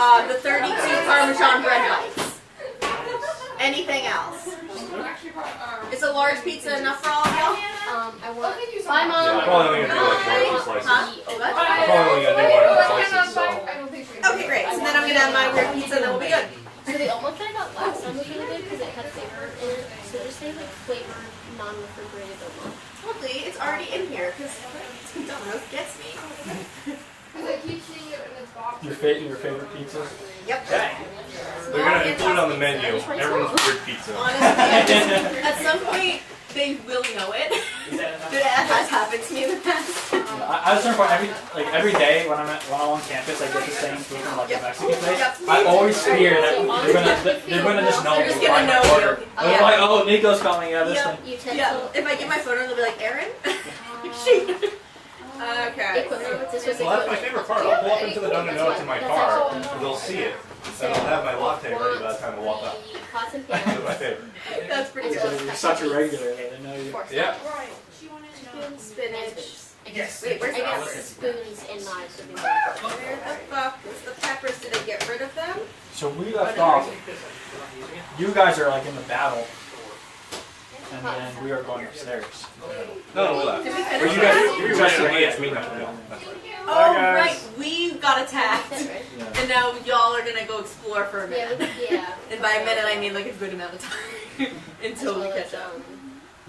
The 32 Parmesan bread bites. Anything else? Is a large pizza enough for all of y'all? I want. Bye, Mom. Yeah, I'm probably only gonna do like 1 or 2 slices. Huh? What? I'm probably only gonna do 1 or 2 slices, so. Okay, great. So then I'm gonna have my weird pizza and then we'll be good. So the omelet that I got last time was really good because it had flavor in it. So just say like flavored, non-refrigerated omelet. Totally, it's already in here because Domino's gets me. Because I keep seeing it in this box. Your favorite pizzas? Yep. They're gonna include it on the menu. Everyone's weird pizza. Honestly, at some point they will know it. That has happened to me in the past. I was trying to every day when I'm on campus, I get the same food from like a Mexican place. Yep. I always fear that they're gonna just know. They're just gonna know you. I'm like, oh, Nico's coming. Yeah, this thing. Yeah. If I get my phone, they'll be like, Aaron. Shoot. Okay. Well, that's my favorite part. I'll pull up into the Dunkin' Donuts in my car, and they'll see it, and I'll have my latte ready by the time I walk up. That's my favorite. That's pretty So cool. you're such a regular, they know you. Yeah. Spinach. Yes. Wait, where's I the guess peppers? spoons and knives would be more Where the fuck is the peppers? Did I get rid of them? So we left off. You guys are like in the battle, and then we are going upstairs. No, we left. Did we Or finish? you guys are against me now. Oh, Hi, guys. right. We got attacked. right? Yeah. And now y'all are gonna go explore for a Yeah, minute. yeah. And by a minute, I mean like a good amount of time until we catch up.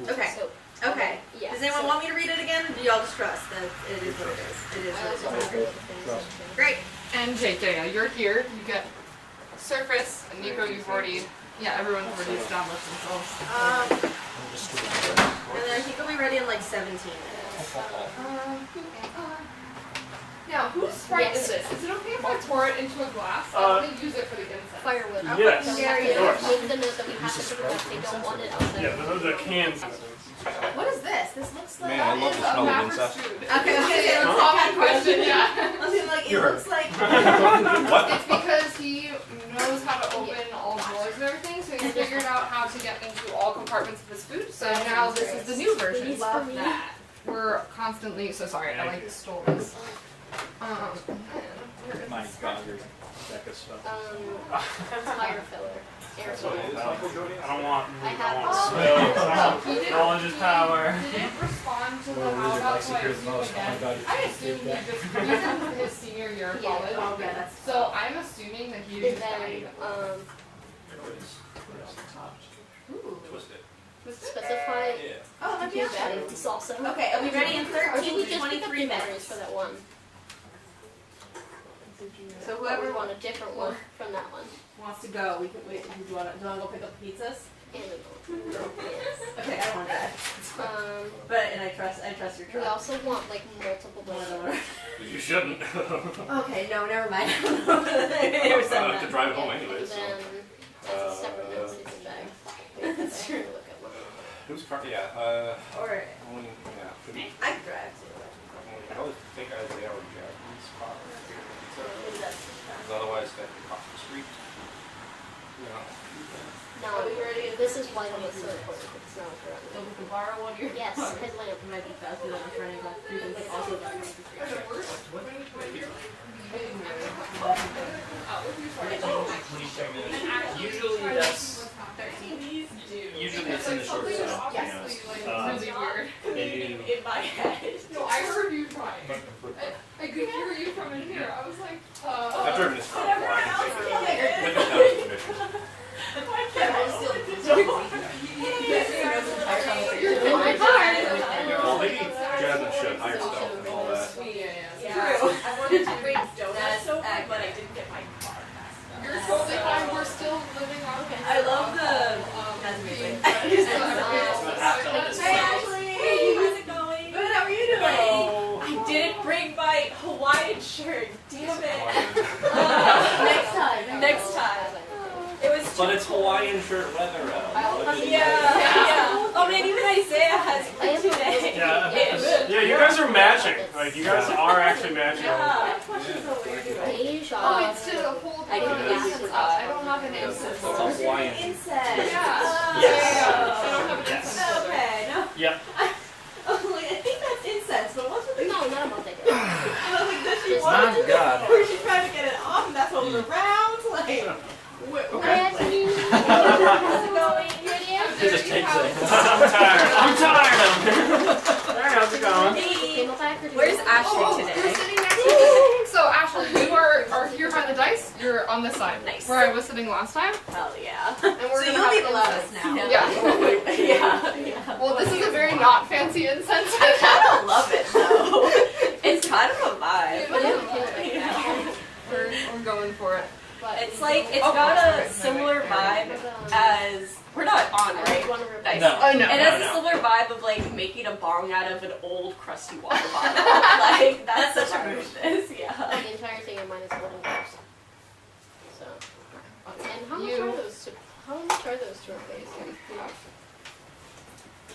Okay. So, Okay. yeah. Does anyone want me to read it again, or do y'all just trust that it is what it is? It is what it is. Great. And JJ, you're here. You get Surface and Nico. You've already, everyone's already established themselves. And then I think we'll be ready in like 17 minutes. Now, whose sprite is this? Is it okay if I pour it into a glass? I only use it for the incense. Firewood. Yes, Scary. of course. Make the note that we have to figure out if they don't want it outside. Yeah, those are cans. What is this? This looks like. Man, I love the smell of Maverick's incest. food. Okay, it looks Common like question, yeah. I was like, it looks like. What? It's because he knows how to open all drawers and everything, so he figured out how to get into all compartments of his food. So now this is the new version. Please for me. We're constantly, so sorry, I like stole this. My God, you're Becca's stuff. Tire filler. Air filler. I don't want I have spills. Knowledge is power. He didn't respond to the Well, how who's your about bike so I secret assumed most? Oh my again. God, you I just assumed did he that. just, he's in his senior year of Yeah. college. Oh, yeah, that's. So I'm assuming that he And just then, died. Twisted. specify Oh, let me two ask you. batteries also. Okay, are we ready in Or should 13 we to just pick up 23 the batteries minutes? for that one? So Whoever whoever want a different one from that one. wants to go, we can wait. Do you want to go pick up the pizzas? And yes. Okay, I don't want that. But and I trust your We trust. also want like multiple ones. You shouldn't. Okay, no, never mind. Never said I'll have to that. drive home And anyways. then that's a separate note sleeping bag. That's true. Look at one. Who's car? Yeah. Or Only, yeah. I could drive too. I always think I would have Japanese car. That's Because otherwise, that could cross the street. You know. No, Are we ready? this is why I'm so important. It's not correct. So we can borrow one of your. Yes, cars. headlamp. It might be faster than running back. You can also drive across the street. Usually that's usually it's in the short side. Yes. Really weird. Maybe In my head. No, I heard you trying. I could hear you from in here. I was like, I've driven this car before. I can take it. With Yeah. or without permission. you're my car. Well, maybe Jasmine should hire stuff and all that. True. I wanted to bring donuts so bad, but I didn't get my car fast enough. You're totally fine. We're still living on. I love the. Hey Ashley! Hey, how's it going? Good, how are you doing? I didn't bring my Hawaiian shirt. Damn it. Next time. It was. But it's Hawaiian shirt weather out. Yeah. Oh man, even Isaiah has I have today. Yeah, you guys are matching. Like you guys are actually matching. Yeah. Deja. Oh, it's to hold I the can do incense this. up. I don't have an incense. It's a Hawaiian. Incense. Yeah. Yes. I don't have an Yes. incense. Okay. No. Yep. I think that's incense, but what's with the? No, not a month ago. I was like, does she It's want not to? God. Or is she trying to get it off? And that's what rolling around, like. How's it going? You ready? It just takes it. I'm tired of it. Alright, how's it going? Candle pack or do Where's you- Ashley You're today? sitting next to me. So Ashley, you are here by the dice. You're on this side, Nice. where I was sitting last time. Hell yeah. And we're So gonna you'll be have the loudest incense. now. Yeah. Yeah. Well, this is a very not fancy incense. I kind of love it though. It's kind of a vibe. But yeah, candle pack. We're going for it. But It's like it's got a similar vibe as we're not on, right? Nice. No. I know. It has a similar vibe of like making a bong out of an old crusty water bottle. Like that's such a mood. This, yeah. The entire thing of mine is golden cups. So, and how much You- are those? How much are those to replace?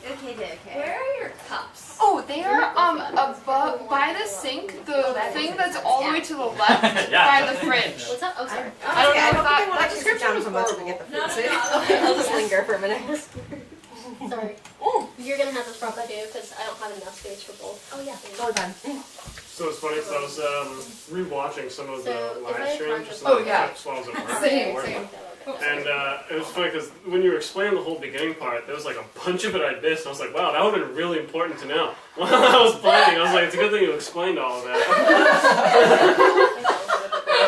Okay. Where are your cups? Oh, they are above by the sink. The thing that's all the way to the left Yeah. by the fridge. What's up? Oh, sorry. I don't know if I that just description down is so much to horrible. get the No, food. no, no. Okay, I'll just linger for a minute. Sorry. You're gonna have this probably too, because I don't have enough space for both. Oh yeah. All done. So it's funny because I was rewatching some of So, the if live I streams find just the- like yeah. clips while I was at work. Same. And it was funny because when you were explaining the whole beginning part, there was like a bunch of it I missed. I was like, wow, that would have been really important to know. While I was playing, I was like, it's a good thing you explained all of that.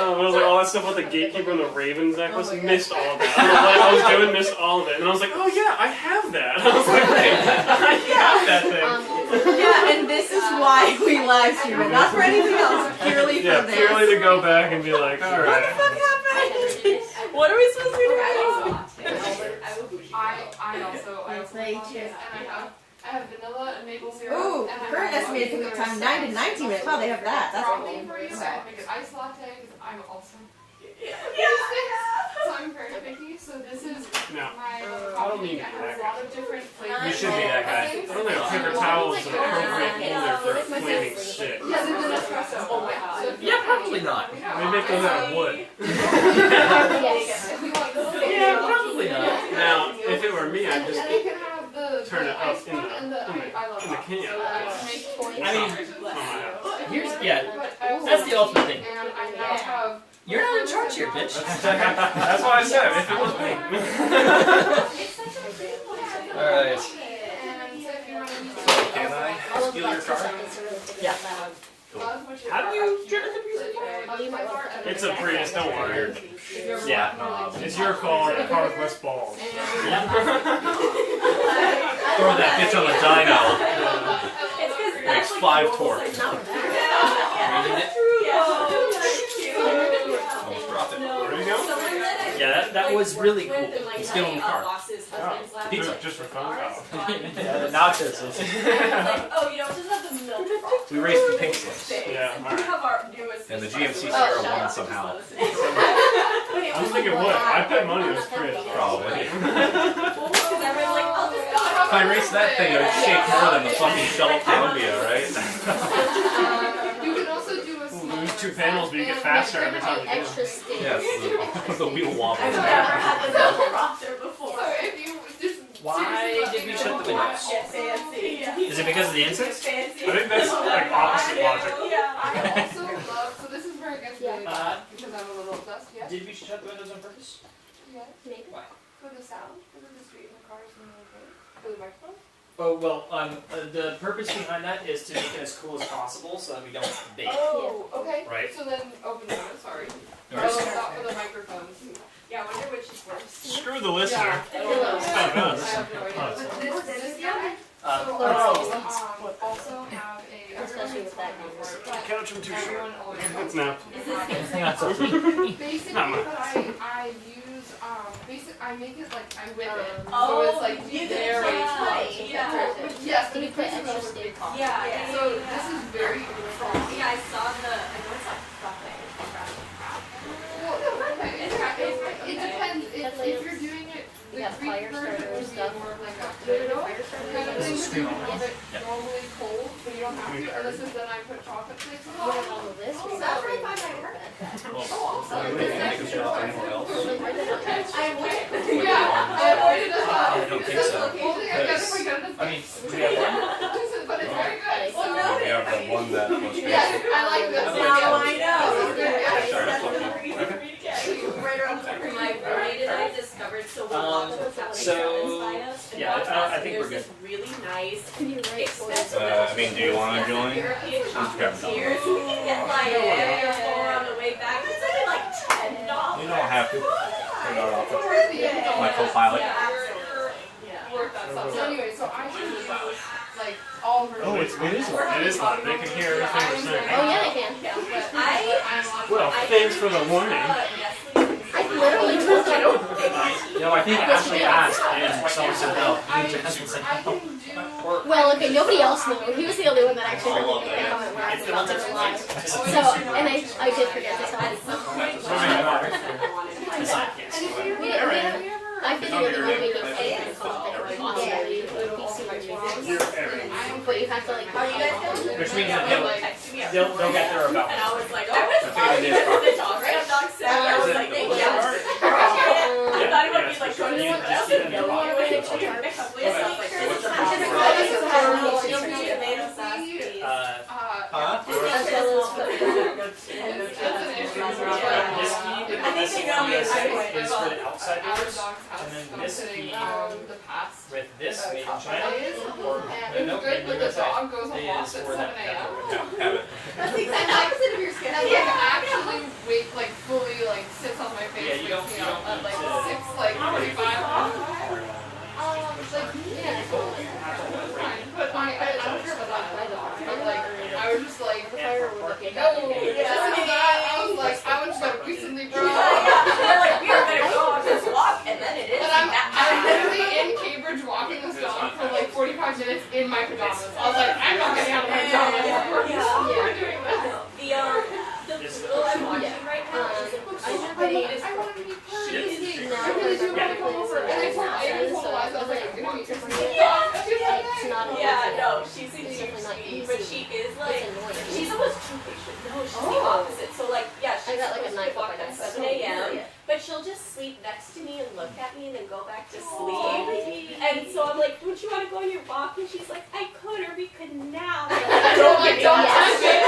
I was like, all that stuff about the gatekeeper and the raven's necklace, missed all of that. I was doing, missed all of it. And I was like, oh yeah, I have that. I was like, I have that thing. Yeah, and this is why we live stream it, not for anything else, purely Yeah, for this. purely to go back and be like, What the alright. fuck happened? What are we supposed to be doing? I also Play love cheers. this, and I have vanilla and maple syrup. Ooh, and I current have estimated pickup time 9 to 19 minutes. Wow, they have that. That's Probably cool. for you, so I'll make an iced latte because I'm also Yeah. so I'm very picky. So this is No. my I don't coffee. mean It to be has that a lot of different flavors. You should be that guy. I don't think a paper towel is an appropriate holder for a flaming stick. Yes, it's an espresso. Oh my god. So if you Yeah, want probably to- not. we have They make those out of wood. Yes. If we want this Yeah, probably not. Now, if it were me, I'd And just then you can have the turn it up ice in one the- and the in the- I love in the coffee. can. So I make 20 I mean, sandwiches. Oh my God. Here's, yeah, But I also that's the love ultimate tea, thing. And I now have. You're not in charge here, bitch. That's why I said if it was me. Alright. And so if you want to use Can I All of steal that your car? stuff is really good. Yeah. How do you drive a Oh, you might want to. It's a Prius, don't worry. Yeah. It's your car, a car with less balls. Throw that bitch on the dyno. It's because Makes that's 5 torque. Almost dropped it. Where do you go? Yeah, that was really cool. He's still in the car. Pizza. Just for fun. Yeah, the nachos. Oh, you know, it doesn't have the milk froth. We raced the pink slips. Yeah, We alright. have our newest. And the GMC Sierra won somehow. I was thinking, what? I bet money on this Prius. Probably. Because everyone's like, I'll just go. If I raced that thing, it would shake more than the fucking shuttle Columbia, right? You can also do a small. Lose 2 panels, but you get faster every time you do. Extra skin. Yes, the wheel wobbles. I've never had the milk froth there before. So if you just. Why did we shut the windows? Get fancy. Is it because of the incense? Fancy. I think that's like opposite logic. Yeah. I also love. So this is where it gets really Yeah. bad because I'm a little obsessed. Yes. Did we shut the windows on purpose? Yes. Maybe. For the sound, for the street and the cars and the for the microphone. Oh, well, the purpose behind that is to make it as cool as possible so that we don't bake. Oh, okay. Right. So then open the window. Sorry. Alright. Oh, not for the microphones. Yeah, I wonder which is worse. Screw the listener. Yeah. I don't know. It's not I us. have no idea. But this guy. Oh. Also have a. Especially with that number. Couch him too short. Everyone always. It's napped. That's okay. Basically, Not much. but I use I make it like I whip it, so Oh, it's like you very did close. that. Yeah. Yes, Can but you put it extra takes steak? Yeah. So this is very frosty. Yeah, I saw the. I know it's like buffet. Well, it depends. If you're doing it, We the have Greek fire version starter would be stuff. more of like a Do it in a potato fire starter? kind of This thing. is But you stew. can have it Yeah. normally cold, but you don't have to. Unless it's then I put chocolate flakes on You have top. all of this. Oh, that's right by my work. Oh, awesome. Wait, can I make a shot anywhere else? I went. Yeah, I avoided as well. I don't think so. Only I got it. We got it. I mean, do we have one? But it's very good. Well, So. no, We have the one that was Yes, I like this. Now I know. This is good. Sorry, that's okay. Yeah. satisfied us. And yeah, that's I awesome. think we're There's this really nice, Can you write for expensive. I mean, do you want to join? European Let's grab chocolate some. here, so we can get like $4 on the way back. It's only like $10. You don't have to. Take our office. Yeah. My co-pilot. Yeah, You're absolutely. worth that stuff. So anyway, so I can use like all of her. Oh, it is loud. It is loud. They can hear everything we're saying. Oh yeah, they can. Well, thanks for the warning. I literally told you. No, I think Ashley asked, and someone said no. Jasmine said no. Well, okay, nobody else knew. He was the only one that actually didn't make a comment where I was about to lie. So, and I did forget to tell him. I figured that when we make a comment like awesome, it would be super amazing. But you have to like. Are you guys going? Which means that they'll get there about. And I was like, I was fine because the dog said, I was like, thank you. I thought it would be like, going to someone else and no one would have told her. This feed is for the outsiders, and then this feed The past. with this made in China, or And no, it's good, but the dog goes and walks is at for 7 that. a.m. Yeah, have it. That's the exact opposite of your And schedule. then actually wait, like fully like sits on my face, Yeah, you don't- wakes me you up don't at like need to- 6, like 45. Yeah. But I don't care about my dog. But like I was just like, Okay. no, this is that. I was like, I was just like recently, bro. They're like, we are gonna go on this walk, and then it is. But I'm literally in Cambridge walking this dog for like 45 minutes in my pajamas. I was like, I'm not getting out of my pajamas. We're doing this. The girl I'm watching right now is I want to meet her. I really do want to come over. And I told Eliza, I was like, I'm gonna meet your dog. It's not Yeah, no, she's a It's huge definitely not sweetie, easy. but she is like, It's annoying. she's almost too patient. No, she's the opposite. So like, yeah, I she's got like a supposed knife to up walk my at neck. 7 a.m., but she'll just sleep next to me and look at me and then go back to sleep. And so I'm like, don't you want to go on your walk? And she's like, I could, or we could now. Don't touch it.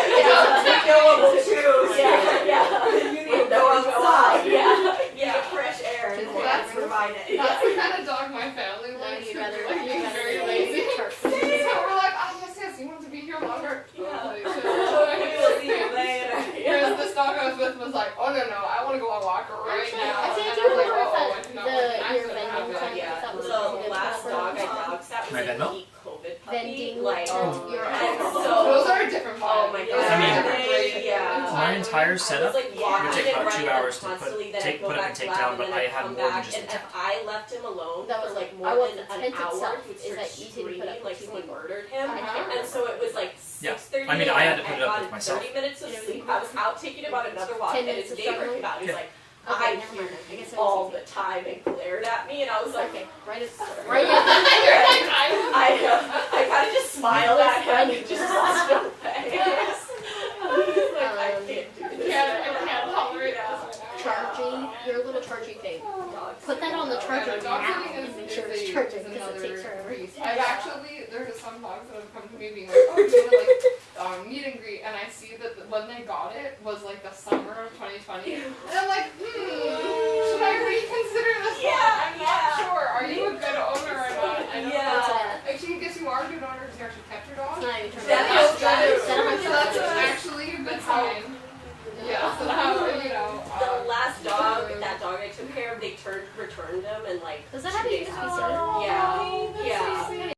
Knowable too. Yeah. You need to know outside. Yeah. Yeah. Fresh air. And That's- that's provided. That's the kind of dog my family No, likes. you'd rather Like, he's very lazy. So we're like, oh yes, you want to be here longer. Totally chill. We'll see you later. Whereas this dog I was with was like, oh no, I want to go on a walk right Actually, now. I think And I I was do like, remember oh, I that do not want to your accident vending happen. time. Yeah. That was So really the good last for dog I that. dog sat was My like Venmo? a peak COVID puppy. Vending. Like, Your and Those so. are a different vibe. Oh my god. I mean, They, yeah. My entire I was setup like walking would take and about 2 running hours to constantly, then put I'd go up and back take lab, down, and but then I I'd had come more than back, just and the if I left him alone That for was like like, more I want than the an tent hour, itself. he'd Is start that easy to put screaming up like to someone sleep? murdered him. Uh-huh. And so it was like Yeah. 6:30. I mean, I had to put and it up I'd with gotten myself. 30 minutes of sleep. I was out taking him on another walk, 10 and minutes his of neighbor struggling? came out. He's Yeah. like, Okay, I never hear mind. I guess it you all was the time, and glared at me, and I was like, Okay, right at right right at I kind of just smiled at him and just lost my face. I was like, I can't do this. I can't tolerate this right now. charging your little charging thing. Put that on the charger Dog now sitting and make is sure it's a- charging is because it takes another forever. beast. I've actually, there's some dogs that have come to me being like, oh, do you want to like meet and greet? And I see that when they got it was like the summer of 2020. And I'm like, should I reconsider this one? I'm not sure. Are you a good owner or not? I don't know. Yeah. Actually, I guess you are a good owner because you actually kept your dog. It's not even That charging. is good. Is that So a that's actually a good sign. Yeah, so how, you know. The last dog, that dog I took care of, they returned him and like. Does that have to 2 use days a after. visa? Yeah. Yeah.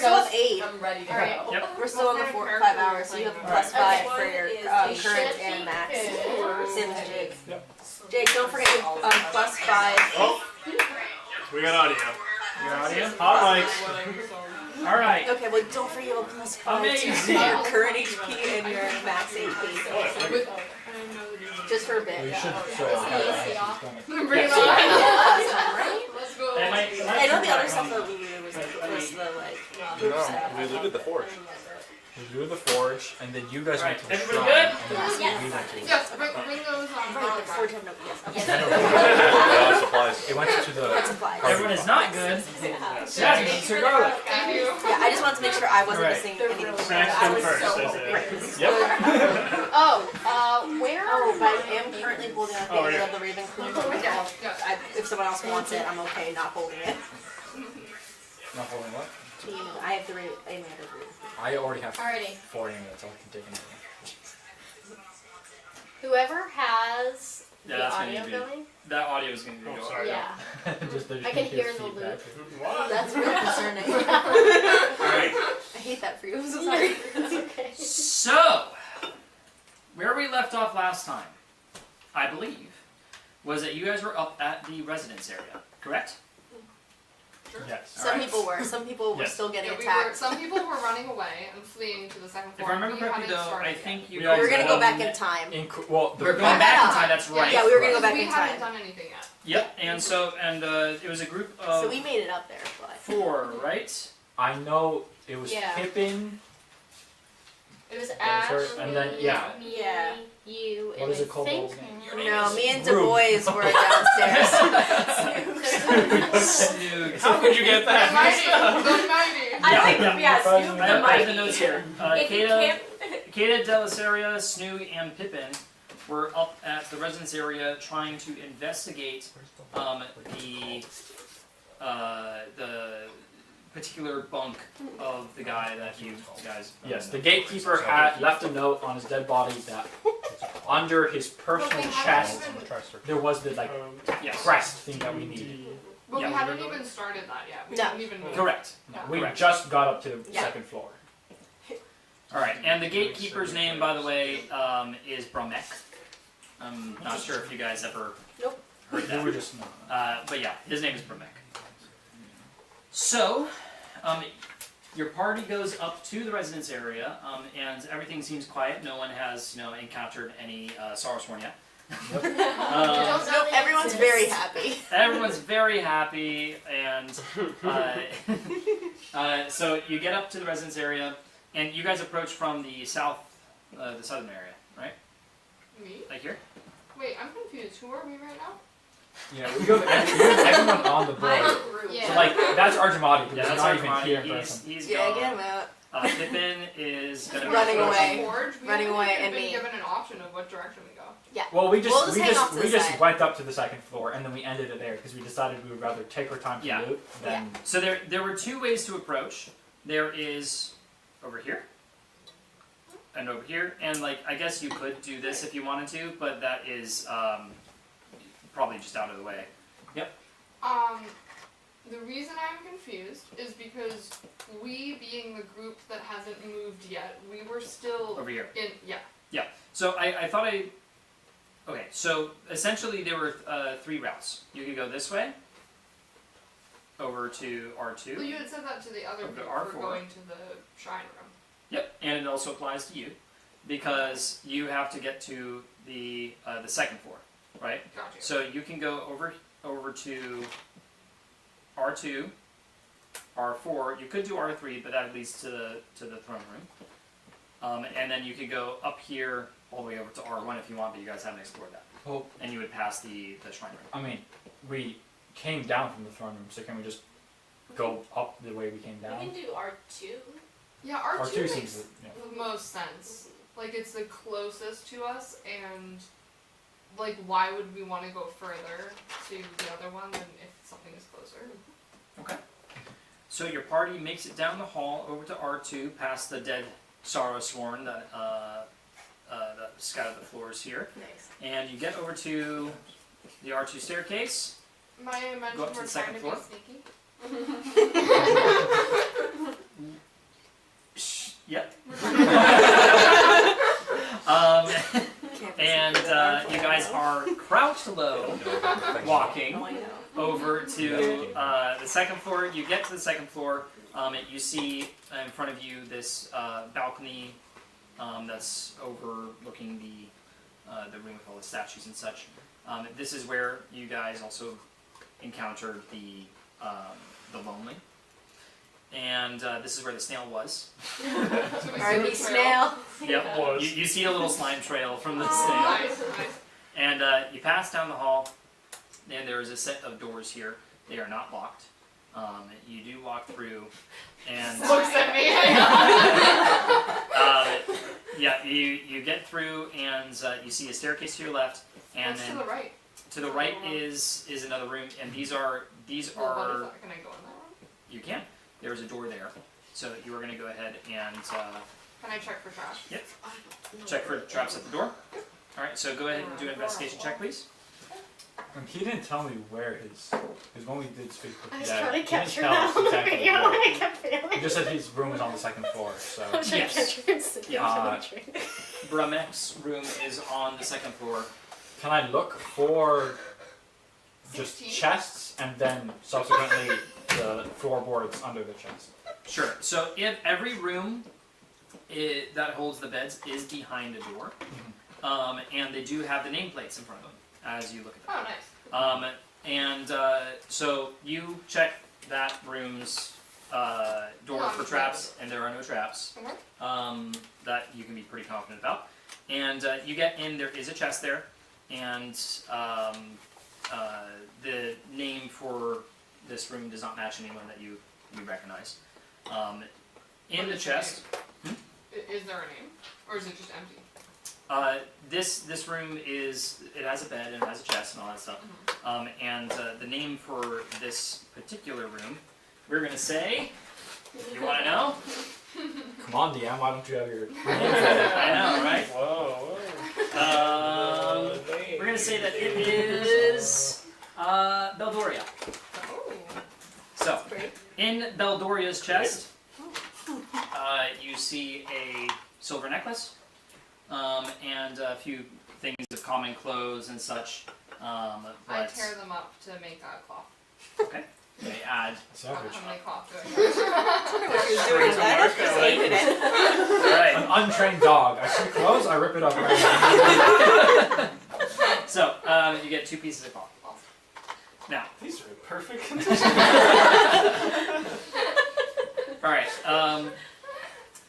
still have 8. I'm ready to go. Alright. Yep. We're still on the 5 hours, so you have a plus 5 for your current and max. Same as Jake. Yep. Jake, don't forget plus 5. Oh, we got audio. Your audio? Hot mics. Alright. Okay, well don't forget you have a plus 5 to Amazing. your current HP and your max HP. Just for a bit. We should show how Bring it Yes. on. Let's go. I know the other stuff that we did was the like group stuff. We did the forge. We do the forge, and then you guys went to the Everybody shrine. good? And then we went to Yes, bring those on. Right, the forge have no yes. Supplies. It went to the. Supplies. Everyone is not good. Yeah, Sir Garlic. Thank you. Yeah, I just wanted to make sure I wasn't Right. missing anything. Snacks I come was first, so is it? right. Yep. Where? Oh, but I am currently holding a Oh, thing yeah. of the Raven Queen. Yeah. If someone else wants it, I'm okay not holding it. Not holding what? I have the Raven. I have the Raven. I already have Alrighty. 40 minutes. I can take anything. Whoever has Yeah, the that's gonna audio be- going, That audio is going to Oh, go. sorry. yeah. Just I can hear the loop. What? That's really concerning. Alright. I hate that for you. I'm so sorry. It's okay. So, where we left off last time, I believe, was that you guys were up at the residence area, correct? Yes. Some Alright. people were. Some people were Yes. still getting Yeah, attacked. some people were running away and fleeing to the second If floor. I remember We correctly, hadn't though, started I yet. think you We guys We were gonna go were- back in time. Well, the We're going back in time. That's right. Yeah, we were gonna go back We in haven't time. done anything yet. Yep. And so, it was a group of So we made it up there, but 4, right? I know it was Yeah. Pippin. It was was Ash, her, and then- yeah. me, Yeah. you, What and is I it called, think the old no, me and Du Rude. Bois were downstairs. Snoog. How could you get The that? mighty, the mighty. I like, yeah, yeah, surprisingly. Snoop I the have the Mighty. notes here. If you Kata, can't, Kata, Delaceria, Snoog, and Pippin were up at the residence area trying to investigate the particular bunk of the guy that you guys. Yes, the gatekeeper had left a note on his dead body that under his personal Okay, chest haven't there was the like Yes. crest thing that we needed. But Yeah, we we haven't were even started that yet. We No. didn't even move. Correct. We Correct. just got up to the Yeah. second floor. All right, and the gatekeeper's name, by the way, is Bromek. I'm not sure if you guys ever Nope. heard We that. were just no. But yeah, his name is Bromek. So, your party goes up to the residence area, and everything seems quiet. No one has, encountered any Sarasworn yet. Nope, everyone's very happy. Everyone's very happy, and so you get up to the residence area, and you guys approach from the south, the southern area, right? Me? Like here. Wait, I'm confused. Who are we right now? Yeah, we go to everyone on the board. Yeah. So like that's Arjamati, who's Yeah, that's not our even party. here in He's person. Yeah, gone. get him out. Pippin is gonna be Running approaching- away. Forge? We Running haven't away, even and been me. given an option of what direction we go. Well, we We'll just just hang off to the side. went up to the second floor and then we ended it there because we decided we would rather take our time to Yeah. loot than So there were 2 ways to approach. There is over here and over here, and like I guess you could do this if you wanted to, but that is probably just out of the way. The reason I'm confused is because we, being the group that hasn't moved yet, we were still Over here. in. Yeah. So I thought okay, so essentially there were 3 routes. You could go this way, over to R2. Well, you had said that to the other Over to group for R4. going to the shrine room. Yep, and it also applies to you, because you have to get to the second floor, right? Gotcha. So you can go over to R2, R4. You could do R3, but that leads to the throne room. And then you could go up here all the way over to R1 if you want, but you guys haven't explored that. Well, And you would pass the shrine room. I mean, we came down from the throne room, so can we just go up the way we came we down? can do R2. Yeah, R2 R2 makes seems yeah. the most sense. Like, it's the closest to us, and like, why would we want to go further to the other one than if something is closer? Okay. So your party makes it down the hall over to R2, past the dead Sorrowsworn that scattered the floors here, Nice. and you get over to the R2 staircase. Might I mention Go up to we're the second trying to floor. be sneaky? Yep. And you guys are crouched low, walking over to the second floor. You get to the second floor. You see in front of you this balcony that's overlooking the room with all the statues and such. This is where you guys also encountered the lonely. And this is where the snail was. R.I.P. snail. Yep. You see a little slime trail from the snail. Nice. And you pass down the hall, and there is a set of doors here. They are not locked. You do walk through, and Looks at me. yeah, you get through, and you see a staircase to your left, and What's then to the right? to the right is another room, and these are Well, what is that? Can I go in that room? you can. There's a door there, so you are going to go ahead and Can I check for trash? check for traps at the door. All right, so go ahead and do an investigation check, please. He didn't tell me where because when we did speak with I was Dad, trying to he capture didn't tell that us on the exactly video where. and I kept failing. He just said his room was on the second floor, so. I was trying to Yes. capture it so you couldn't drink. Bramek's room is on the second floor. Can I look for just 16? chests and then subsequently the floorboards under the chest? Sure. So if every room that holds the beds is behind a door, and they do have the nameplates in front of them as you look at them. Oh, nice. So you check that room's door for traps, and there are no traps that you can be pretty confident about. And you get in, there is a chest there, and the name for this room does not match anyone that you recognize. In the chest, Is there a name? Or is it just empty? this room it has a bed and it has a chest and all that stuff. And the name for this particular room, we're gonna say, you wanna know? Come on, DM, why don't you have your I know, right? Whoa, We're gonna say that it is Beldoria. Oh. So, in Beldoria's chest, you see a silver necklace, and a few things of common clothes and such. I But tear them up to make a cloth. okay, they add. savage. How many cloth do I have? What you're doing is that just hated it. All right. An untrained dog. I see clothes, I rip it up. Right. So you get 2 pieces of cloth. Now, These are in perfect condition. all right.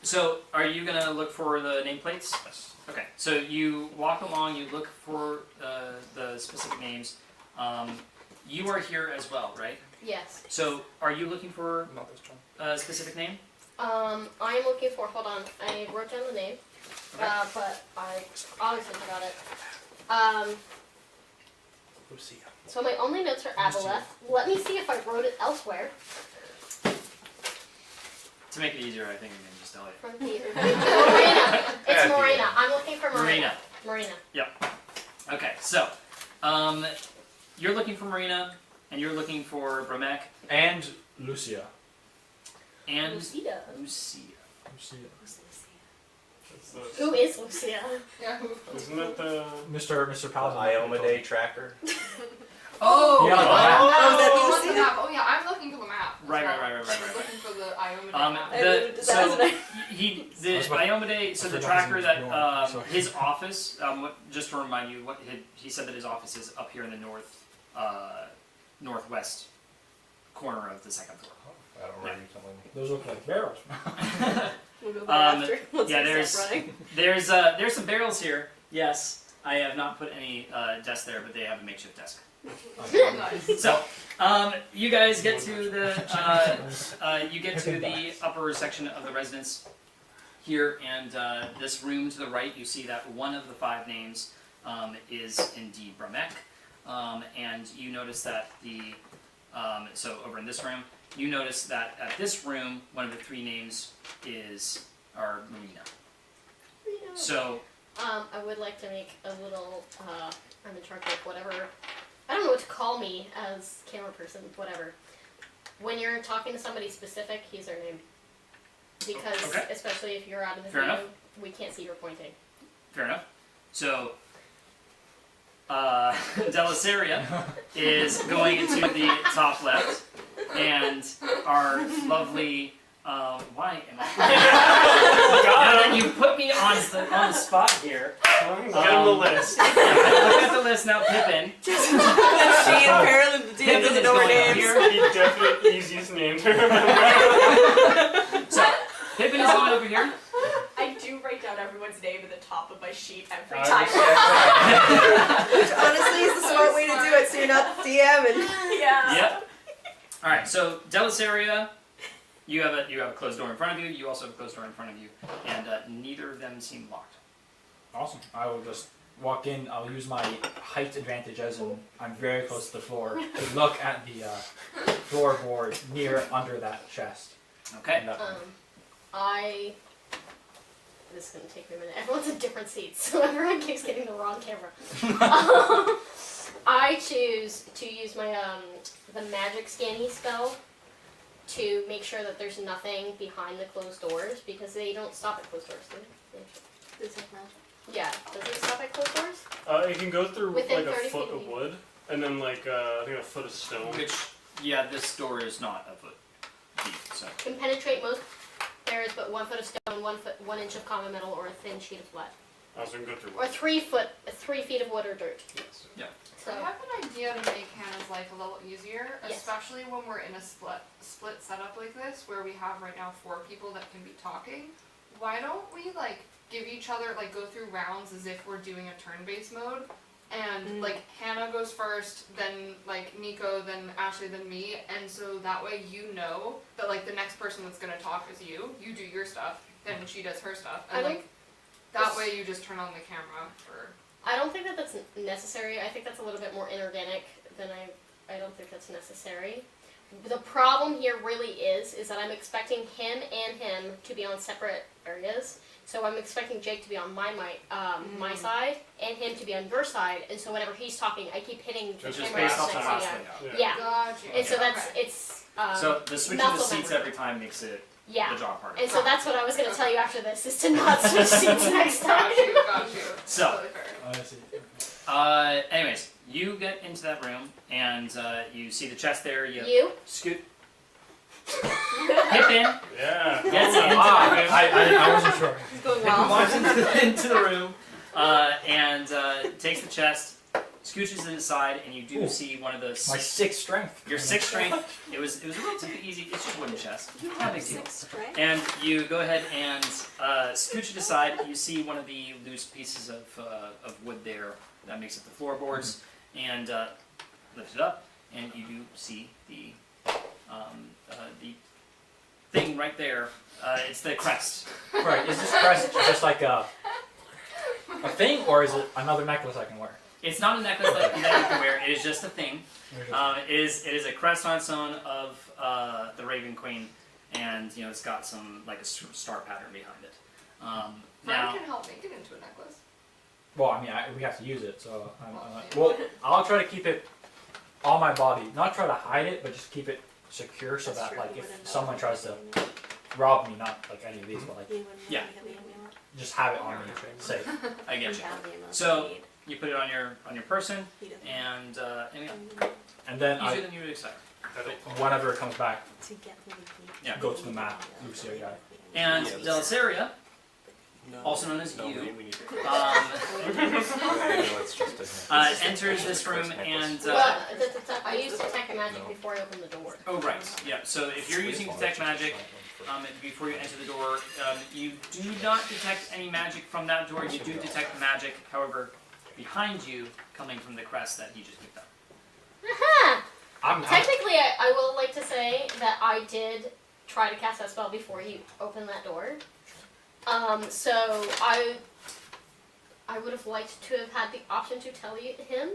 So are you gonna look for the nameplates? Yes. Okay. So you walk along. You look for the specific names. You are here as well, right? Yes. So are you looking for Not this one. a specific name? I am looking for, hold on, I wrote down the name, Okay. but I obviously forgot it. Lucia. So my only notes are Aboleth. Let me see if I wrote it elsewhere. To make it easier, I think I'm gonna just tell you. From the Marina. It's Marina. I'm looking for Marina. Marina. Marina. Okay. So you're looking for Marina, and you're looking for Bramek And Lucia. and Lucia. Lucia. Lucia. Who is Lucia? Yeah, who? Isn't that the... Mr. Paladin. Ioma Day tracker. Oh. Yeah, like Oh, Oh, that the Lucia. map. Oh yeah, I'm looking for the map. as Right. well. Looking for the Ioma map. The Iomade, so I the forgot tracker his that name. Sorry. his office. Just to remind you, he said that his office is up here in the northwest corner of the second floor. I don't remember you telling me. Those look like barrels. We'll go there after. Once yeah, we stop running. there's some barrels here. Yes, I have not put any desk there, but they have a makeshift desk. Nice. So, you guys get to the upper section of the residence here, and this room to the right, you see that one of the 5 names is indeed Bramek, and you notice that so over in this room, you notice that at this room, one of the 3 names are Marina. So, I would like to make a little, I'm in charge of whatever, I don't know what to call me as camera person, whatever. When you're talking to somebody specific, he's their name. because Okay. especially if you're out of the Fair view, enough. we can't see your pointing. Fair enough. So, Delisaria is going to the top left, and our lovely. Why am I? Now that you put me on the spot here. Get him the list. Look at the list now, Pippin. She and Carolyn, the Pippin DMs of the is door going up names. here. The definite easiest name to remember. So, Pippin is going over here. I do write down everyone's name at the top of my sheet every I time. Which honestly is the smart way to do it, so you're not DMing. Yeah. Yep. All right. So Delisaria, you have a closed door in front of you. You also have a closed door in front of you, and neither of them seem locked. Awesome. I will just walk in. I'll use my height advantage as in I'm very close to the floor to look at the floorboard under that chest. Okay. And that- This is gonna take me a minute. Everyone's in different seats, so everyone keeps getting the wrong camera. I choose to use my the magic scanning spell to make sure that there's nothing behind the closed doors because they don't stop at closed doors, do they? Yeah. Does it stop at closed doors? It can go through Within like a 30 foot feet of of you. wood, and then like I think a foot of stone. Which, yeah, this door is not a foot deep, so. Can penetrate most areas, but 1 foot of stone, 1 inch of common metal, or a thin sheet of lead, So we can go through or 3 feet of wood or dirt. Yes. Yeah. So I have an idea to make Hannah's life a little easier, Yes. especially when we're in a split setup like this, where we have right now 4 people that can be talking. Why don't we like give each other like go through rounds as if we're doing a turn-based mode, and like Hannah goes first, then like Nico, then Ashley, then me, and so that way you know that like the next person that's gonna talk is you. You do your stuff, then she does her stuff, and like that way you just turn on the camera for. I don't think that that's necessary. I think that's a little bit more inorganic than I don't think that's necessary. The problem here really is that I'm expecting him and him to be on separate areas. So I'm expecting Jake to be on my side and him to be on your side. And so whenever he's talking, I keep hitting the Which is camera based off the next last to layout. Yeah. Gotcha. And so that's Okay. So the switching the muscle seats memory. every time makes it Yeah. the job harder. And so that's what I was going to tell you after this, is to not switch seats next time. Got you. So, Totally fair. I see. anyways, you get into that room and you see the chest there. You? Scoot. Pippin Yeah. gets into the room. I wasn't sure. It's going Pippin well. walks into the room and takes the chest, scooches it aside, and you do Ooh. see one of the My 6th strength. your 6th strength. It was a relatively easy. It's just a wooden chest. Not a big deal. Strength. And you go ahead and scooch it aside. You see one of the loose pieces of wood there that makes up the floorboards, and lift it up, and you do see the thing right there. It's the crest. Right. Is this crest just like a thing, or is it another necklace I can wear? It's not a necklace that you can wear. It is just a thing. It is a crest on its own of the Raven Queen, and it's got some like a star pattern behind it. Friend Now, can help make it into a necklace. Well, I mean, we have to use it, so I'll try to keep it on my body. Not try to hide it, but just keep it secure so that like if someone tries to rob me, not like any of these, but like Yeah. just have it on me, safe. I get you. So you put it on your person, and And then easier than you would expect. whenever it comes back, Yeah. go to the map, Lucia guy. And Delisaria, also known as you, enters this room and. Well, I used detect magic before I opened the door. Oh right, yeah. So if you're using detect magic before you enter the door, you do not detect any magic from that door. You do detect magic, however, behind you, coming from the crest that he just picked up. Technically, I will like to say that I did try to cast that spell before he opened that door. So I would have liked to have had the option to tell him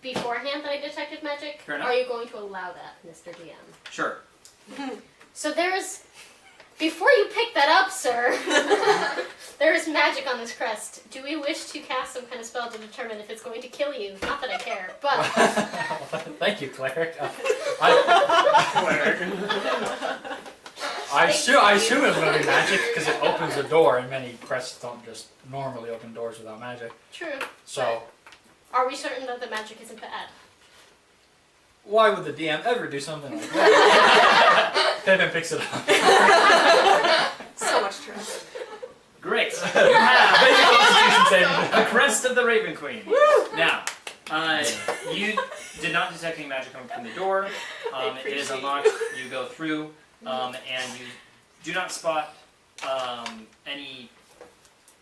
beforehand that I detected magic. Fair enough. Are you going to allow that, Mr. DM? Sure. So before you pick that up, sir, there is magic on this crest. Do we wish to cast some kind of spell to determine if it's going to kill you? Not that I care, but Thank you, cleric. I assume it's gonna be magic because it opens a door, and many quests don't just normally open doors without magic. True. So Are we certain that the magic isn't bad? why would the DM ever do something like that? Pippin picks it up. So much trust. Great. You have Constitution saving. the crest of the Raven Queen. Now, you did not detect any magic coming from the door. It is unlocked. You go through, and you do not spot any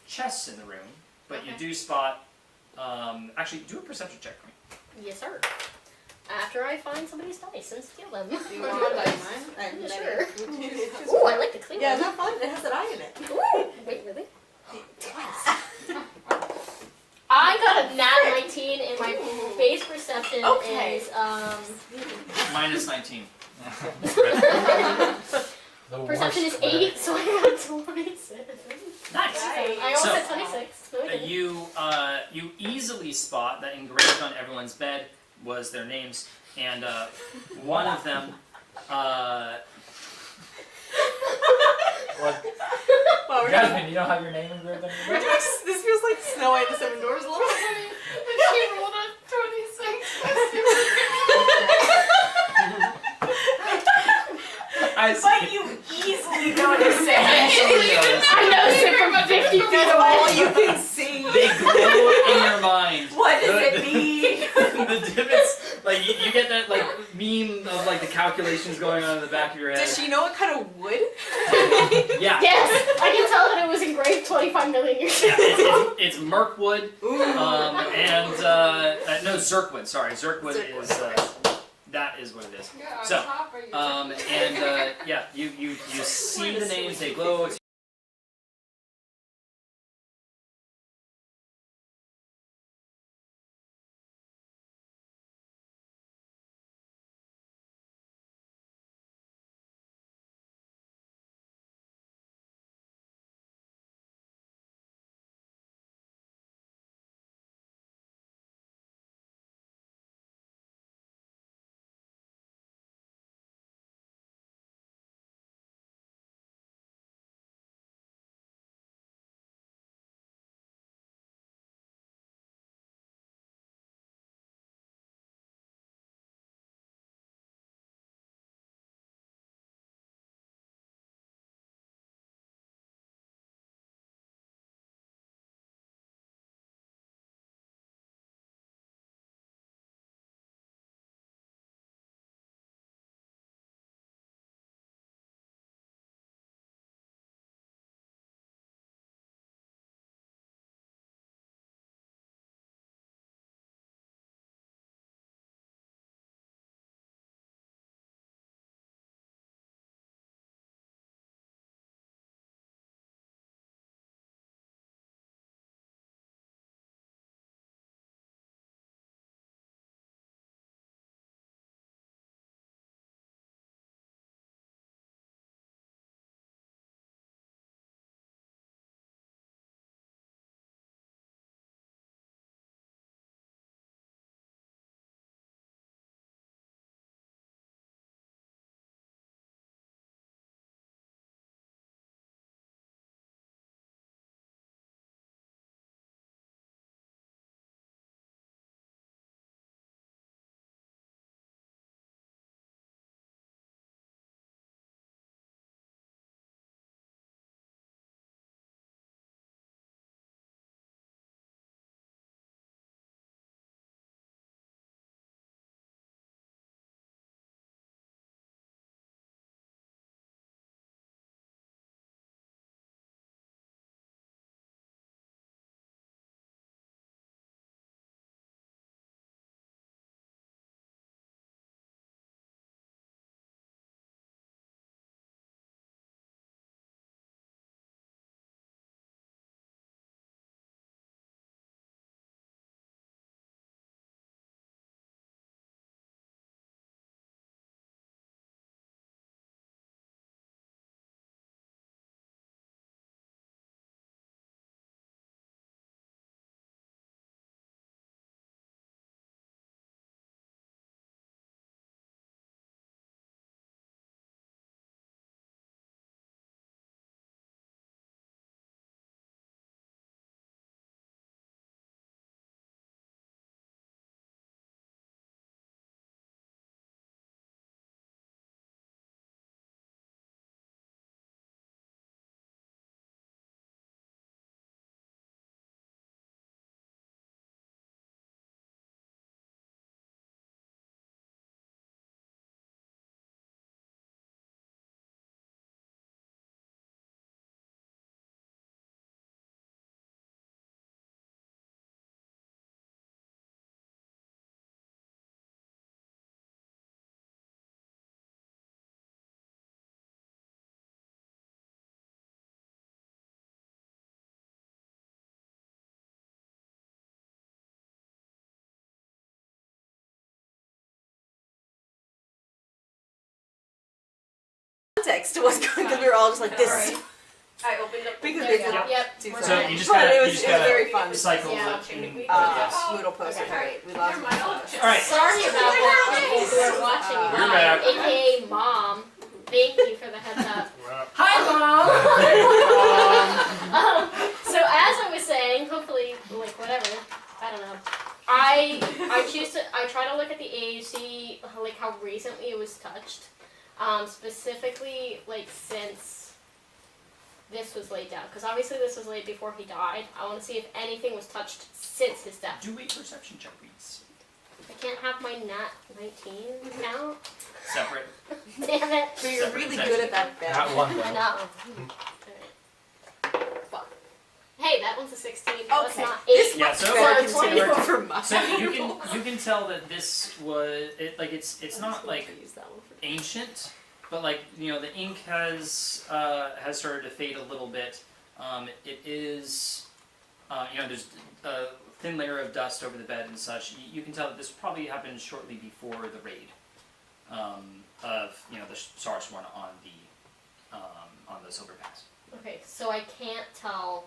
chests in the room, but you do spot. Actually, do a perception check for me. Yes, sir. After I find somebody's dice and steal them. Do you want to dice mine? Yeah, sure. Ooh, I like the clean Yeah, one. isn't that fun? It has an eye in it. Ooh, wait, really? Twice. I got a nat 19 and my base perception Okay. is Minus 19. The perception is worst player. 8, so I got 26. Nice. I almost So, said 26. No, I didn't. You easily spot that engraved on everyone's bed was their names, and one of them. What? Wow, we're Jasmine, you don't have your name engraved on your doing- door? this feels like Snow White and the Seven Dwarfs a little bit. And she rolled a 26. But you easily notice it. I noticed it from 50 feet That's away. all you can see. They glow in your mind. What does it mean? The divots, like you get that like meme of like the calculations going on in the back of your head. Does she know what kind of wood? Yeah. Yes, I can tell that it was engraved 25 million years ago. Yeah, it's Mirkwood, Ooh. no Zirkwood. Sorry, Zirkwood is that is what it is. Yeah, on So, top are you? Yeah, you see the names, they glow. context to what's going on, because we were all just like this. Alright. I opened up. Because there we you go. did Yep. too we're fast. So good. you just But gotta, it you was just it was gotta very fun. cycle Yeah. it in. Moodle Okay. posts are great. We love Never mind, I'll just- Alright. Sorry about that, people who are watching You're live, back. aka Mom. Thank you for the heads up. Hi, Mom! So as I was saying, hopefully, like whatever, I don't know. I try to look at the age, see like how recently it was touched. Specifically, like since this was laid down, because obviously this was laid before he died. I want to see if anything was touched since his death. Do a perception check, please. I can't have my nat 19 count. Separate. Damn it. But you're really good at that bit. Not one I though. know. Alright. Fuck. Hey, that one's a 16. That's Okay. not 8. This Yeah, much so better far, considered 24. for mine. So you can tell that this was it's not like Use that one for ancient, but like the ink has started to fade a little bit. It is there's a thin layer of dust over the bed and such. You can tell that this probably happened shortly before the raid of the Sarsworn on the Silver Pass. Okay, so I can't tell.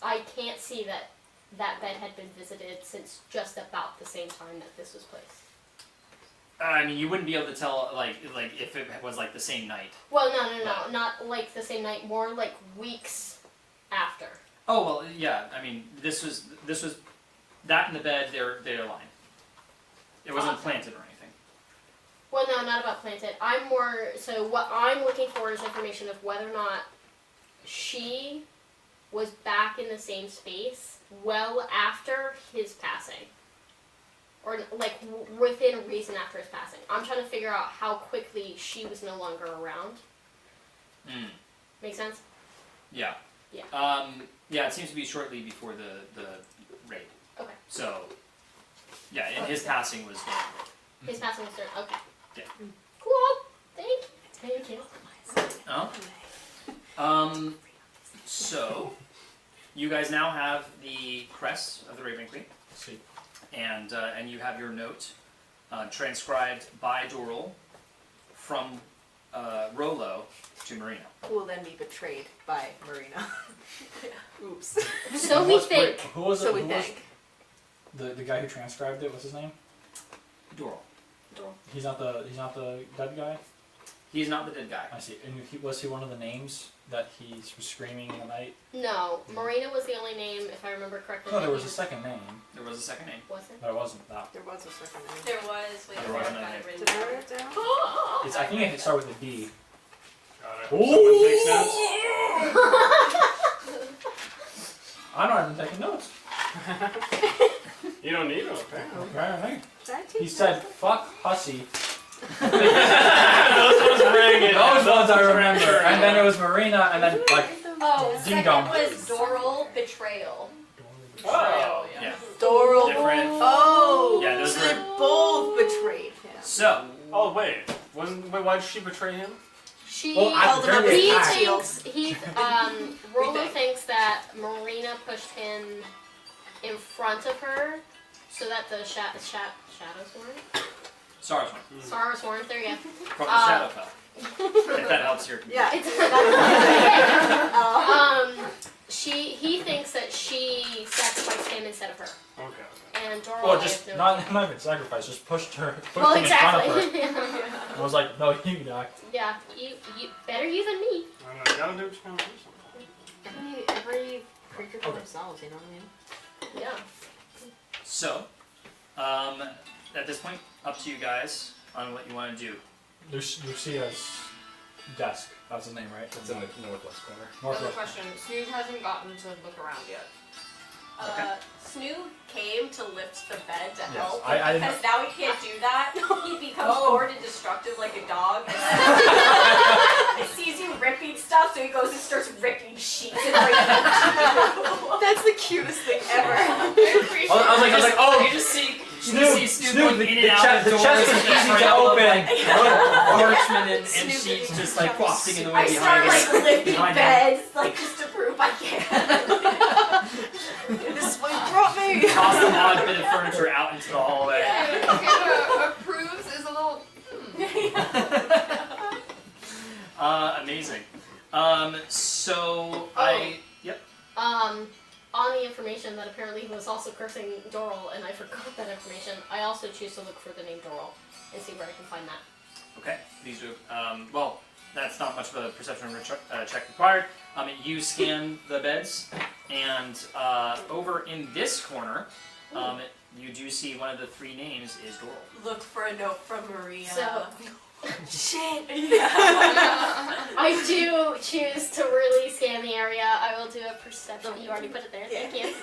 I can't see that that bed had been visited since just about the same time that this was placed. I mean, you wouldn't be able to tell like if it was like the same night. Well, no, not like the same night. More like weeks after. Oh well, yeah. I mean, this was that in the bed. They're aligned. It wasn't planted or anything. Well, no, not about planted. I'm more so what I'm looking for is information of whether or not she was back in the same space well after his passing. Or like within reason after his passing. I'm trying to figure out how quickly she was no longer around. Make sense? Yeah. Yeah. Yeah, it seems to be shortly before the raid. Okay. So, yeah, and his passing was during the raid. His passing was certain. Okay. Yeah. Cool. Thank you. Oh. So, you guys now have the crest of the Raven Queen, See. and you have your note transcribed by Doral from Rolo to Marina. who will then be betrayed by Marina. Oops. So we think. Who was it? So we Who was think. the guy who transcribed it? What's his name? Doral. He's not the dead guy. He's not the dead guy. I see. And was he one of the names that he was screaming in the night? No, Marina was the only name, if I remember correctly. No, that there was he a second name. There was a second name. Was it? But it wasn't that. There was a second name. There was. Wait, There was I've another got it name. written Did I down. write it down? It's, I think it started with a D. Got it. Someone takes notes. I'm not even taking notes. You don't need them, apparently. Right. Did I take He said, "Fuck hussy." Those ones rang it. Those ones I remember. And then it was Marina, and then like Oh, Ding second dong. was Doral Betrayal. Oh. Yeah. Doral. Different. Oh. Yeah, those so were- they're both betrayed him. So, Oh, wait. Why did she betray him? She. Well, I- Held him up very he as high. thinks Rolo think. thinks that Marina pushed him in front of her, so that the shadows weren't. Sarsworn. Stars weren't there yet. From the Shadowfell. If that helps your Yeah. It's he thinks that she sacrificed him instead of her, Okay. and Doral. well, I just have no not even sacrifice, just pushed her, pushed Well, him in front of her. exactly. I was like, no, you doc. Yeah, you better you than me. I know, you gotta do what you gotta do sometimes. Every creature for Okay. themselves, you know what I mean? Yeah. So, at this point, up to you guys on what you want to do. Lucia's desk. That's his name, right? It's in the northwest corner. Another Northwest. question. Snoop hasn't gotten to look around yet. Snoop came to lift the bed to Yes, help, I didn't because now he can't do that. He becomes Oh. bored and destructive like a dog. He sees you ripping stuff, so he goes and starts ripping sheets and bringing them to you. That's the cutest thing ever. I was like, oh, you just see Snoop, Snoop Snoop, going in the and out chest- of the doors chest with is the easy to trail of, open. like, parchment and Snoop sheets is just like wafting in the I way start behind like lifting behind him. beds, like just to prove I can. This is what you brought me. Toss the odd bit of furniture out into the hallway. Okay, but approves is a little. Amazing. So yep. On the information that apparently he was also cursing Doral, and I forgot that information, I also choose to look for the name Doral and see where I can find that. Okay. These are well. That's not much of a perception check required. You scan the beds, and over in this corner, you do see one of the three names is Doral. Look for a note from Maria. So, shit. I do choose to really scan the area. I will do a perception. You already put it there. Yeah. Thank you.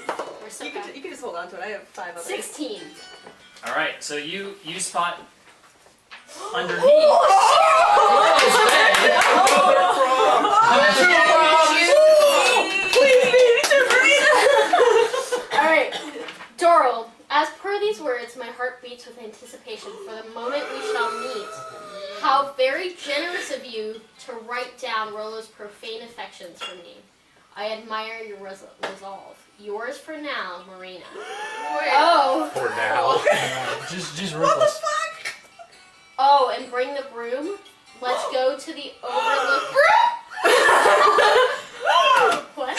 We're so bad. You can just hold on to it. I have 5 of it. 16. All right. So you spot underneath. Alright, Doral, as per these words, my heart beats with anticipation for the moment we shall meet. How very generous of you to write down Rollo's profane affections for me. I admire your resolve. Yours for now, Marina. Oh! For now. Just ruthless. Oh, and bring the broom. Let's go to the overlook. What?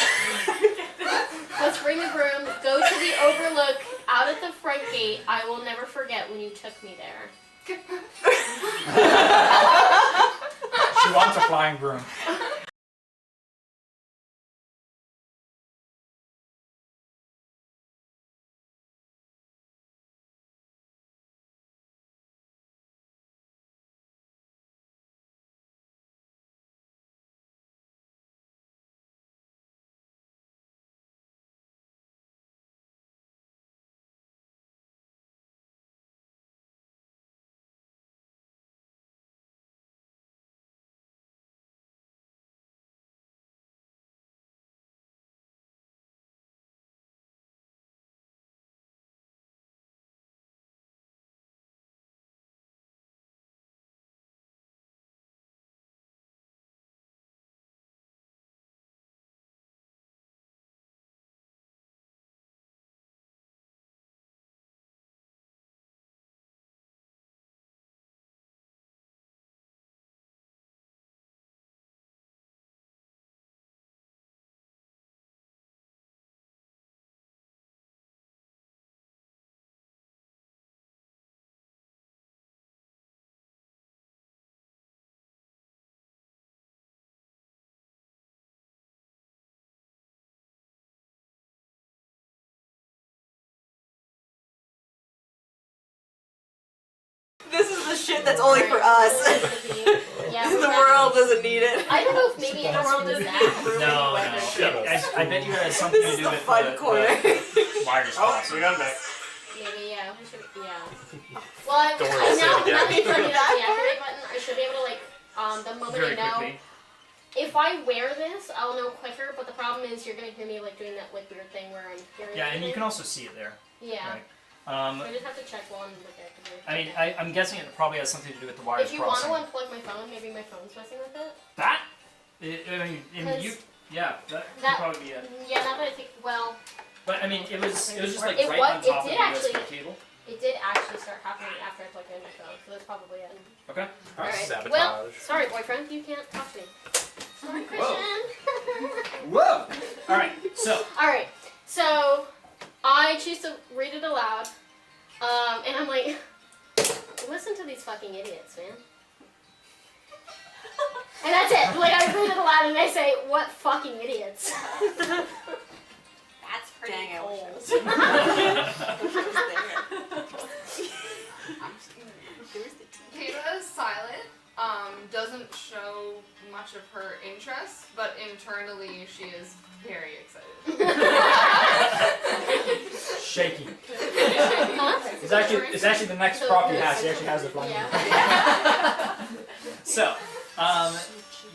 Let's bring the broom. Go to the overlook out at the front gate. I will never forget when you took me there. She wants a flying broom. This is the shit that's only for us. Yeah, The world doesn't need it. I don't know if maybe it has to do with that. No. I bet you it has something This to is do the with fun the corner. wires Oh, crossing. we got it back. Maybe, yeah. We should, yeah. Well, Don't worry, I'll say it now again. that you turn the deactivate button, I should be able to, like, the moment Very I know. quickly. If I wear this, I'll know quicker, but the problem is you're going to hear me, like, doing that, like, weird thing where I'm hearing Yeah, and you everything. can also see it there. Yeah. Right. So I just have to check one and look at it. I mean, I'm guessing it probably has something to do with the wires If you want crossing. to unplug my phone, maybe my phone's messing with it. That? You, yeah, that could That- probably be it. Yeah, now that I think, well, But I mean, it was just like It right was- on it top of the did USB actually- cable. it did actually start happening after I plugged in my phone, so that's probably it. Okay. Alright. Sabotage. Well, sorry, boyfriend, you can't talk to me. Sorry, Christian. Whoa. All right. So Alright, so I choose to read it aloud, and I'm like, listen to these fucking idiots, man. And that's it. Like, I read it aloud and I say, what fucking idiots. That's pretty Dang, I wish I cold. was Kayla is silent, doesn't show much of her interest, but internally she is very excited. Shaky. Huh? It's actually the next prop he has. He actually has the flying. Yeah. so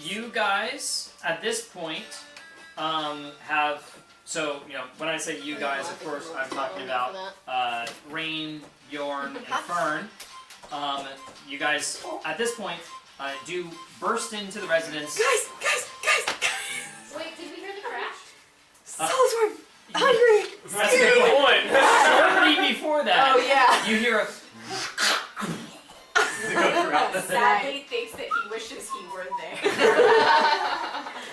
you guys at this point have when I say you guys, of course I'm talking about Rain, Bjorn, and Fern. You guys at this point do burst into the residence. Guys! Wait, did we hear the crash? Soulsworm! Hungry! That's a good point. Shortly before that, Oh yeah. you hear a. to go throughout the Sadly thinks that he wishes he were there.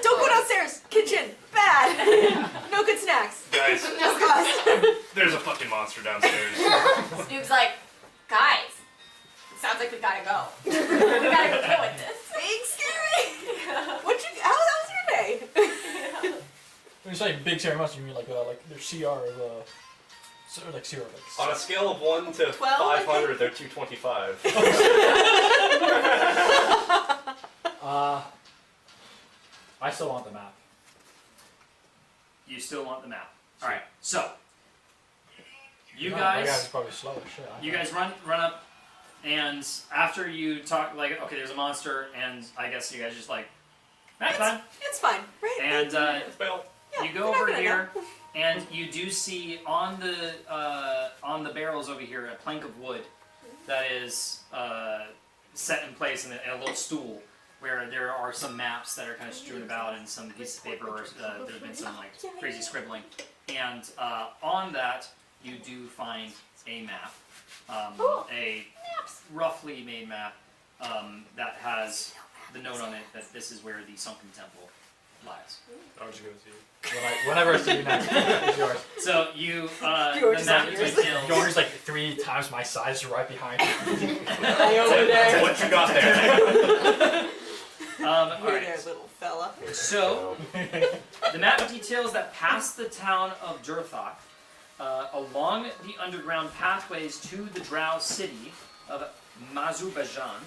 Don't go downstairs. Kitchen. Bad. No good snacks. Guys, No cost. there's a fucking monster downstairs. Snoop's like, guys, it sounds like we gotta go. We gotta go deal with this. Big scary. How was your day? When you say big scary monster, you mean like their CR of so like CR like. On a scale of 1 to 12, I 500, they're 225. I still want the map. You still want the map. All right. So you No, my guy's guys, probably slow as shit. you guys run up, and after you talk, like, okay, there's a monster, and I guess you guys just like, that's fine. It's fine, right? And Well, Yeah, you go they're not over gonna here, and you do see on the barrels over here a plank of wood that is set in place in a little stool where there are some maps that are kind of strewn about and some pieces of paper. There's been some like crazy scribbling, and on that you do find a map, a roughly made map that has the note on it that this is where the sunken temple lies. I was going to see. Whenever I see you next, it's yours. So you, Yours the is map not yours. details. Yours like 3 times my size, right behind you. That's what you got there. All Here right. there, little fella. So the map details that past the town of Durthok, along the underground pathways to the Drow city of Mazubajan.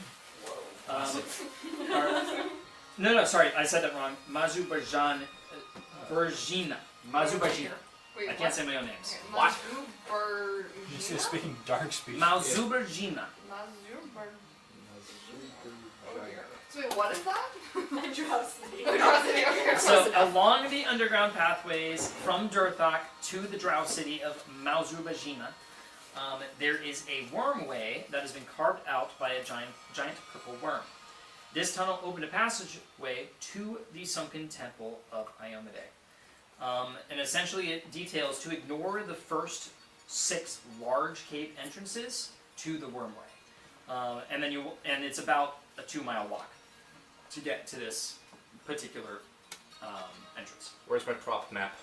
No, sorry, I said that wrong. Mazubajan, Bergina. Mazubajina. Wait, I can't say my own names. What? You see, speaking dark speech. Mazubergina. So wait, what is that? Atrocity. Atrocity, okay. So along the underground pathways from Durthok to the Drow city of Mazubajina, there is a wormway that has been carved out by a giant purple worm. This tunnel opened a passageway to the sunken temple of Iomedae. And essentially it details to ignore the first 6 large cave entrances to the wormway. And it's about a 2-mile walk to get to this particular entrance. Where's my prop map?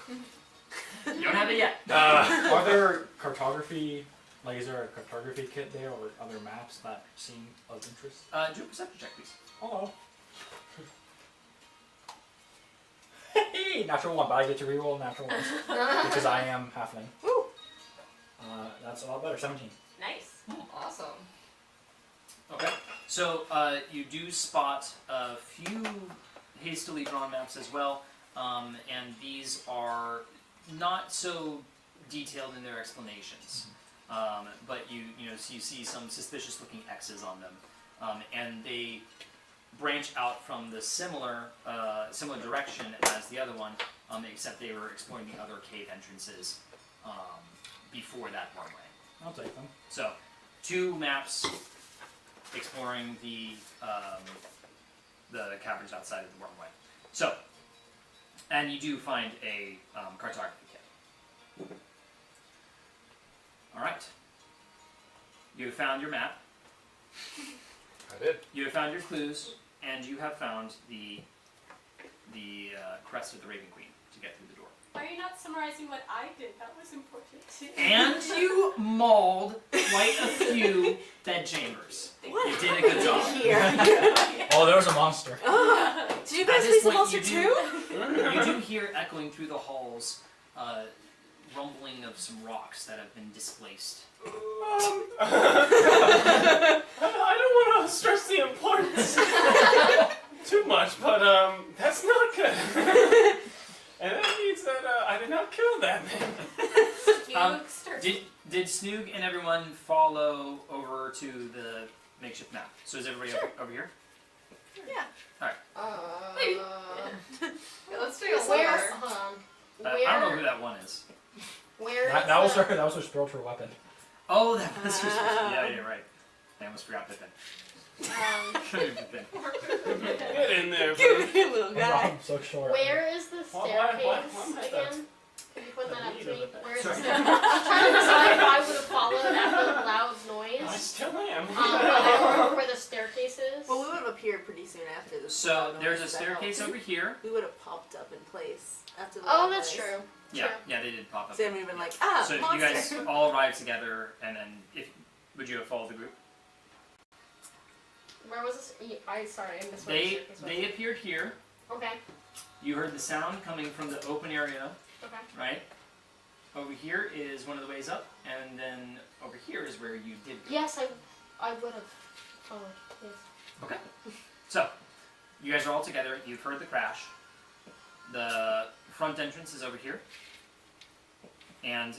You don't have it yet. Are there cartography? Like, is there a cartography kit there, or other maps that seem of interest? Do a perception check, please. Oh. Hey, natural 1, but I get to reroll natural ones because I am halfling. Woo. That's a lot better. 17. Nice. Awesome. Okay. So you do spot a few hastily drawn maps as well, and these are not so detailed in their explanations. But you see some suspicious-looking X's on them, and they branch out from the similar direction as the other one, except they were exploring the other cave entrances before that wormway. I'll take them. So, 2 maps exploring the caverns outside of the wormway. So, and you do find a cartography kit. All right. You have found your map. I did. You have found your clues, and you have found the crest of the Raven Queen to get through the door. Why are you not summarizing what I did? That was important too. And you mauled quite a few bed chambers. You did a good job. Here. Oh, there was a monster. Did you guys At see this some point, monster you too? You do hear echoing through the halls, rumbling of some rocks that have been displaced. I don't want to stress the importance too much, but that's not good. And that means that I did not kill that man. Did Snoog and everyone follow over to the makeshift map? So is everybody over here? Yeah. Yeah, let's take a look. Where? I don't know who that one is. Where? That was her spiritual weapon. Oh, that was her. Yeah, right. I almost forgot Pippin. Pippin. Get in there, Give buddy. me a little guy. I'm so short. Where is the staircase why again? Can you point that up to me? Where is the Sorry. staircase? I'm trying to decide if I would have followed after the loud I noise. still am. But I don't remember where the staircase is. Well, we would have appear pretty soon after this. So there's a staircase over here. We would have popped up in place after the Oh, loud that's noise. true. Yeah, yeah, they did pop up. So then we've been like, ah, So monster. you guys all arrived together, and then would you have followed the group? Where was this? Sorry, I missed what They this they appeared here. Okay. You heard the sound coming from the open area, Okay. right? Over here is one of the ways up, and then over here is where you did go. Yes, I would have followed. Yes. Okay. So, you guys are all together. You've heard the crash. The front entrance is over here. And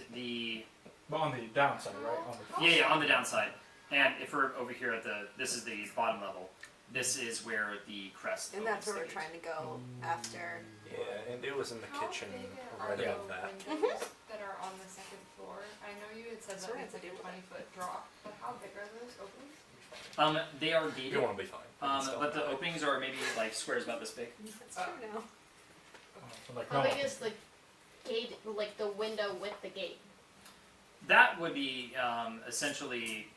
But on the downside, right? On the yeah, on the downside. And if we're over here at this is the bottom level. This is where the crest And that's where we're opens the gate. trying to go after. Yeah, and it was in the How kitchen big right are the above that. windows that are on the second floor? I know you had said So that we it's have like to a deal with 20-foot drop, but how big are those openings? They are gated. You want to be fine. But the openings are maybe like squares about this big. That's true now. so like, How no. big is the gate? Like the window with the gate? That would be essentially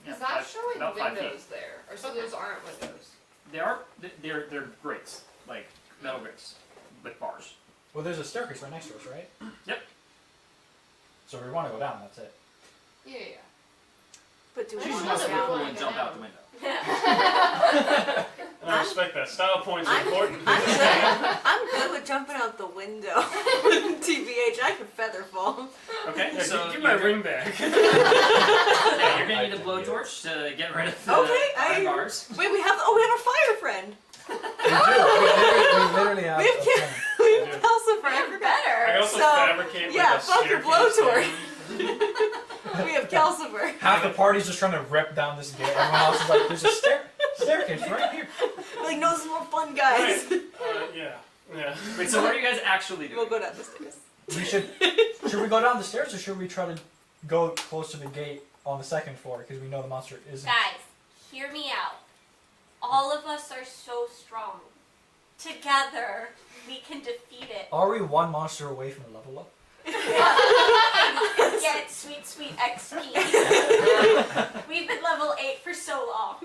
Is that showing about 5 feet. windows there? Or so those aren't windows? They're grates, like metal grates with bars. Well, there's a staircase right next to us, right? Yep. So we want to go down. That's it. Yeah, yeah. But do we She's You want want to to go go down? and jump out the window. And I respect that. Style points are important. I'm good with jumping out the window. TBH, I can feather fall. Okay, Yeah, so give my you're, ring back. yeah, you're gonna need a blowtorch to get rid of the Okay, iron bars. Wait, we have our fire friend. We literally have. We have a plan. We have Calcifir, I forgot. I also So, fabricate yeah, like a fuck your staircase blowtorch. thing. We have Calcifir. Half the party's just trying to rip down this gate. Everyone else is like, there's a staircase right here. Like, no, this is more fun, guys. Yeah. Yeah. Wait, so what are you guys actually doing? We'll go down the stairs. We should we go down the stairs or should we try to go close to the gate on the second floor because we know the monster isn't. Guys, hear me out. All of us are so strong. Together, we can defeat it. Are we one monster away from a level up? Get sweet, sweet XP. We've been level 8 for so long.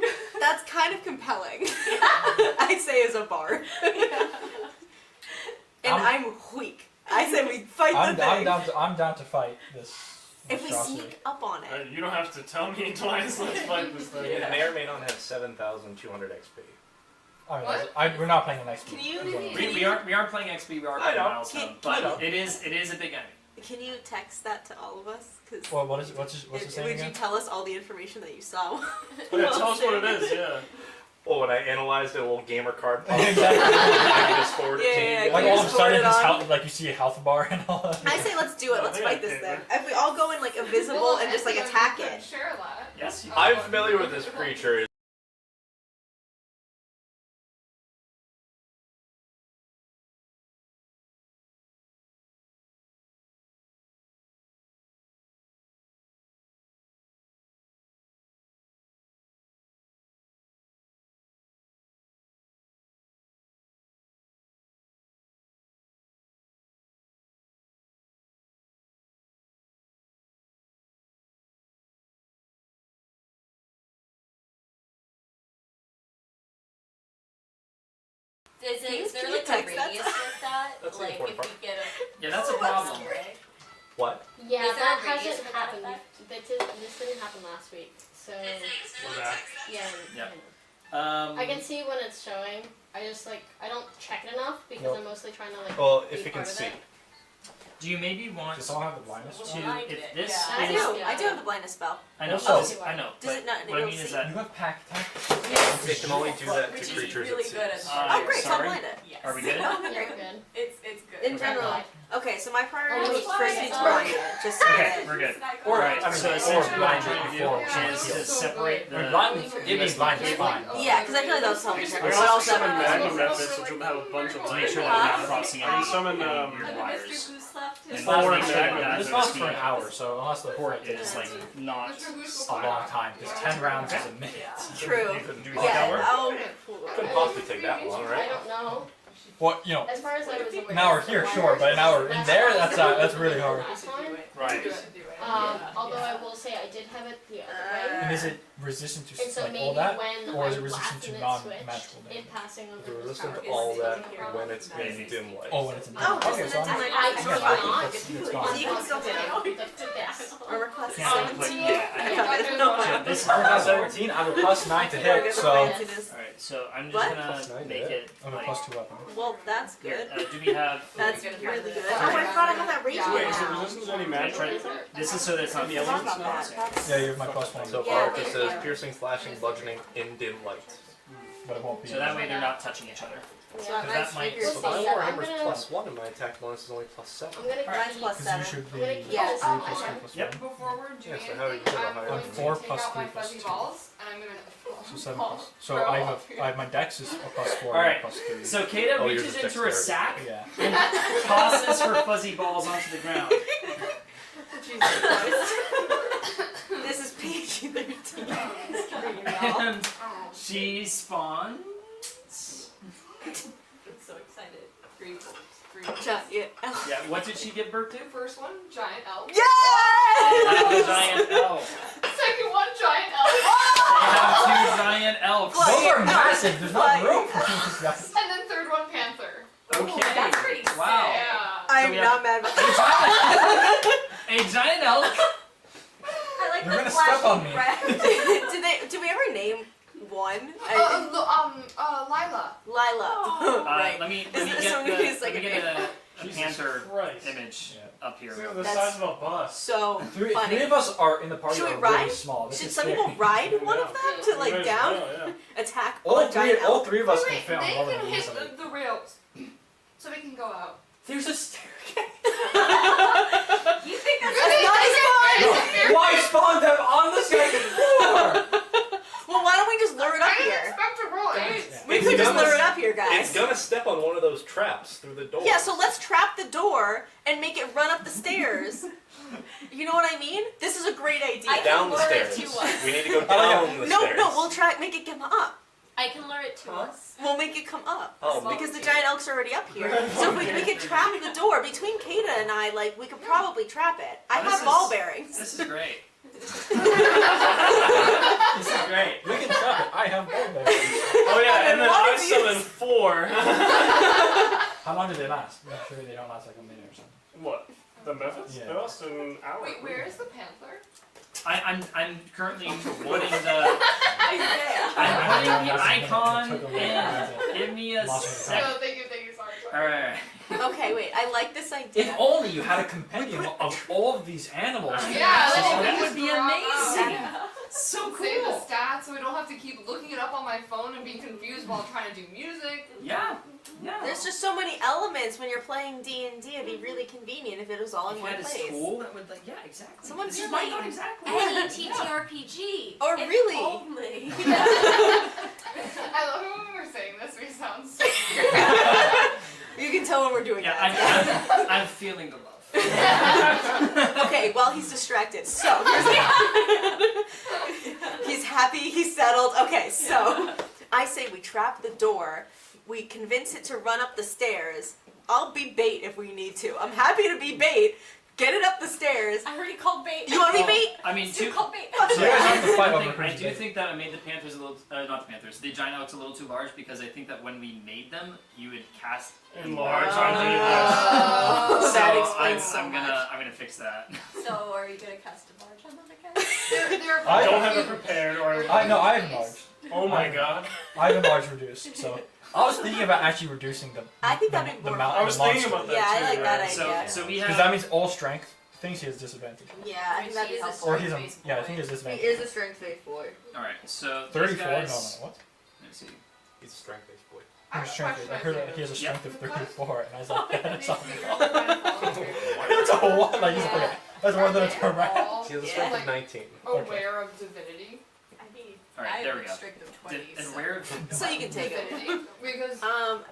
That's kind of compelling. I say as a bard. And I'm weak. I say we fight I'm the thing. down to fight this If we monstrosity. sneak up on it. You don't have to tell me twice. Let's fight this thing. It may or may not have 7,200 XP. I mean, What? we're not playing an XP. Can you- We aren't playing XP. We are I playing know. milestone, I know. but it is a big enemy. Can you text that to all of us? Cause Well, what is it? What's his name would again? you tell us all the information that you saw? Yeah, tell us what it is. Yeah. Well, when I analyzed it, a little gamer card popped up. Exactly. I can just forward it to Yeah, you. Like Can you all of a just forward sudden, it his on? health, like you see a health bar and all that. I say let's do it. Oh, Let's yeah, fight this okay. thing. If we all go in like invisible and just like attack it. Share that. Yes. I'm familiar with this creature. Is there Can you like a text that? radius with that? That's the Like if important you get a Yeah, that's a problem. What? Yeah, Is there that a radius hasn't for that happened. effect? This didn't happen last week, so For that. yeah. Yep. I can see when it's showing. I just I don't check it enough because Nope. I'm mostly trying to Well, be if you can part of see. it. Do you maybe want Does someone have the blindness? to Blind if it, this yeah. I is do. I do have the blindness spell. I know Also- I know. Does but it not what I enable mean is see? that You have pack attack. They can only do that to Which is creatures really at sea. good at Oh great, so I'll sorry. blind it. Yes. Are we good? Oh, Yeah, great. we're good. It's good. In Okay. general. Okay, so my priority Oh, is it's first fine. needs Oh. blind it. Just to Okay, get it. we're good. Or, Right, I mean, so or essentially what I'm blind trying to do Yeah, is it's to so separate good. the Being blind is fine. Yeah, because I feel like that was something I check. can But also also summon have Magnum Methods, which will have a bunch of to make sure that light. we're not crossing I can any summon weird And the wires. Mr. Goose left And his let's Forward make sure Magnum. that This there's lasts for the- an hour, so unless the port It is like not a long time, because 10 rounds is a minute. True. You couldn't do Yeah. that. Yeah, I'll Couldn't possibly take that long, I right? don't know. Well, you know, As far as I was aware. an hour here, sure, but an hour in there, that's really hard. Last time. Right. Although I will say I did have it the other way. And is it resistant to And so like maybe all that, when or is I it resistant blast to in that non-magical switch, damage? it passing over They're this resistant power to all is that taken when it's care of. in dim light. Oh, when it's in Oh, okay, just so in the I'm time. I yeah, cannot. it's So gone. you can still hit it. Yes. Armor class Can't click, 17. yeah. So this Armor class 17, I have a plus 9 to hit, so Alright, so I'm just What? gonna Plus 9 make to it I have a like, plus 2 weapon. Well, that's here, good. do we have That's Good. really good. Good. Oh, I forgot I have that rage Yeah. Wait, is it now. resistant to any magic or anything? this is so that it's not The I forgot elements? about that. That's- Yeah, you have my plus 1, So Yeah, far, it just thank says you. piercing, slashing, bludgeoning in dim light. but it won't be. so that way they're not touching each other. So Because that might figures So We'll my see. that- Warhammer's I'm gonna- plus 1 and my attack bonus is only plus 7. I'm gonna Mine's keep plus Because you 7. should be Yes. 3 Yes. plus 3 plus Yep. 1. Before we're doing Yeah, so how are you anything, doing? I'm How are going you to 4 take plus out my 3 plus fuzzy 2. balls, and I'm going So 7 to plus. So I have my dex is a plus 4 Alright. and a plus 3. So Kata Oh, yours reaches is into her dexterity. sack Yeah. and tosses her fuzzy balls onto the ground. Jesus Christ. This is PG-13. And she spawns. I'm so excited. Three. Yeah. Yeah, what did she give birth to? First one, giant elf. They have a Yes! giant elf. Second one, giant elf. They have 2 giant elves. What? Those are massive. There's not Like- room for these guys. And then third one, panther. Okay. That's pretty Wow. Yeah. I'm we not mad about that. A giant elf. I like You're the gonna step on me. flashing Did we ever name one? Lila. Lila. Let me Is get this somebody's the, let second me get a Jesus panther Christ. image Yeah. up here. It's like the That's- size of a bus. So Three funny. of us are in the party Should we are really ride? small. This Should is some scary. people ride one of them to You like guys down know, yeah. attack All a three, giant all elf? 3 of us Wait, can fit they on one can of these. hit the rails, so we can go out. There's a staircase. You think that's That's not as fun! Why spawn them on the second floor? Well, why don't we just lure it up I didn't here? expect to roll 8. We It's could just gonna- lure it up here, It's guys. gonna step on one of those traps through the door. Yeah, so let's trap the door and make it run up the stairs. You know what I mean? This is a great idea. I Down the lure it stairs. to us. We need to go Oh, yeah. down the No, stairs. no, we'll try make it come up. I can lure it to us. We'll make it come up. Oh, Because the giant elk's already up here. So if we could trap the door between Kata and I, like we could probably trap it. I This have is- ball bearings. This is great. This is great. We can trap it. I have ball bearings. Oh yeah, and then Why I do you- summoned 4. How long do they last? I'm sure they don't last like a minute or something. What? The methods? Yeah. They last an hour. Wait, where is the panther? I'm currently putting the Isaiah. I'm putting the That's a minute. icon It took a minute. in. Give me a Lost my sec. No, thank you, sorry. Alright. Okay, wait. I like this If idea. only you had a compendium of all of these animals. Yeah, Oh, then that we would just be drop amazing. out. So Save the cool. stats so we don't have to keep looking it up on my phone and being confused while trying to do music. Yeah. Yeah. There's just so many elements when you're playing D&D. It'd be really convenient if it was all in If one you had a place. tool that would like, yeah, exactly. Someone This do is my like- thought exactly. Any TTRPG. Oh, If really? Only. I love it when we're saying this, we sound so You can tell when we're doing Yeah, that. I'm feeling the love. Okay, while he's distracted. So he's happy, he's settled. Okay, so I say we trap the door, we convince it to run up the stairs. I'll be bait if we need to. I'm happy to be bait. Get it up the stairs. I already called bait. You want to be Well, bait? I mean, You two. called bait. So you guys have to fight over I who's do big. think that I made the Panthers a little, not the Panthers, the giant elks a little too large because I think that when we made them, you would cast Enlarge enlarge on on the Oh, So that explains so I'm much. gonna fix that. So are you gonna cast a barge on them again? They're I don't have it prepared or I know I have enlarged. Oh my god. I have enlarged reduced. So I was thinking about actually reducing the I think the, that'd be the more mount I was the thinking monster. about that Yeah, I too. like that right? idea. So we Because have. that means all strength. Thinks he has disadvantage. Yeah, I think that'd be She is a helpful. Or he's a, Strength-based yeah, I boy. think he has He disadvantage. is a strength-based boy. All right, so these 34? No, no, guys. what? Let's see. He's a strength-based boy. I have He's a strength. question I heard for that he has a you. strength of Because- 34, and I was like, that's not Makes me all kind of volunteer. That's a what? Like, he's Yeah. like, that's more than a Are turn they round. all, He has a Yeah. strength like, of 19. aware of divinity? I mean, All right, I there have we a go. strength of 20. And so- where? So you can take it. Divinity? Because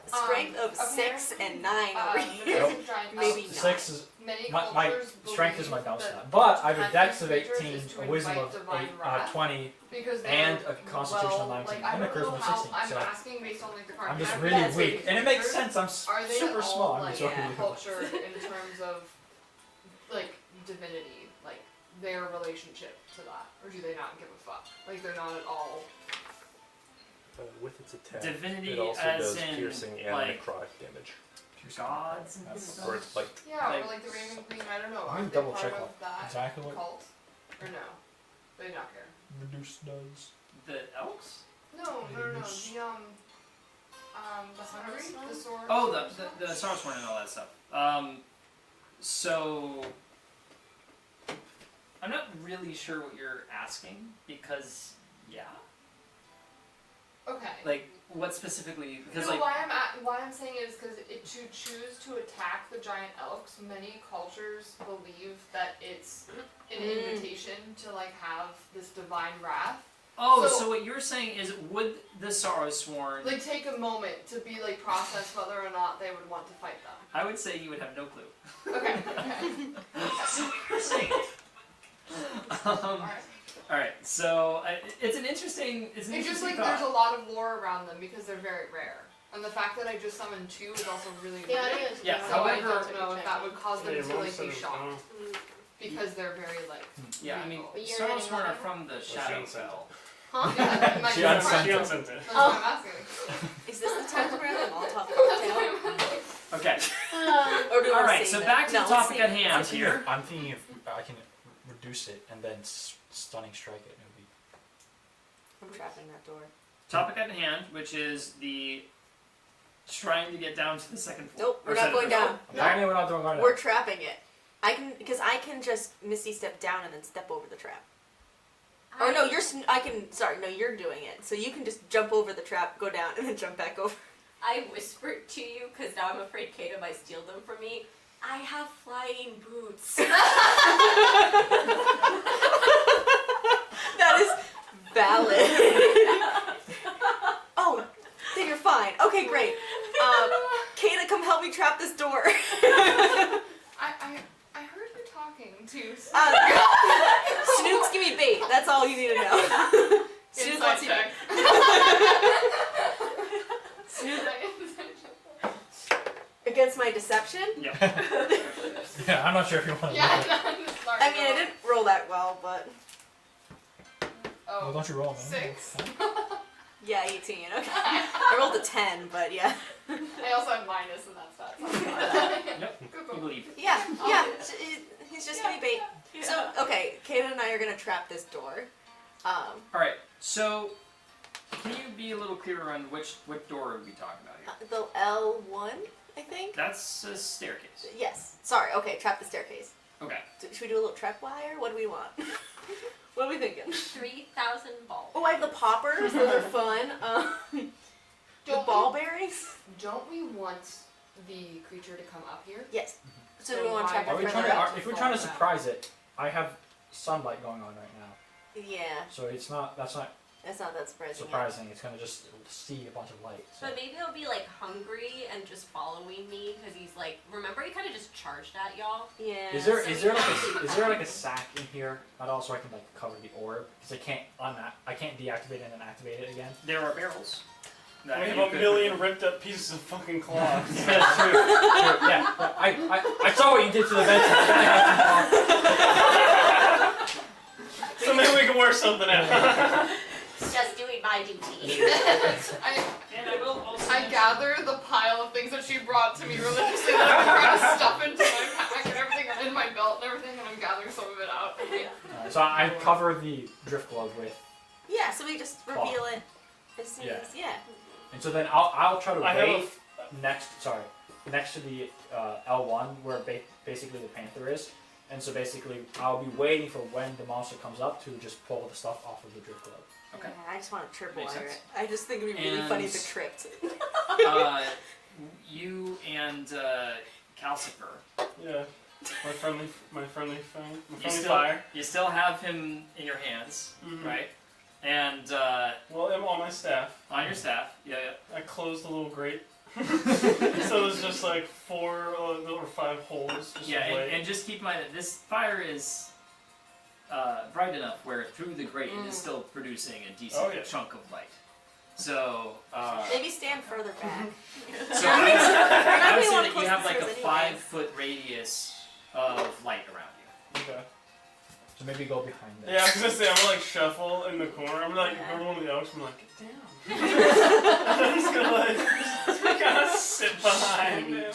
Strength of 6 and 9 over here. Nope. Maybe not. 6 is Many my cultures strength is my believe downside, that but I have a hunting dex of creatures 18, is to a wisdom invite of divine 8, wrath. 20, because they're, and a constitution of well, 19, like, I and a don't know charisma of how 16. I'm So asking based on like the card. I'm just I've really read weak, and it makes creatures. sense. I'm Are they super all small. I'm like just really yeah. weak. culture in terms of like divinity, like their relationship to that, or do they not give a fuck? Like they're not at all. With its attack, Divinity it also as does in, piercing and like, necrotic damage. Gods and That's- stuff. Or it's like Yeah, Like- or like the Raven Queen. I don't know. Let me Aren't they double part check of that exactly what cult? Or no? They not care. reduce does. The elves? No. Reduce. The Hungry, the sword. Oh, the Sarsworn and all that stuff. So I'm not really sure what you're asking because Okay. like what specifically? Because No, like why I'm saying it is because to choose to attack the giant elves, many cultures believe that it's an invitation to like have this divine wrath. so so- what you're saying is would the Sarsworn? Like take a moment to be like process whether or not they would want to fight them. I would say you would have no clue. Okay. So what you're saying. Alright. All right, so it's an interesting. It's It's just like thought. there's a lot of lore around them because they're very rare. And the fact that I just summoned 2 is also really Yeah, weird. it is. Yeah, So I however- don't know if that would cause them Yeah, to Mom like said be it- shocked. Because they're very like Yeah, I mean, But you're getting Sarsworn are one? from the she Shadow unsent it. Fell. Huh? yeah, my She favorite unsent part. She unsent it. That's what I'm asking. Is this the time to grab a Molotov cocktail? Okay. Or do we All right. save So it? back to No, the let's topic save at it. hand here. I'm thinking if I can reduce it and then stunning strike it, it would be. I'm trapping that door. Topic at hand, which is the trying to get down to the second floor. Nope, we're Or not second going floor. down. Apparently we're not doing going We're down. trapping it. I can just Misty step down and then step over the trap. Or no, you're doing it. So you can just jump over the trap, go down, and then jump back over. I whispered to you because now I'm afraid Kata might steal them from me. I have flying boots. That is valid. Oh, then you're fine. Okay, great. Kata, come help me trap this door. I heard you talking to Snooks, give me bait. That's all you need to know. Snook wants you. check. Snook against my deception. Yep. Yeah, I'm not sure if you want to. Yeah, Do it. sorry. I mean, I didn't roll that well, but Well, Oh, don't you roll, man. 6. yeah, 18. Okay, I rolled a 10, but yeah. I also have minus in that stat. Yep. You believe. Yeah. He's just gonna bait. So okay, Kata and I are gonna trap this door. All right. So, can you be a little clearer on which door are we talking about here? The L1, I think. That's a staircase. Yes. Sorry. Okay, trap the staircase. Okay. Should we do a little trap wire? What do we want? What are we thinking? 3,000 balls. Oh, I have the poppers. Those are fun. The Don't ball we- bearings. Don't we want the creature to come up here? Yes. So So do we want to why- trap Are it we further trying up? to? If we're trying to surprise it, I have sunlight going on right now, Yeah, so it's not. That's not that's not that surprising. surprising. It's gonna just see a bunch of light. So. But maybe he'll be like hungry and just following me because he's like, remember he kind of just charged at y'all? Yeah. Is there like a sack in here at all so I can like cover the orb? Because I can't deactivate it and activate it again. There are barrels. We that have you a could- million ripped up pieces of fucking cloth. That's true. Yeah, I saw what you did to the bench. So maybe we can work something out. Just doing my duty. And I will also. I gather the pile of things that she brought to me religiously that I'm trying to stuff into my pack and everything, in my belt and everything, and I'm gathering some of it out. So I cover the drift glove with, Yeah. So we just reveal it as soon Yeah. as yeah. and so then I'll try to I have a wait next to the L1 where basically the panther is, and so basically I'll be waiting for when the monster comes up to just pull the stuff off of the drift glove. Okay. Yeah, I just want to trip Makes wire sense. it. I just think it'd be really And- funny if it tripped. You and Calcifir. Yeah. My friendly friend. My You friendly still, fire. you still have him in your hands, Mhm. right? And Well, I'm on my staff. on your staff. Yeah. I closed the little grate. So there's just like 4 or 5 holes. Just Yeah, away. and just keep in mind that this fire is bright enough where through the grate it is still producing a decent Oh, yeah. chunk of light. So, Maybe stand further back. so I would say wanna that you close have the like a stairs anyways. 5-foot radius of light around you. Okay. So maybe go behind them. Yeah, I was gonna say, I'm gonna like shuffle in the corner. I'm gonna like go to one of the elks. I'm like, get down. I'm just gonna like kind of sit behind him.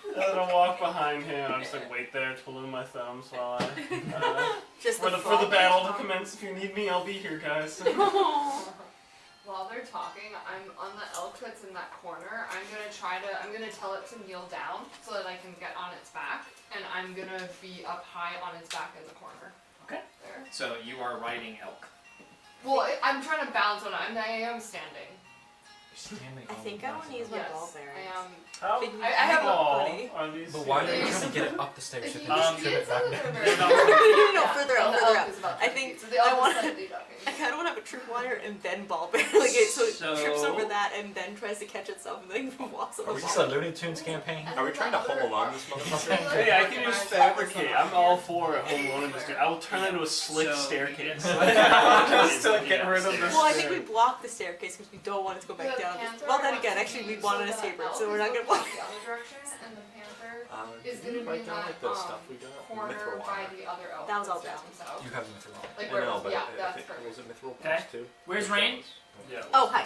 And then I'll walk behind him. I'm just like wait there, twiddling my thumbs while I Just for the battle to commence. If you need me, I'll be here, guys. While they're talking, I'm on the elk that's in that corner. I'm gonna tell it to kneel down so that I can get on its back, and I'm gonna be up high on its back in the corner. Okay. There. So you are riding elk. Well, I'm trying to balance when I am standing. Standing I think I want to use my Yes, ball bearings. I am. How I have a tall buddy. are these? But why are you It's- trying to get it up the stairs if you Um, just trip it back down? No, further up, And the further elk up. is about I 10 think feet, so the I elk want- is slightly ducking. I kind of want to have a tripwire and then ball bear, like it, so it So- trips over that and then tries to catch itself and then walks on Are the we just ball. a Looney Tunes campaign? Are we trying to hold on this motherfucker? Hey, I can just fabricate. I'm all for it. Home alone industry. I will turn that into a slick So- staircase. Yeah. Just to get rid of this. Well, I think we block the staircase because we don't want it to go back The down. panther Well, then wants again, to actually, we be wanted a so that saber, elk so we're is not gonna going block. the other direction, and the panther is Can you gonna be write in down that like the stuff we got? corner Mithril by wire. the other elk. That was all that's down. south. You have Mithril. Like I where? know, but Yeah, I that's think perfect. was it Mithril Okay. plus 2? Where's Rain? Yeah. Oh, hi.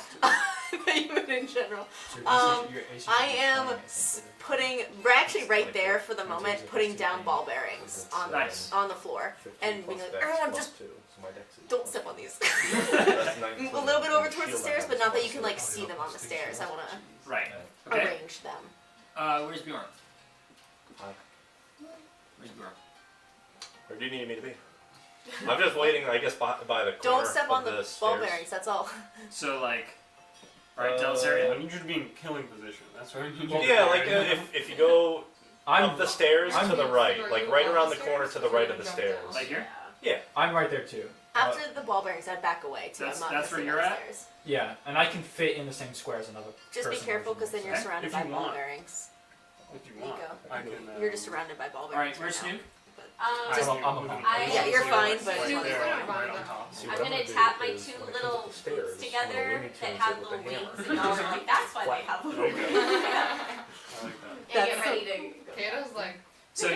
Even in general. So your AC I is am 20, I think. putting, we're actually right there for the moment, putting down ball bearings on, Nice. on the floor. And being like, I'm just, don't step on these. A little bit over towards the stairs, but not that you can like see them on the stairs. I want to Right. Okay. arrange them. Where's Bjorn? Hi. Where's Bjorn? Where do you need me to be? I'm just waiting, I guess, by the corner Don't step of on the the ball stairs. bearings, that's all. So like, right down this area. I need you to be in killing position. That's where I need you. Well, to Yeah, be. like if you go I'm up the stairs I'm- to the right, like right around the corner to the right of the Jump stairs. down. Like here? I'm right there too. After the ball bearings, I'd back away too. That's- I'm not that's where missing you're at? upstairs. Yeah, and I can fit in the same square as another Just be person careful versus because then me, you're Okay. surrounded If by you ball want. bearings. If you There you want, go. I can. You're just surrounded by ball All right. bearings. Where's right Snoop? Just- I'm a punk. Yeah, you're fine, but Snoop is There, gonna right run on down. top. See, I'm what gonna gonna do tap my is two when it little comes to the stairs, boots together when Looney that Tunes have did with little the wings, hammer. and y'all are like, that's why they have little wings. I like that. And get ready to go. Kata's like, So are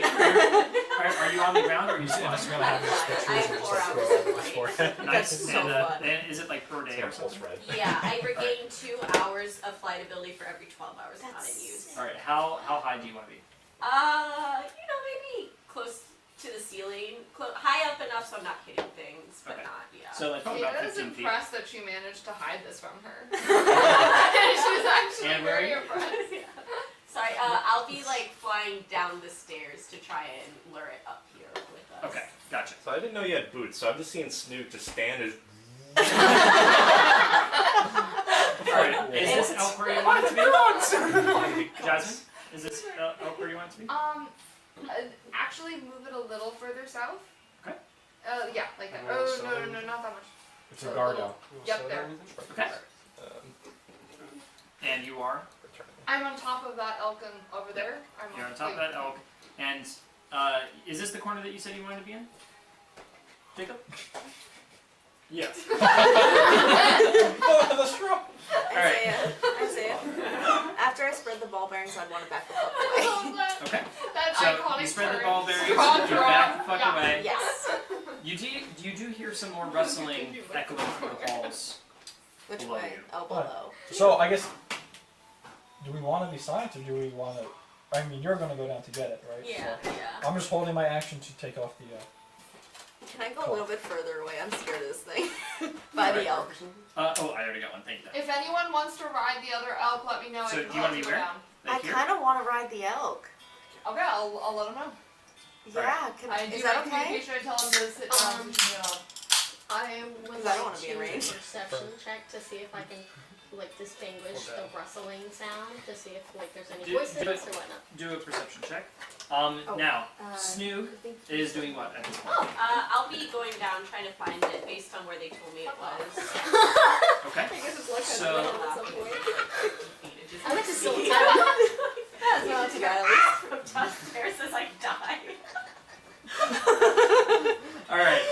you on the ground or are you I'm sitting? just gonna have this picture I have and just 4 like hours throw it of over his light. forehead. Nice. That's so and, fun. and is it like per day or It's pulse something? red. Yeah, I regain 2 hours of flight ability for every 12 hours not in use. All right. How high do you want to be? Maybe close to the ceiling, high up enough so I'm not hitting things, but Okay. not, yeah. So like probably about Kata's 15 feet. impressed that she managed to hide this from her. She's actually And where are very you? impressed. Sorry, I'll be like flying down the stairs to try and lure it up here with us. Okay. Gotcha. So I didn't know you had boots, so I'm just seeing Snoop just stand as. All right. Is this elk where you want it to be? Jasmine, is this elk where you want it to be? Actually move it a little further south. Okay. Yeah, like that. And then Oh, so- no, not that much. It's a guard now. Yep, there. Okay. Um, And you are? I'm on top of that elk and over there. I'm You're on top of that elk. And is this the corner that you said you wanted to be in? Jacob? Yes. Oh, the straw! Isaiah, after I spread the ball bearings, I'd want to back the fuck I away. love that. Okay. That So iconic you spread the turn. ball bearings, you Strong draw. back the fuck Yeah. away. Yes. You do hear some more rustling echoing through the halls. Which Below way? you. Oh, below. So I guess, do we want to be silent or do we want to? I mean, you're gonna go down to get it, right? Yeah, So yeah. I'm just holding my action to take off the. Can I go a little bit further away? I'm scared of this thing. By the elk. Oh, I already got one. Thank you. If anyone wants to ride the other elk, let me know. So I can do you wanna help be go where? down. I Like here? kind of want to ride the elk. Okay, I'll let them know. Yeah, is that okay? Communication. I tell them to sit down. I would Because I don't wanna be in to range. do a perception check to see if I can like distinguish the rustling sound to see if like there's any Do- voices do it. or whatnot. Do a perception check. Now, Snoo is doing what at this point? I'll be going down trying to find it based on where they told me it was. Okay. I guess it's like So- at some point. I like to still That's not too bad, at least. From downstairs as I die. All right.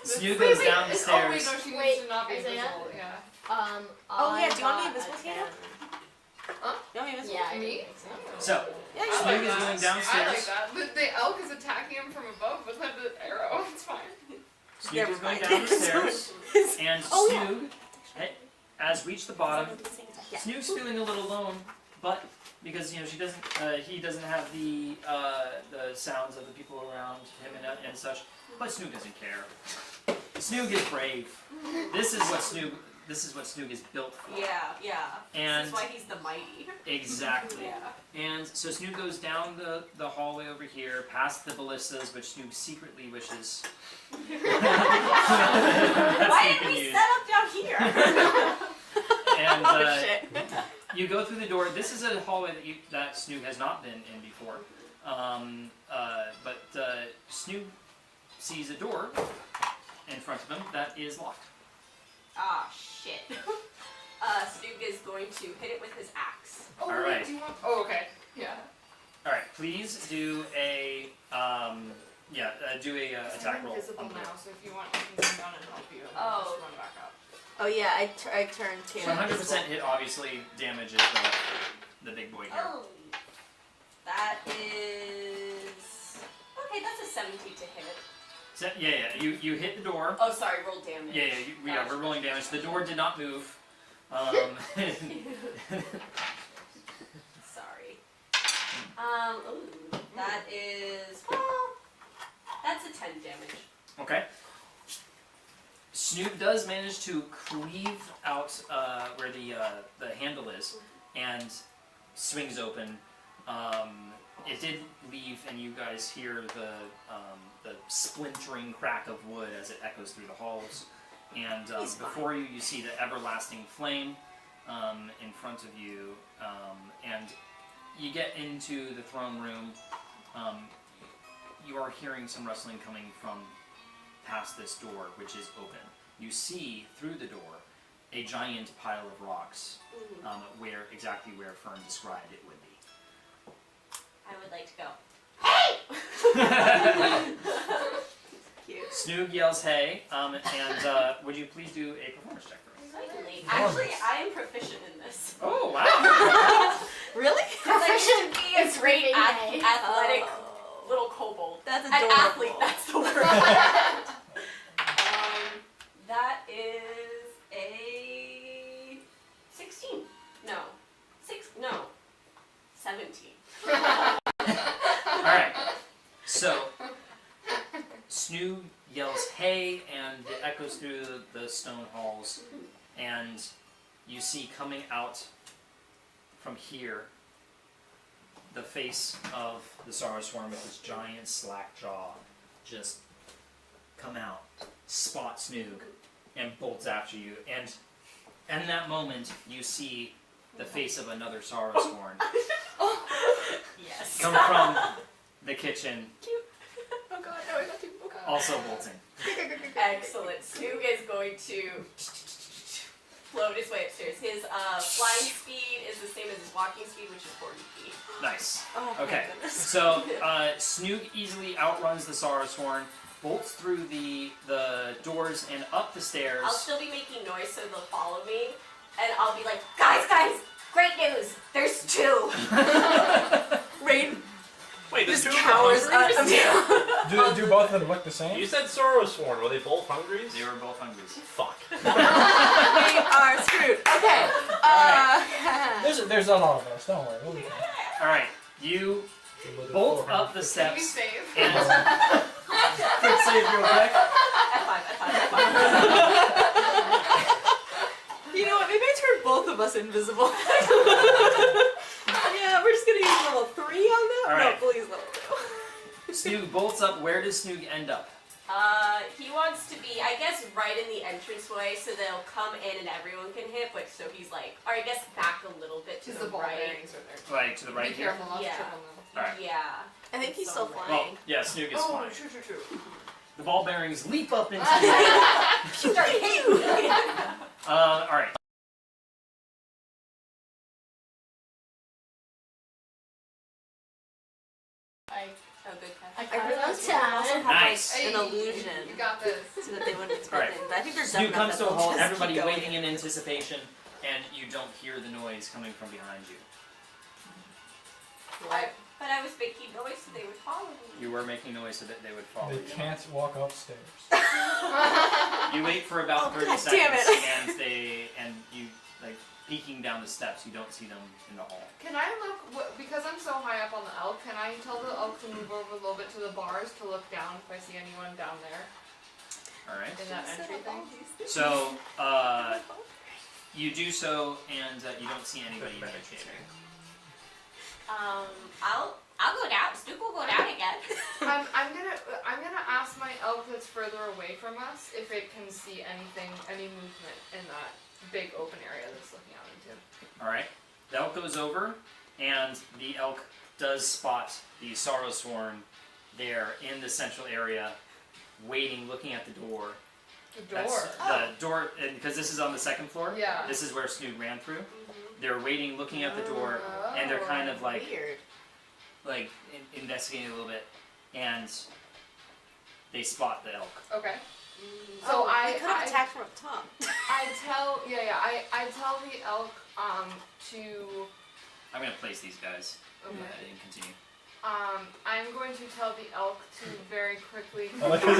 Snoo goes down the Oh wait, stairs. no, she Wait, needs to not be Isaiah? invisible. Yeah. Oh, yeah, I do you want me got invisible, a Kata? 10. You want me to Yeah, I Me? think so. So, Yeah, you I Snoo like is that. going I like downstairs. that. The elk is attacking him from above with an arrow. Snoog is going mind. down the stairs, and Oh, yeah. Snoog has reached the bottom. Yeah. Snoog's feeling a little alone, but because she doesn't, he doesn't have the sounds of the people around him and such. But Snoog doesn't care. Snoog is brave. This is what Snoog is built for. Yeah. And This is why he's the mighty. exactly. Yeah. And so Snoog goes down the hallway over here, past the ballistas, which Snoog secretly wishes. Why did we set up down here? And Oh shit. you go through the door. This is a hallway that Snoog has not been in before. But Snoog sees a door in front of him that is locked. Ah, shit. Snoog is going to hit it with his axe. Oh, All wait, right. do you want? Oh, okay. Yeah. All right, please do a do a attack I'm roll. invisible on the now, door. so if you want, I can come down and help you. And Oh. just run back up. Oh yeah, I turned to. So 100% hit obviously damages the big boy here. Oh. That is... Okay, that's a 17 to hit. So, you hit the door. Oh, sorry, roll damage. Yeah, we're rolling damage. The door did not move. Sorry. Ooh, that is... Well, that's a 10 damage. Okay. Snoog does manage to cleave out where the handle is and swings open. It did leave, and you guys hear the splintering crack of wood as it echoes through the halls. And before you see the everlasting flame in front of you, and you get into the throne room. You are hearing some rustling coming from past this door, which is open. You see through the door a giant pile of rocks, exactly where Fern described it would be. I would like to go. Cute. Snoog yells, "Hey!" And would you please do a performance check for me? Certainly. Actually, I am proficient in this. Oh wow! Really? Because I used to be a It's great freaking athletic Oh. little kobold. That's An adorable. athlete, that's the word. That is a 16. No. 17. All right. So Snoog yells, "Hey!" and it echoes through the stone halls, and you see coming out from here the face of the Sarasworn with his giant slack jaw just come out, spot Snoog, and bolts after you. And in that moment, you see the face of another Sarasworn Yes. come from the kitchen, Oh god, no, I got too. Oh god. also bolting. Excellent. Snoog is going to float his way upstairs. His flying speed is the same as his walking speed, which is 40 feet. Nice. Oh, Okay, my goodness. so Snoog easily outruns the Sarasworn, bolts through the doors and up the stairs. I'll still be making noise so they'll follow me, and I'll be like, guys, great news! There's 2! Rain Wait, just there's two cowers hungry? Do both of them look the same? You said Sorrowsworn. Were they both hungry? They were both hungry. Fuck. We are screwed. Okay. There's a lot of us. Don't worry. We'll be fine. All right, you bolt up the Be steps safe. and quick save real quick. F5. You know what? Maybe I turn both of us invisible. Yeah, we're just gonna use level 3 on that. All right. No, please level 2. Snoog bolts up. Where does Snoog end up? He wants to be, I guess, right in the entranceway, so they'll come in and everyone can hit, but so he's like, or I guess back a little bit to Just the the ball right. bearings are there. Like to the right Be here. careful not to Yeah. trip on them. Alright. Yeah. I think he's still Somewhere. flying. Well, yeah, Snoog is Oh, flying. true. The ball bearings leap up into the air. Start hitting. All right. Oh, good catch. I I cut it realized on we also time. have Nice. like an illusion You got this. so that they wouldn't expect Alright. it. But I think they're dumb Snoog enough comes that to a they'll halt, just everybody keep going. waiting in anticipation, and you don't hear the noise coming from behind you. But I was making noise so they would follow me. You were making noise so that they would follow They you. can't walk upstairs. You wait for about Oh, 30 God seconds, damn it. and you like peeking down the steps. You don't see them in the hall. Can I look, because I'm so high up on the elk, can I tell the elk to move over a little bit to the bars to look down if I see anyone down there All right. in that entry thing? So you do so, and you don't see anybody in the entry. I'll go down. Snook will go down again. I'm gonna ask my elk that's further away from us if it can see anything, any movement in that big open area that's looking out into. All right. The elk goes over, and the elk does spot the Sorrowsworn there in the central area, waiting, looking at the door. The door. That's the door, because this is on the second floor. Yeah. This is where Snoog ran through. They're waiting, looking at the door, and they're kind of like Weird. investigating a little bit, and they spot the elk. Okay. So So I could have attacked from up top. I tell I tell the elk to I'm gonna place these guys okay. and continue. I'm going to tell the elk to very quickly. I like his-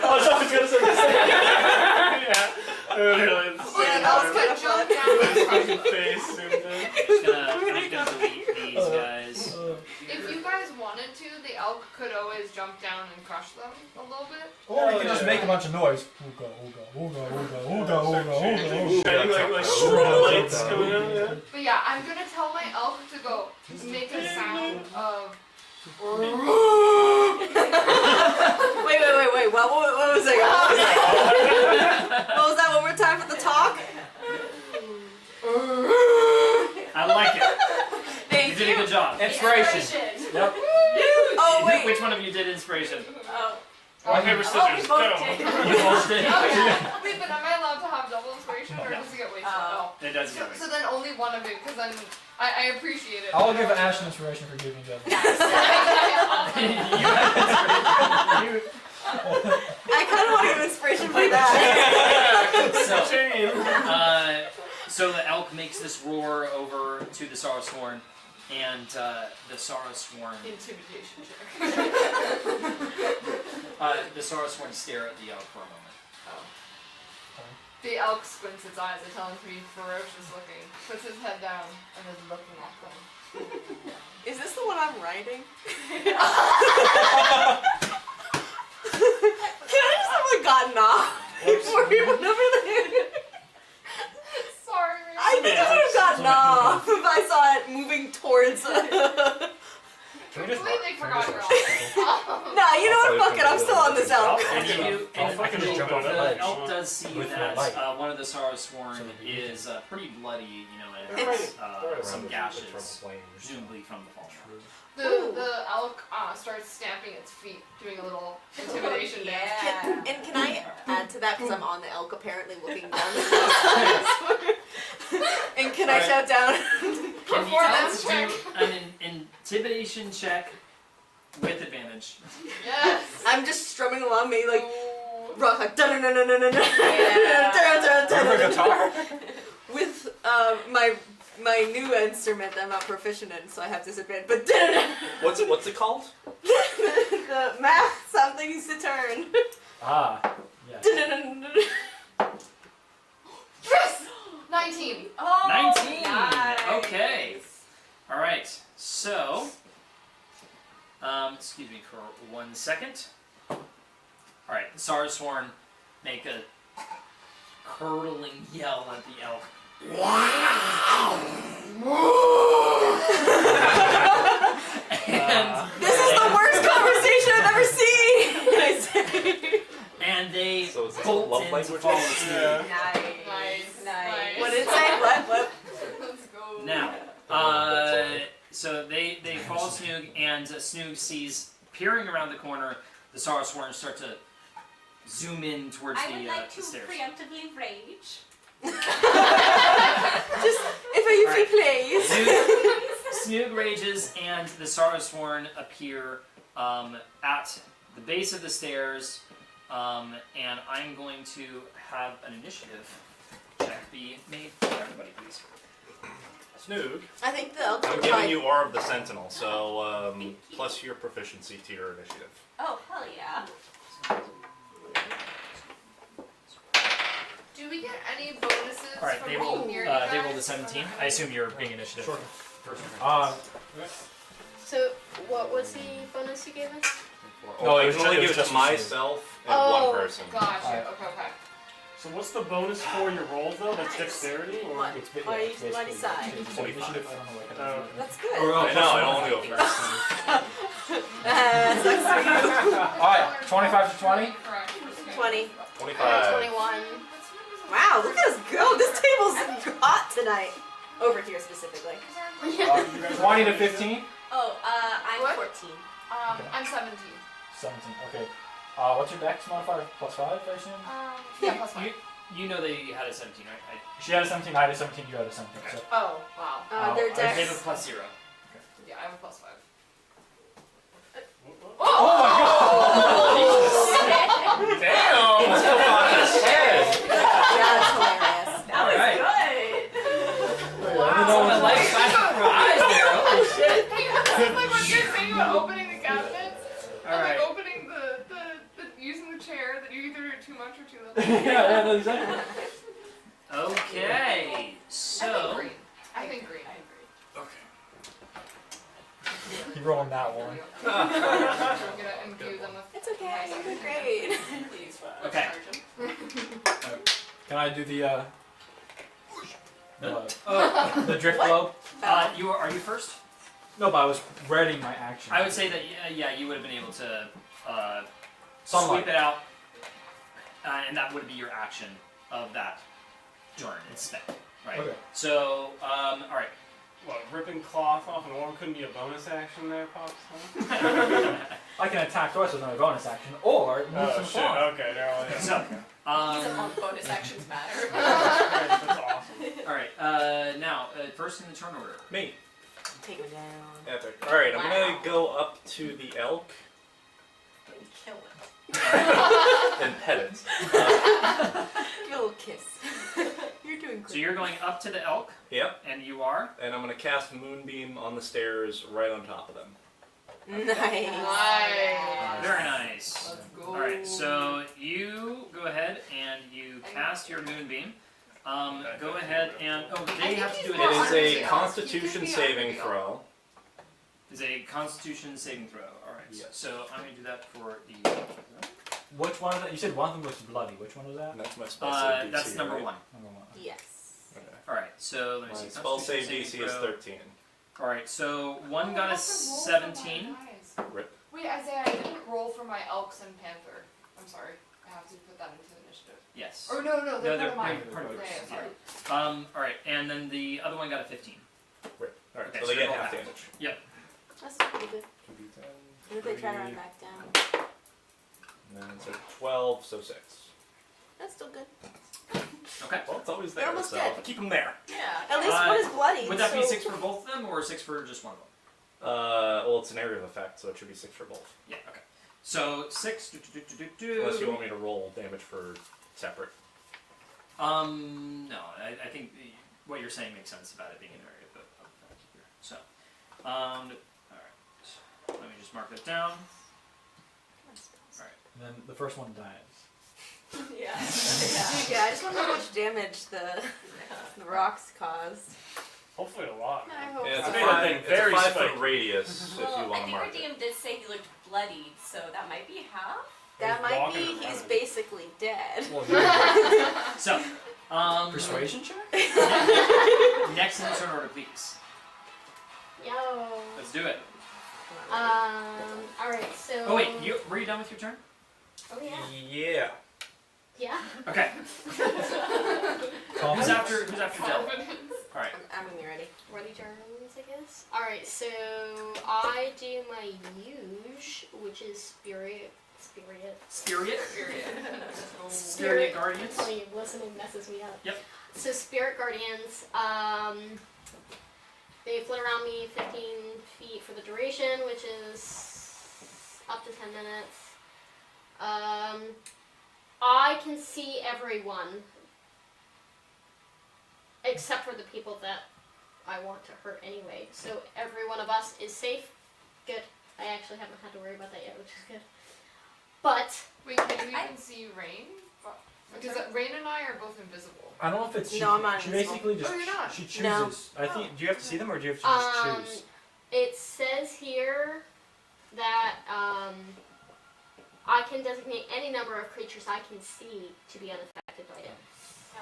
I was always gonna say the same. Yeah. Really, it's the Yeah, same that was time. kind of fun. Fucking face, stupid. I'm just gonna delete these guys. If you guys wanted to, the elk could always jump down and crush them a little bit. Or we can just make a bunch of noise. Ooga, ooga, ooga, ooga, ooga, ooga, ooga, ooga. Shining like strobe lights coming out, yeah. But yeah, I'm gonna tell my elk to go make a sound of. Wait. What was that? What was that? One more time for the talk? I like it. Thank You did a good job. Inspiration. Yep. Oh, wait. Which one of you did inspiration? Rock, paper, scissors, go. You both did. Wait, but am I allowed to have double inspiration or does it get wasted? Oh. It does So, get so then only one of you, because then I appreciate it. I'll give Ash an inspiration for giving them. I kind of want to give inspiration for that. So the elk makes this roar over to the Sorrowsworn, and the Sorrowsworn Intimidation check. the Sorrowsworn stare at the elk for a moment. The elk squints its eyes. I tell him to be ferocious looking. Puts his head down and is looking at them. Is this the one I'm writing? Can I just have like gotten off before we went over there? Sorry. I think I would have gotten off if I saw it moving towards. Completely forgot you're on. Nah, you know what? Fuck it. I'm still on this elk. I'll fucking just jump on The that. elk does see With that the light. one of the Sorrowsworn is pretty bloody, you know, and It's- has some gashes, presumably from the fall. The elk starts stamping its feet, doing a little intimidation dance. Can I add to that because I'm on the elk apparently looking down. And can I shout down? Can the Performance elk check. do an intimidation check with advantage? Yes. I'm just strumming along, maybe like Ooh. rock like dun dun dun dun dun guitar? with my new instrument that I'm not proficient in, so I have disadvantage. But dun What's it called? the math something needs to turn. Ah, yes. Dun dun dun dun. Yes. 19. Oh, 19! nice. Okay. Alright, so, excuse me for 1 second. Alright, the Sorrowsworn make a curdling yell at the elk. And This is the worst conversation I've ever seen. I say. and they So is this bolt love in to language? follow Snoog. Yeah. Nice. What did it say? What? Let's go. Now, so they follow Snoog, and Snoog sees, peering around the corner, the Sorrowsworn start to zoom in towards I would like the to stairs. preemptively rage. Just if you please. Snoog rages, and the Sorrowsworn appear at the base of the stairs, and I'm going to have an initiative check be made for everybody, please. Snoog, I think the elk I'm will giving probably- you Aura of the Sentinel, so plus your proficiency to your initiative. Oh, hell yeah. Do we get any bonuses All right, from they being rolled. near you They guys? rolled a 17. I assume you're being initiative. Sure. First. So, what was the bonus you gave us? No, I it was can only ju- it give was it to just for Snoog. myself and Oh, one person. Gotcha. Okay. So what's the bonus for your rolls though? That's Nice. dexterity or? What? It's, Why it's you- why do you sigh? basically- 25. I don't know what Oh. That's good. I know, I only go first. Sucks for you. Alright, 25 to 20? Correct. 20. 25. 21. Wow, look at us go. This table's hot tonight. Over here specifically. 20 to 15? Oh, I'm What? 14. I'm 17. 17, okay. What's your dex modifier? Plus 5, I assume? Yeah, plus 5. You know they had a 17, right? She had a 17, I had a 17, you had a 17. Okay. So. Oh, wow. Their I They have a dex. plus 0. Yeah, I have a plus 5. Damn! What's going on in his head? That's hilarious. That was Alright. good. Wow. Life surprise there. Holy shit. It's like what you're saying about opening the cabinets. All and right. like opening the using the chair that you either do too much or too little. yeah, no, exactly. Okay. I think So. green. I think green. You're rolling that one. I'm gonna imbue them with. It's okay. You're doing great. Okay. Can I do the Oh, the drift blow? are you first? No, but I was readying my action. I would say that yeah, you would have been able to Sunlight. sweep it out, and that would be your action of that turn. It's spent, right? Okay. So, all right. What, ripping cloth off an orb couldn't be a bonus action there, Pops? Huh? I can attack twice with my bonus action, or move Oh some shit, cloth. okay, there all is. So, Bonus actions matter. That's awesome. all right. Now, first in the turn order. Me. Take him down. Epic. Alright, I'm Wow. gonna go up to the elk Kill him. and pet it. Give a little kiss. You're doing great. So you're going up to the elk, Yep. and you are. And I'm gonna cast Moonbeam on the stairs right on top of them. Nice. Nice. Very nice. Let's go. All right. So you go ahead and you cast your moonbeam. Go ahead and they have to do It it. is a Underdark. Constitution You could be saving Underdark. throw. Is a Constitution saving throw. All right. Yes. So I'm going to do that for the. Which one of that? You said one of them was bloody. Which one was that? And that's my spell save DC. That's number right? one. Number 1. Yes. Okay. All right. So let me My see. spell save Constitution DC is throw. 13. All right. So one got a That's roll for my 17. guys. Rip. Wait, Isaiah, I didn't roll for my elks and panther. I'm sorry. I have to put that into initiative. Yes. Or no, they're they're part of mine. part of yours. Yeah, sorry. All right. And then the other one got a 15. Rip. Alright, Okay, so so they get roll half half. damage. That's pretty good. What if they try to run back down? And then so 12, so 6. That's still good. Okay. Well, it's always They're there, almost so dead. keep them there. Yeah. At least one is bloody. Would that be so- 6 for both of them, or 6 for just one of them? Well, it's an area of effect, so it should be 6 for both. Yeah. Okay. So 6. Unless you want me to roll damage for separate. No, I think what you're saying makes sense about it being an area of effect here. So, all right. Let me just mark that down. And then the first one dies. Yeah. Dude, yeah, I just wonder how much damage the rocks caused. Hopefully a lot. I hope Yeah, it's so. a Made that thing 5, very it's a 5 spiky. foot radius if Well, you I want to think our mark it. DM did say he looked bloodied, so that might be half. That He's might walking be he's around. basically dead. So, Persuasion check? next in the turn order, please. Yo. Let's do it. Alright, so. Oh wait, were you done with your turn? Oh, yeah. Yeah. Yeah. Okay. Who's after Del? All right. I'm gonna be ready. Ready turns, I guess. Alright, so I do my huge, which is Spirit. Spirit Guardians. Funny, listening messes me up. Yep. So Spirit Guardians, they flit around me 15 feet for the duration, which is up to 10 minutes. I can see everyone, except for the people that I want to hurt anyway. So every one of us is safe. Good. I actually haven't had to worry about that yet, which is good. But Wait, can you even see Rain? Because Rain and I are both invisible. I don't know if it's she. No, I'm not She invisible. basically just Oh, you're not? she chooses. No. I think. Do you have to see them or do you have to just choose? it says here that I can designate any number of creatures I can see to be unaffected by it.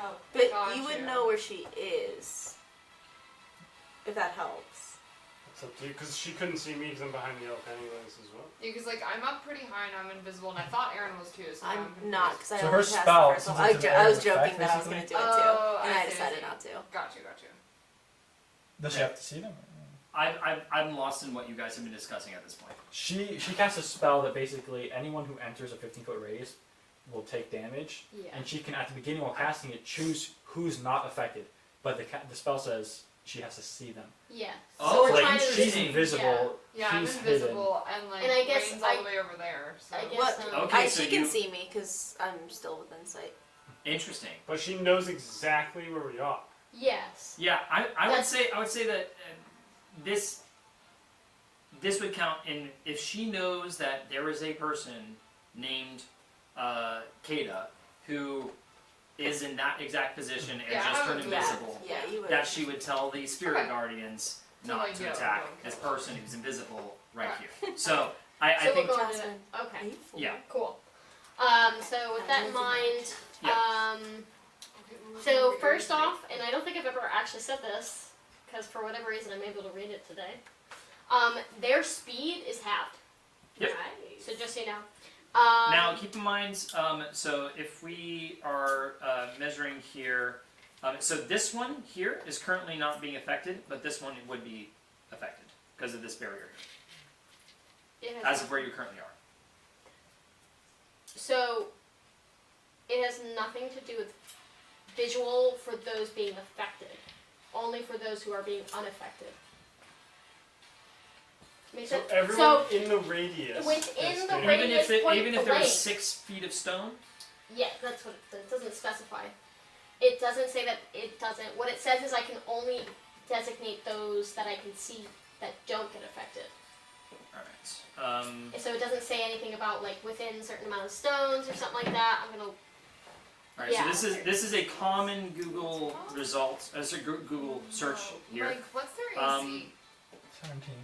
Oh, But Got you would you. know where she is. If that helps. It's up to you, because she couldn't see me because I'm behind the elk anyways as well. Yeah, because like I'm up pretty high and I'm invisible, and I thought Aaron was too. So now I'm confused. not, because I So only her passed spell, the first since one. it's an I was area of joking effect, that I was going to do it too. Oh, And I I see, decided I see. not to. Got you. Does she have to see them? I'm lost in what you guys have been discussing at this point. She casts a spell that basically anyone who enters a 15-foot radius will take damage, Yeah. and she can at the beginning while casting it choose who's not affected. But the spell says she has to see them. Yeah. Oh, so we're like trying to she's see- invisible. Yeah, I'm he's invisible, and like And I guess Rain's all I- the way over there. So. I guess What? Okay, so she can you- see me, because I'm still within sight. Interesting. But she knows exactly where we are. Yes. Yeah, I would say that this would count in if she knows that there is a person named Kata who is in that exact position and Yeah, just I turned would do invisible. Yeah, you would. That she would tell the spirit Okay. guardians So, not like, to yeah, attack okay. this person who's invisible right Right. here. So I So think we'll go into Jasmine. that. Okay. Hateful. yeah. Cool. So with that in mind, Yeah. so first off, and I don't think I've ever actually said this, because for whatever reason I'm able to read it today. Their speed is halved. Yep. nice. So just so you know. Now, keep in mind, so if we are measuring here, so this one here is currently not being affected, but this one would be affected because of this barrier, it has as of where you currently are. So it has nothing to do with visual for those being affected, only for those who are being unaffected. Make So sense? everyone in the radius. within is the doing- radius- Even if there blank. was 6 feet of stone, Yeah, that's what it doesn't specify. It doesn't say that it doesn't. What it says is I can only designate those that I can see that don't get affected. all right. So it doesn't say anything about like within a certain amount of stones or something like that. I'm gonna. All right. Yeah. So this is a common Google result. It's a Google search here. Like, what's their AC? 17.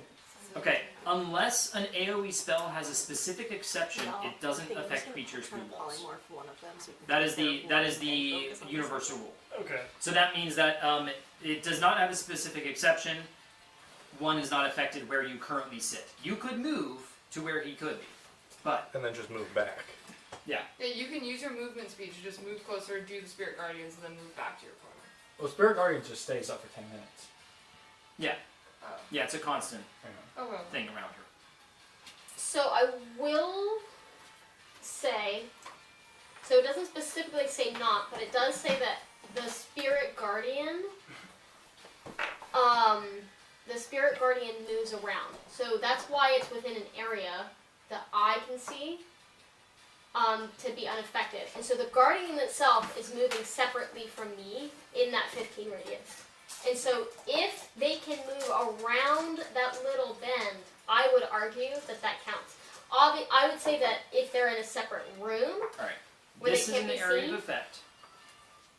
Okay. Unless an AOE spell has a specific exception, No, it doesn't I think I'm affect just creatures gonna through try walls. polymorph one of them so we can That is compare the one and universal focus on rule. Okay. So that means that it does not have a specific exception. One is not affected where you currently sit. You could move to where he could be, but And then just move back. yeah. Yeah, you can use your movement speed to just move closer, do the spirit guardians, and then move back to your corner. Well, Spirit Guardian just stays up for 10 minutes. Oh. Yeah, it's a constant Oh well. thing around her. So I will say. So it doesn't specifically say not, but it does say that the spirit guardian. The spirit guardian moves around. So that's why it's within an area that I can see. To be unaffected. And so the guardian itself is moving separately from me in that 15 radius. And so if they can move around that little bend, I would argue that that counts. I would say that if they're in a separate room, All right. where This they is can't an be area seen, of effect.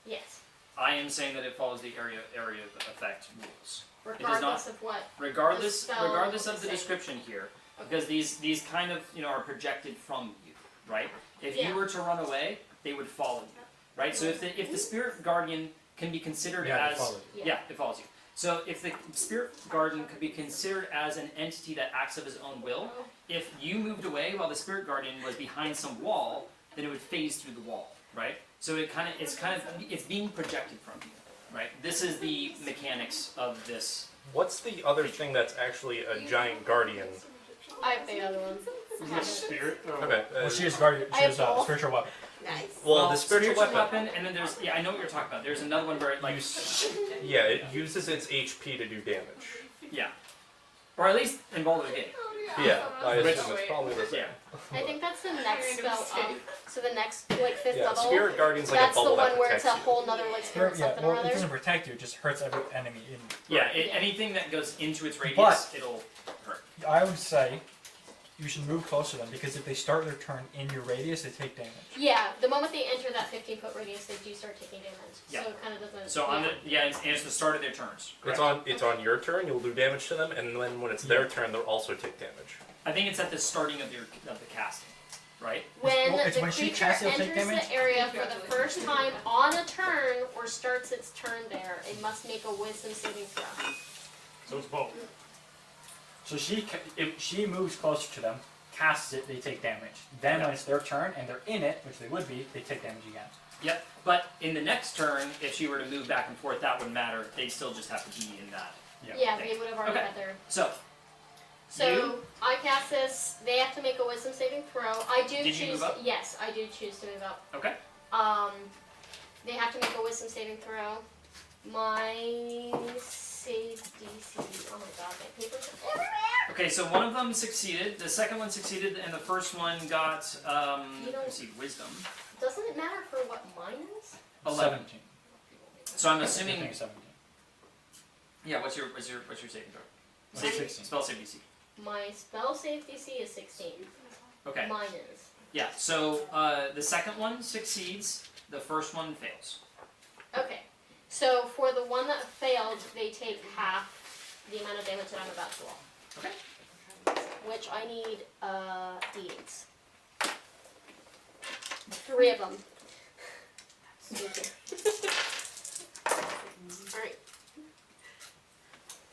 yes, I am saying that it follows the area of effect rules. regardless of what. Regardless The spell regardless of is the saying. description here, Okay. because these kind of are projected from you, right? If Yeah. you were to run away, they would follow you, right? So if the spirit guardian can be considered Yeah, they as follow you. Yeah. it follows you. So if the spirit guardian could be considered as an entity that acts of his own will, if you moved away while the spirit guardian was behind some wall, then it would phase through the wall, right? So it's being projected from you, right? This is the mechanics of this. What's the other thing that's actually a giant guardian? I have the other one. Is it a spirit? Oh. Okay. Well, she is guardian. I She have is both. spiritual weapon. Nice. Well, the spiritual weapon. and then there's I know what you're talking about. There's another one where it like Yeah, it uses its HP to do damage. yeah, or at least in Baldur's Gate. Oh Yeah, I Which- assume it's probably the same. Yeah. I think that's the next spell up. So the next, like, 5th Yeah, level. Spirit Guardian's like That's a bubble the one that where it's protects a you. whole nother, like, spirit Yeah, something or well, it other. doesn't protect you, it just hurts every enemy in. Yeah, Yeah. anything that goes into its radius, it'll hurt. I would say you should move closer to them because if they start their turn in your radius, they take damage. Yeah, the moment they enter that 15-foot radius, they do start taking damage. Yeah. So it kind of doesn't. So on the it's the start of their turns. It's on your turn. You'll do damage to them, and then when it's their turn, they'll also take damage. I think it's at the starting of the casting, right? When Well, it's the when she creature casts, it'll take enters damage? the area for the first time on a turn or starts its turn there, it must make a wisdom saving throw. So it's both. So if she moves closer to them, casts it, they take damage. Then when it's their turn and they're in it, which they would be, they take damage again. Yep. But in the next turn, if she were to move back and forth, that wouldn't matter. They'd still just have to be in that. Yeah, they would have already Okay. had their. So, So I cast this. They have to make a wisdom saving throw. I do Did you choose. move up? Yes, I do choose to move up. okay. They have to make a wisdom saving throw. My save DC. Oh my god, my papers are everywhere. Okay, so one of them succeeded, the second one succeeded, and the first one got, let's see, wisdom. Doesn't it matter for what mine is? 11. 17. So I'm I assuming, think 17. yeah, what's your saving throw? Well, 16. Spell save DC. My spell save DC is 16. Okay. Mine is. Yeah, so the second one succeeds, the first one fails. Okay. So for the one that failed, they take half the amount of damage that I'm about to roll. Okay. Which I need D8s. 3 of them. Alright.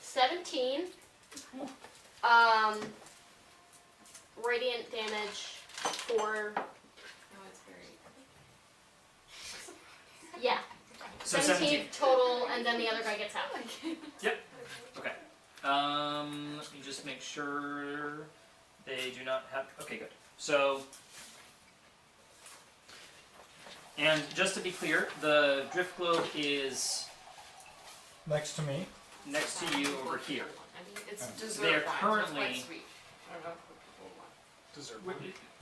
17. Radiant damage for. Yeah. So 17 total, and then the other guy gets out. Okay. Let me just make sure they do not have. Okay, good. So, and just to be clear, the drift globe is Next to me. next to you over here. It's Oh. dessert They are wine, so it's currently- quite sweet. I don't know if people want. Dessert.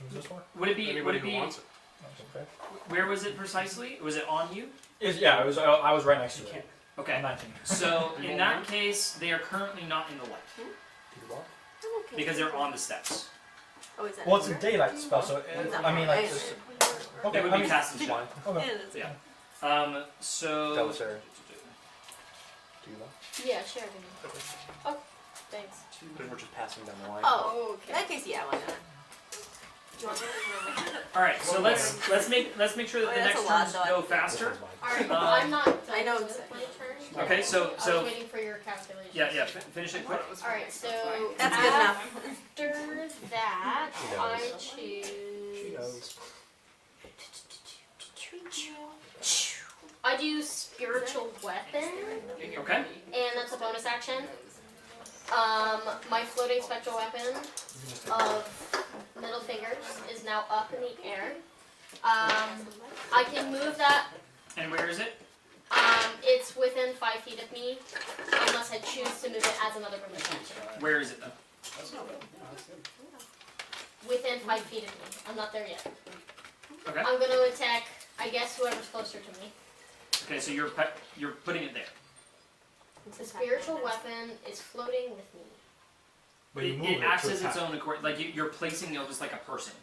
Who's this for? Would it be? Anybody Would it who be? wants it. That's okay. Where was it precisely? Was it on you? Yeah, I was right next to it. I'm Okay. 19. So in that case, they are currently not in the light Do you want? because they're on the steps. Oh, is that? Well, it's a daylight spell, so I mean, like. Okay, They would I be mean, cast in blind. okay. Yeah, that's Yeah. So. Calcifir. Do you want? Yeah, sure. Oh, thanks. Then we're just passing down the line. Oh, in Okay. that case, yeah, why not? All right. So let's make sure that Oh, the yeah, next that's a lot, turns though. go This faster. one's mine. Alright, I'm not done I know with exactly. my turn. Okay. So I was so waiting for your calculation. yeah. Finish it quick. Alright, so That's good enough. after that, She knows. I She choose. knows. I do spiritual weapon, Okay. and that's a bonus action. My floating spectral weapon of middle fingers is now up in the air. I can move that. And where is it? It's within 5 feet of me, unless I choose to move it as another bonus action. Where is it though? Within 5 feet of me. I'm not there yet. Okay. I'm gonna attack, I guess, whoever's closer to me. Okay. So you're putting it there. The spiritual weapon is floating with me. But you move It acts to as its attack. own accord. Like you're placing it just like a person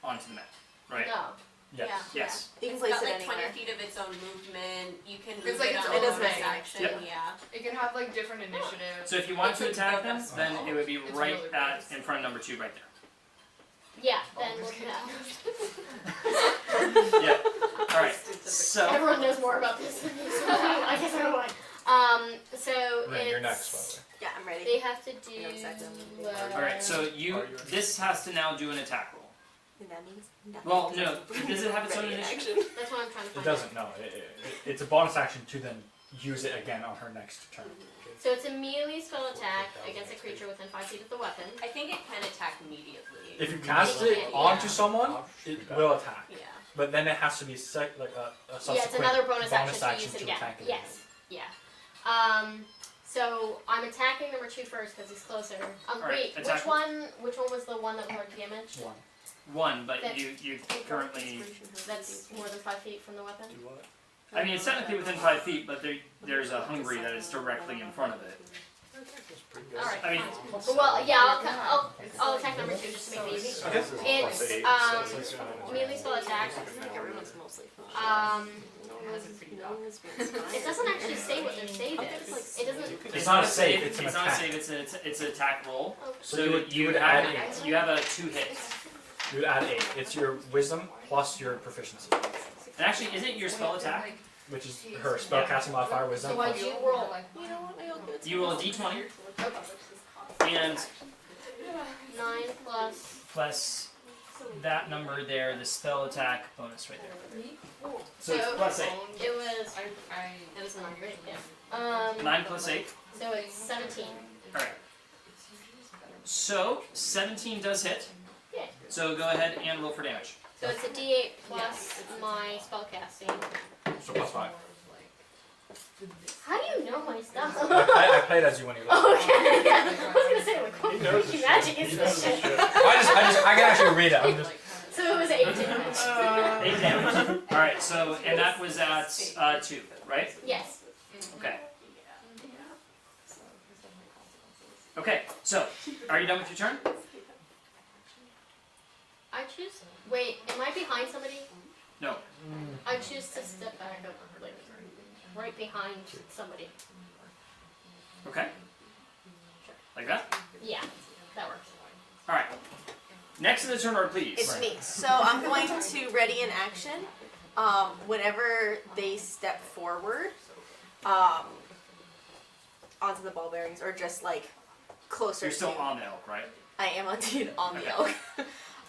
onto the map, right? No. Yes. Yeah. Yes. You can It's place got it like 20 anywhere. feet of its own movement. You can move It's like it its on own a bonus thing. action. Yep. Yeah. It can have like different initiatives. So if you want It's to like attack the them, best then one. it would be It's right really at nice. in front of number 2, right there. Yeah, then we'll do that. Yeah. All right. So Everyone knows more about this than me, so I guess I don't mind. So Ren, you're it's- next, by the way. Yeah, I'm ready. They have to do. I know exactly what I'm all right. So this has to now do an attack roll. And that means nothing. Well, no. Does it have its own Ready in initiative? action. That's what I'm trying to It find doesn't, no. It's a bonus action to then use it again on her next turn. out. So it's a melee spell attack against a creature within 5 feet of the weapon. I think it can attack immediately. If you cast it Yeah. onto someone, it will attack. Yeah. But then it has to be a subsequent Yeah, it's another bonus action to action use it to again. attack it. Yes. Yeah. So I'm attacking number 2 first because he's closer. Alright, Wait, attack. which one was the one that was already damaged? 1. 1, but That's- you currently. That's more than 5 feet from the weapon. Do what? I mean, it's technically within 5 feet, but there's a hungry that is directly in front of it. Alright. I mean, Well, yeah, I'll attack number 2 just to make it easy. Okay. It's melee spell attack. Everyone's mostly fine. It doesn't actually say what their save is. It doesn't. It's not a save, it's an It's not a attack. save. It's an attack roll. So you would add 8. You have a 2 hits. You would add 8. It's your wisdom plus your proficiency, And actually, isn't your spell attack? which is her spellcasting modifier wisdom. So I plus- do roll. You know what? I'll give it to You roll a d20 Okay. and 9 plus. plus that number there, the spell attack bonus right there. So it's So- plus 8. It was. I It was a 9, right? Yeah. 9 plus 8. So it's 17. Alright. So 17 does hit. Yeah. So go ahead and roll for damage. So it's a D8 plus my spellcasting. So plus 5. How do you know my stuff? I played as you when you left. Okay, yeah. I was gonna say, like, He knows what his magic shit. is He this knows his shit? shit. I can actually read it. I'm just. So it was 8 damage. 8 damage. Alright, so, and that was at 2, right? Yes. Okay. Okay, so, are you done with your turn? I choose. Wait, am I behind somebody? No. I choose to step back up, like, right behind somebody. Okay. Like that? Yeah, that works. Alright. Next in the turn order, please. It's me. So I'm going to ready in action. Whenever they step forward, onto the ball bearings, or just like closer You're still to. on the elk, right? I am indeed on the Okay.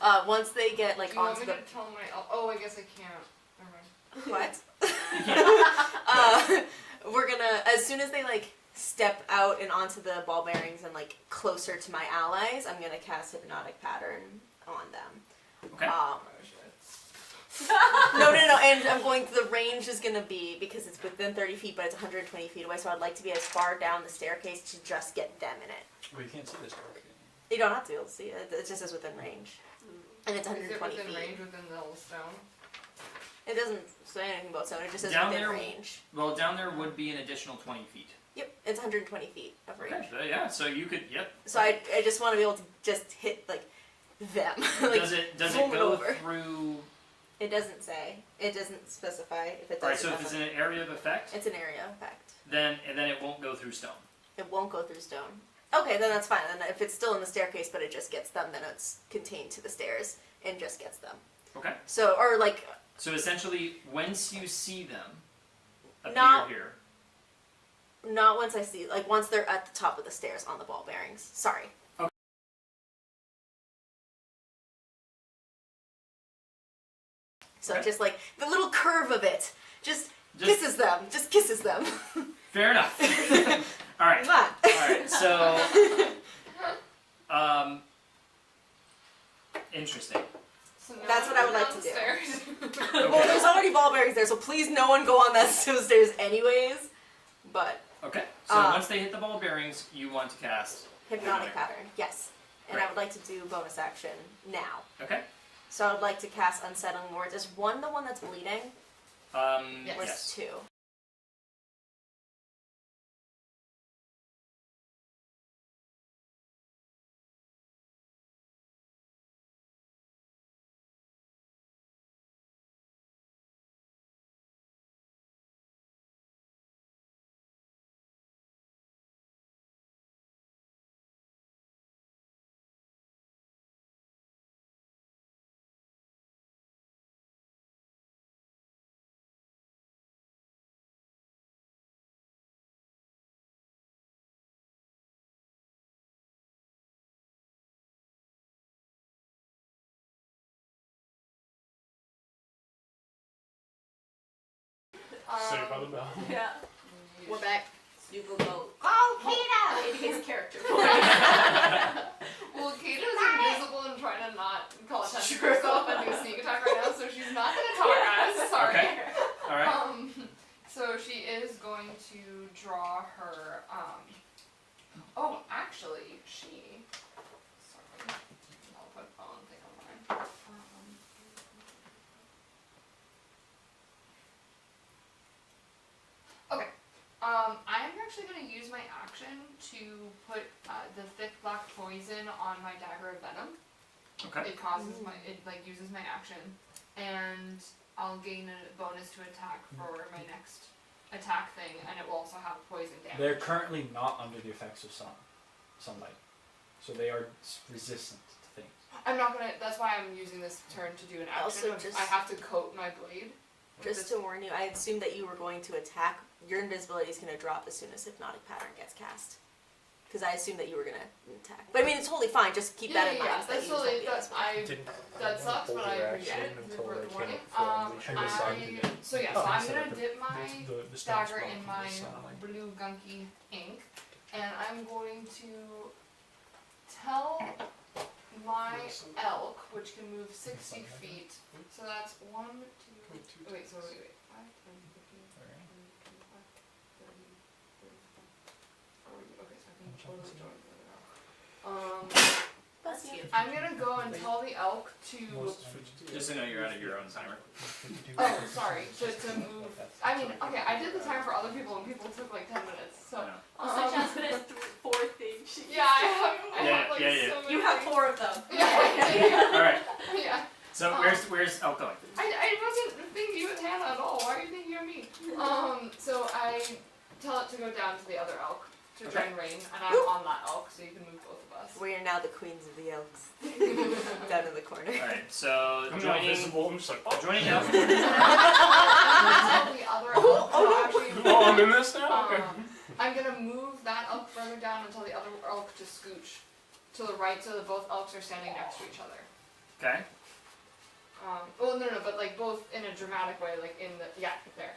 elk. Once they get do like you want onto me the to tell my oh I guess I can't. Never mind. what? You can't. We're gonna, as soon as they like step out and onto the ball bearings and like closer to my allies, I'm gonna cast Hypnotic Pattern on them. Okay. No, and I'm going, the range is gonna be, because it's within 30 feet, but it's 120 feet away, so I'd like to be as far down the staircase to just get them in it. Well, you can't see this part. You don't have to, you'll see it, it just says within range. And it's Is it 120 within feet. range within the little stone? It doesn't say anything about stone, it just says Down within there- range. Well, down there would be an additional 20 feet. Yep, it's 120 feet of range. Okay, so yeah, so you could, yep. So I just want to be able to just hit, like, them. Like, does it zoom it go over. through? It doesn't say. It doesn't specify if it does. Alright, or so if it's doesn't. in an area of effect, It's an area effect. then it won't go through stone. It won't go through stone. Okay, then that's fine. Then if it's still in the staircase, but it just gets them, then it's contained to the stairs and just gets them. Okay. So, or like, So essentially, once you see them appear Not- here, not once I see, like once they're at the top of the stairs on the ball bearings. Sorry. Okay. So Okay. just like the little curve of it, just just kisses them. Just kisses them. fair enough. All right. That. All right. So, interesting. So now That's what I would like to do. downstairs. Well, there's already ball bearings there, so please no one go on that stairs anyways. But Okay. So once they hit the ball bearings, you want to cast. hypnotic pattern, yes. And I Great. would like to do bonus action now. Okay. So I would like to cast unsettling words. Is one the one that's bleeding? Yes. Or is Yes. two? Saved by the bell. Yeah. We're back. You will go, oh, Kata! In his character voice. Well, Kata's invisible and trying to not call attention to herself and do a sneak attack right now, so she's not gonna talk us. Sorry. Okay. All right. So So she is going to draw her. Oh, actually, she. Sorry, I'll put phone thing on mine. Okay. I'm actually going to use my action to put the thick black poison on my dagger of venom. Okay. It causes it uses my action, and I'll gain a bonus to attack for my next attack thing, and it will also have poison damage. They're currently not under the effects of sunlight, so they are resistant to things. I'm not gonna. That's why I'm using this turn to do an action. Also, I have to coat my blade. Just to warn you, I assumed that you were going to attack. Your invisibility is going to drop as soon as Hypnotic Pattern gets cast. Because I assumed that you were going to attack. But I mean, it's totally fine. Just keep that in mind. Yeah, that's totally. That sucks, but I appreciate it. It's worth warning. So I'm gonna dip my dagger in my blue gunky ink, and I'm going to tell my elk, which can move 60 feet. So that's 1, 2. Wait. 5, 10, 15, 20, 25, 30, 35, 40. Okay, so I can totally join the elk. I'm gonna go and tell the elk to. Just so you know, you're out of your own timer. Oh, sorry. To move. I mean, okay, I did the time for other people, and people took like 10 minutes. So. Also, Jasmine has 4 things. Yeah, I have like so many. You have 4 of them. Yeah. All right. Yeah. So where's Elk going? I wasn't thinking you and Hannah at all. Why are you thinking of me? So I tell it to go down to the other elk to join Rain, and I'm on that elk, so you can move both of us. We are now the queens of the elks. Down in the corner. All right. So I'm not joining visible. I'm just like, oh, joining Elk. Tell the other elk. oh, I'm in this now. Okay. I'm gonna move that elk further down and tell the other elk to scooch to the right, so that both elks are standing next to each other. Okay. Well, no, but like both in a dramatic way, like in the there.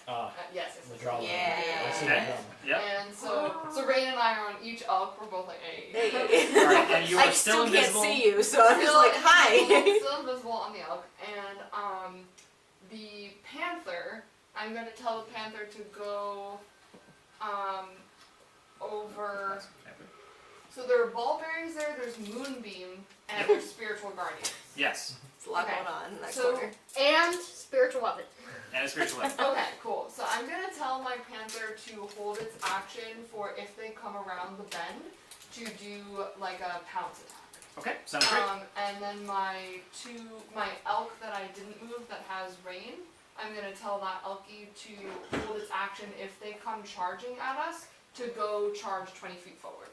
Yes. The drama. Yeah. I see Okay. the drama. Yep. And so Rain and I are on each elk. We're both like, hey. There you go. All right. And you are I still can't invisible. see you, so I'm just like, hi. Still invisible on the elk, and the panther. I'm gonna tell the panther to go over. So there are ballberries there. There's moonbeam, and there's spiritual guardians. Yes. It's a lot Okay. going on in that So- corner. And spiritual weapon. And a spiritual weapon. Okay, cool. So I'm gonna tell my panther to hold its action for if they come around the bend to do like a pounce attack. Okay. Sounds great. And then my elk that I didn't move that has Rain, I'm gonna tell that elkie to hold its action if they come charging at us to go charge 20 feet forward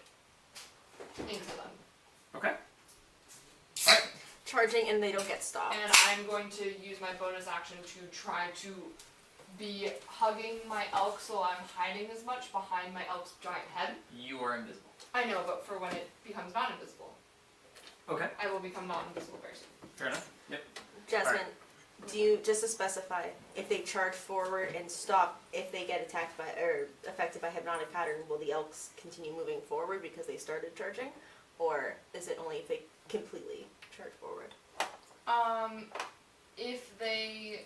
into them. Okay. Charging and they don't get stopped. And I'm going to use my bonus action to try to be hugging my elk so I'm hiding as much behind my elk's giant head. You are invisible. I know, but for when it becomes not invisible. Okay. I will become not invisible very soon. Fair enough. Yep. Jasmine, do you, just to specify, if they charge forward and stop, if they get attacked by, or affected by Hypnotic Pattern, will the elks continue moving forward because they started charging? Or is it only if they completely charge forward? If they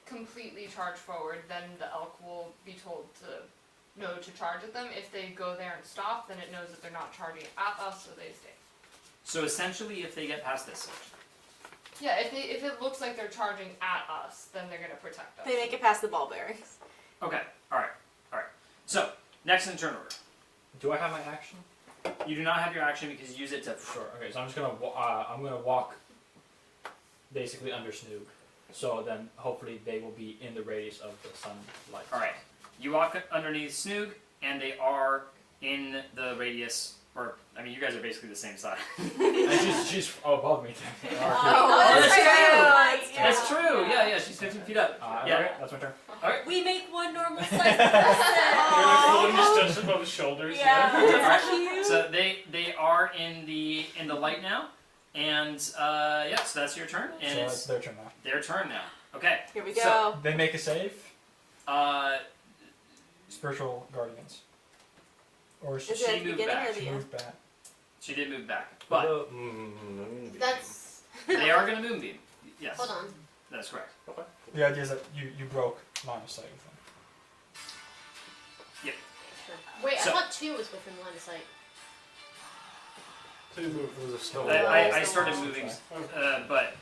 completely charge forward, then the elk will be told to know to charge at them. If they go there and stop, then it knows that they're not charging at us, so they stay. So essentially, if they get past this section. Yeah, if it looks like they're charging at us, then they're gonna protect us. They make it past the ball bearings. Okay. All right. All right. So next in turn order. Do I have my action? You do not have your action because you use it to. Sure. Okay, so I'm just gonna I'm gonna walk basically under Snoog, so then hopefully they will be in the radius of the sunlight. All right. You walk underneath Snoog, and they are in the radius. Or I mean, you guys are basically the same size. And she's above me. Oh, that's true. That's true. Yeah. She's 15 feet up. Yeah. Okay, that's my turn. All right. We make one normal size person. You're like pulling just above his shoulders. Yeah. All right. Cute. So they are in the light now, and so that's your turn, and So it's it's their turn now. their turn now. Okay. Here we So- go. They make a save. Spiritual guardians. Or Is it She at the moved beginning back. or the she end? moved back. She did move back, but That's. they are going to moonbeam. Yes. Hold on. That's correct. The idea is that you broke line of sight with them. Wait, So- I thought 2 was within line of sight. So you move. It was a stone I started moving, but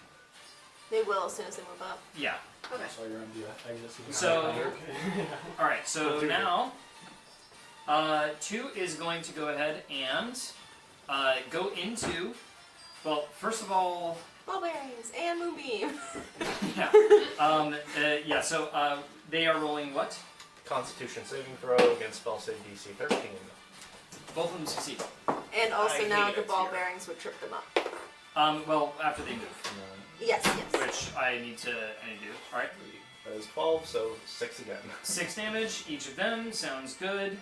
They will as soon as they move up. yeah. Okay. So you're gonna do that exit. So, all right. So now, 2 is going to go ahead and go into. Well, first of all, Ball bearings and moonbeam. yeah. Yeah. So they are rolling what? Constitution saving throw against spell save DC 13. Both of them succeed. And also I now hate the it ball here. bearings would trip them up. Well, after they move, Yes, yes. which I need to do. All right. That is 12, so 6 again. 6 damage each of them. Sounds good.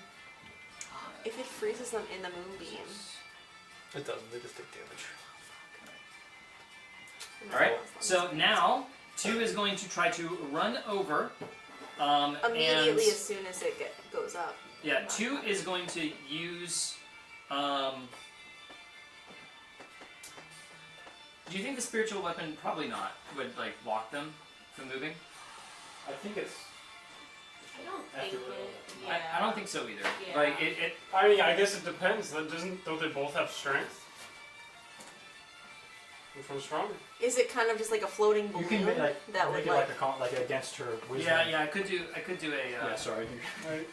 If it freezes them in the moonbeam. It doesn't, they just take damage. All right. So now 2 is going to try to run over. Immediately and as soon as it goes up. yeah, 2 is going to use. Do you think the spiritual weapon probably not would like block them from moving? I think it's. I don't think After it. I don't think so either. Yeah. Like it I mean, I guess it depends. Don't they both have strength? Which one's stronger? Is it kind of just like a floating You balloon can make like that make would it like like against her wisdom. yeah, I could do a Yeah, sorry. Right.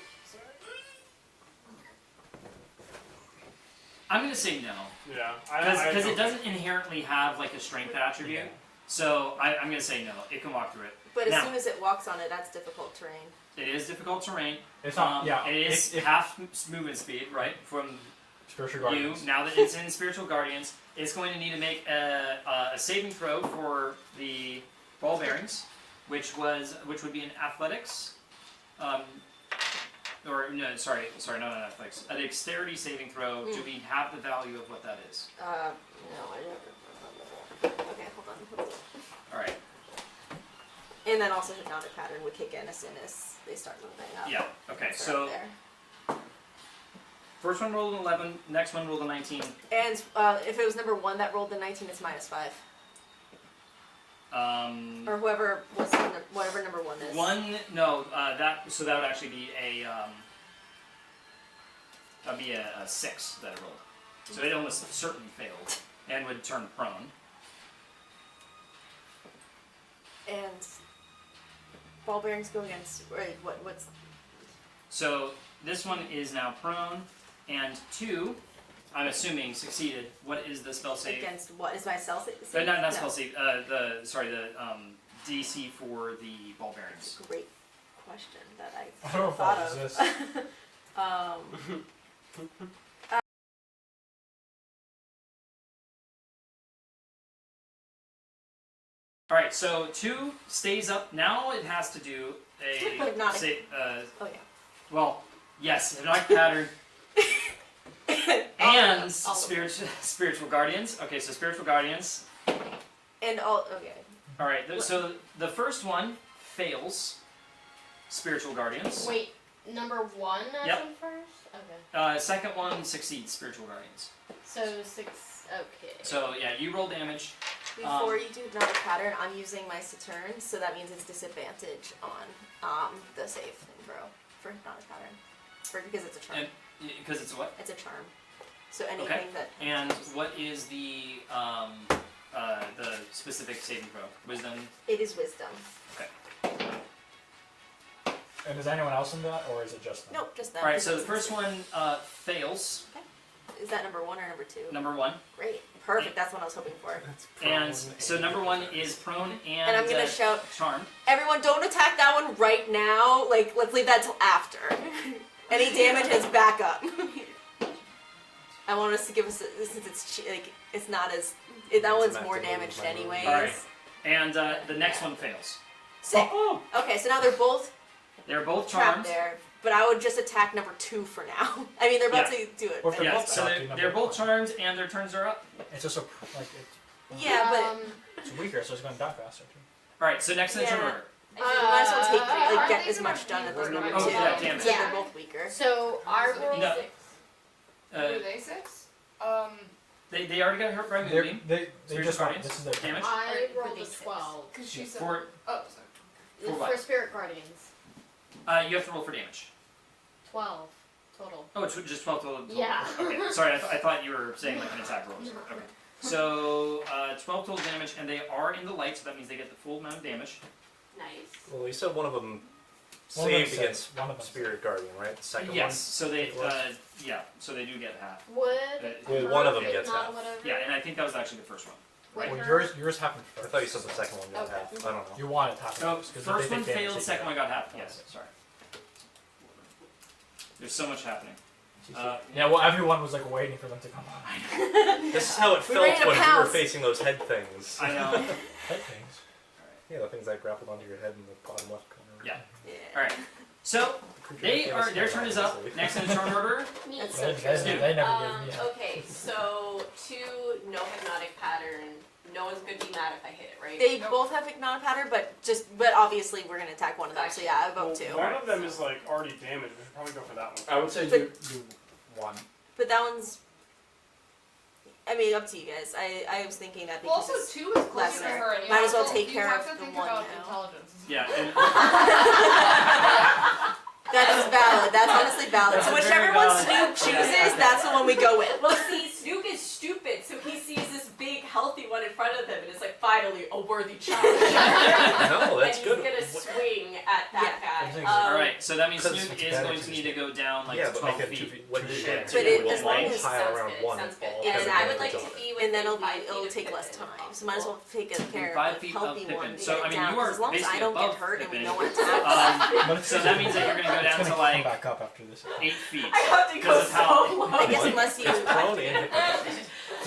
I'm gonna say no. Yeah. Because it doesn't inherently have like a strength attribute. Yeah. So I'm gonna say no. It can walk through it. but as Now- soon as it walks on it, that's difficult terrain. It is difficult terrain. It's not. Yeah. It is if half movement speed, right? From spiritual you. guardians. Now that it's in Spiritual Guardians, it's going to need to make a saving throw for the ball bearings, which would be in athletics. Or no, sorry, not in athletics. A dexterity saving throw to be half the value of what that is. No, I don't. Okay, hold on. All right. And then also hypnotic pattern would kick in as soon as they start moving up. Yeah. Okay. They're So up there. first one rolled an 11. Next one rolled a 19. And if it was number 1 that rolled the 19, it's -5. Or whoever was whatever number 1 is. that would actually be that'd be a 6 that it rolled. So it almost certainly failed and would turn prone. And ball bearings go against what's So this one is now prone, and 2, I'm assuming succeeded. What is the spell save? against what is my cell save? Not No. spell save. The DC for the ball bearings. Great question that I I don't know if thought that of. exists. All right, so 2 stays up. Now it has to do a Hypnotic. oh yeah. well, yes, hypnotic pattern and spiritual guardians. Okay, so spiritual guardians. And all okay. All right, so the first one fails. Spiritual guardians. Wait, number 1 as Yep. in first? Okay. Second one succeeds. Spiritual guardians. So 6. Okay. So yeah, you roll damage. Before you do hypnotic pattern, I'm using my Saturn, so that means it's disadvantage on the save and throw for hypnotic pattern, because it's a charm. And because it's what? It's a charm. So anything that. And what is the specific saving throw? Wisdom. It is wisdom. And is anyone else in that, or is it just them? Nope, just that. All right, so the first one fails. Is that number 1 or number 2? Number 1. Great. Perfect. That's what I was hoping for. And so number 1 is prone And I'm gonna shout, charmed. everyone, don't attack that one right now. Like, let's leave that till after. Any damage is backup. I want us to give us since it's not as that one's more damaged anyways. All right. And the next one fails. Sick. Okay, so now they're both They're both trapped charmed. there. But I would just attack number 2 for now. I mean, they're about to do it. Well, if they're Yeah, both so attacking, they're both number charmed and their turns are up. It's just Yeah, but it's weaker, so it's going to die faster too. All right, so next Yeah. in order. might as well take Aren't get they as gonna much done as be number 2. Oh, yeah, damage. So they're both weaker. So I rolled No. 6. Were they 6? They already got hurt by moving. They Spiritual just want guardians? this is their Damage. I Or rolled a D6. 12. Because she said. For Oh, sorry. For what? For Spirit Guardians. you have to roll for damage. 12. total. Oh, it's just 12 total. Yeah. Okay, sorry, I thought you were saying like an attack roll. Okay. So 12 total damage, and they are in the light, so that means they get the full amount of damage. Nice. Well, you said one of them One of them saved against saves, one of them Spirit Guardian, right? The second Yes. So they It was. so they do get half. Would Well, one of them hurt, gets not half. whatever. Yeah, and I think that was actually the first one. Would one. Well, hurt. yours happened I first. thought you said the second one got Okay. half. I don't know. You wanted to happen So first. 'cause first they one take failed, damage, second they one got half. Yes, sorry. There's so much happening. yeah, well, everyone was like waiting for them to come on. This is how it We felt ran a when we were pounce. facing those head things. I know. Head things. Yeah, the things that grappled onto your head in the bottom left corner. Yeah. Yeah. All right. So their turn is up. Next in the turn order. That's They, so they, true. they never gave me a Okay, so 2, no hypnotic pattern. No one's gonna be mad if I hit it, right? They both have hypnotic pattern, but obviously we're gonna attack one of them. So yeah, I vote Well, 2. one of them is like already damaged. We should probably go for that one. I would say But- do one. But that one's. I mean, up to you guys. I was thinking that Well, because also it's 2 is closer lesser. to her, and you Might have as well to- take you care have of to the think one about now. intelligence. Yeah. And That's valid. That's honestly valid. That's So a very whichever one valid- Snoop chooses, that's the one we go with. Well, see, Snook is stupid, so he sees this big, healthy one in front of him, and it's like, finally, a worthy challenge. No, that's and good. he's gonna swing at that Yeah. guy. all right. So that means Because Snoop it's is better going to to need to go down like yeah, but 12 make it feet. 2 feet. What you should But it- do as is long like as- pile sounds around good, one sounds and all good. has And a I would like advantage to on it. be And then within 5 it'll feet of take less Pippin. time. So might as well take care 5 of the feet of healthy Pippin. one. So, get I it mean, down, you are 'cause as long as I basically don't get above hurt and Pippin. no one attacks. But it's So that means that you're going to go down it's to gonna like come back up after this. 8 feet. I have to go Because of so how- low. I guess unless you. It's prone and hypnotized.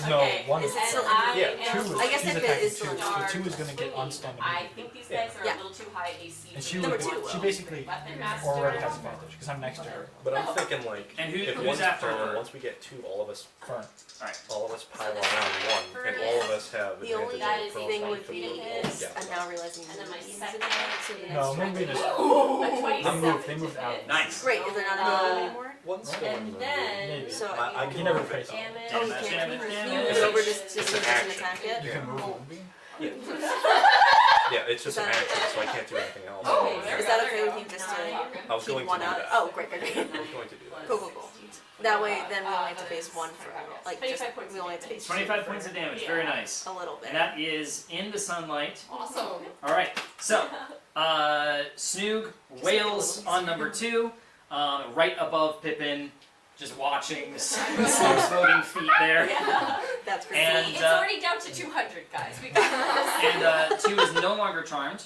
No, Okay, one is is it still two I in- am is I guess she's if it attacking is still in two, so dark two is gonna get swinging. unstunned I immediately. think these guys are Yeah. a little too high AC. And for she me. Number would, two she will. basically Weapon master. already has advantage because I'm next to her. But I'm thinking like And if who's one's after prone, her? once we get 2, all of us Fern. pile around one, and all of us have The only advantage that on is thing prone would fight be to is yeah. I'm now realizing And then my moonbeams second- in there, so the next No, strike Moonbeam would is. be- A They 27 moved. They to moved hit. out. Nice. Great, is there not a anymore? One's still And in the then, Maybe. So I He can never move pays it. off. damage. Oh, you Damage, can't. damage, You damage. move over just It's an doesn't action. attack it. You can move Moonbeam. Yeah, it's just an Is that- action, so I can't do anything else. Oh, Okay, there Is we that go, okay there with we you go. just Nine. to I was keep going to one do up? that. Oh, great, great, great. I was going to do that. Cool, cool, cool. That way, then we only have to face one for, like, just, 25 points we only have to face 25 points of damage. Very nice. a little bit. And that is in the sunlight. Awesome. All right. So, Snoog wails on number 2, right above Pippin, just watching the Snoog's floating feet there. Yeah. That's great. And, See, it's already down to 200, guys. We got this. And 2 is no longer charmed.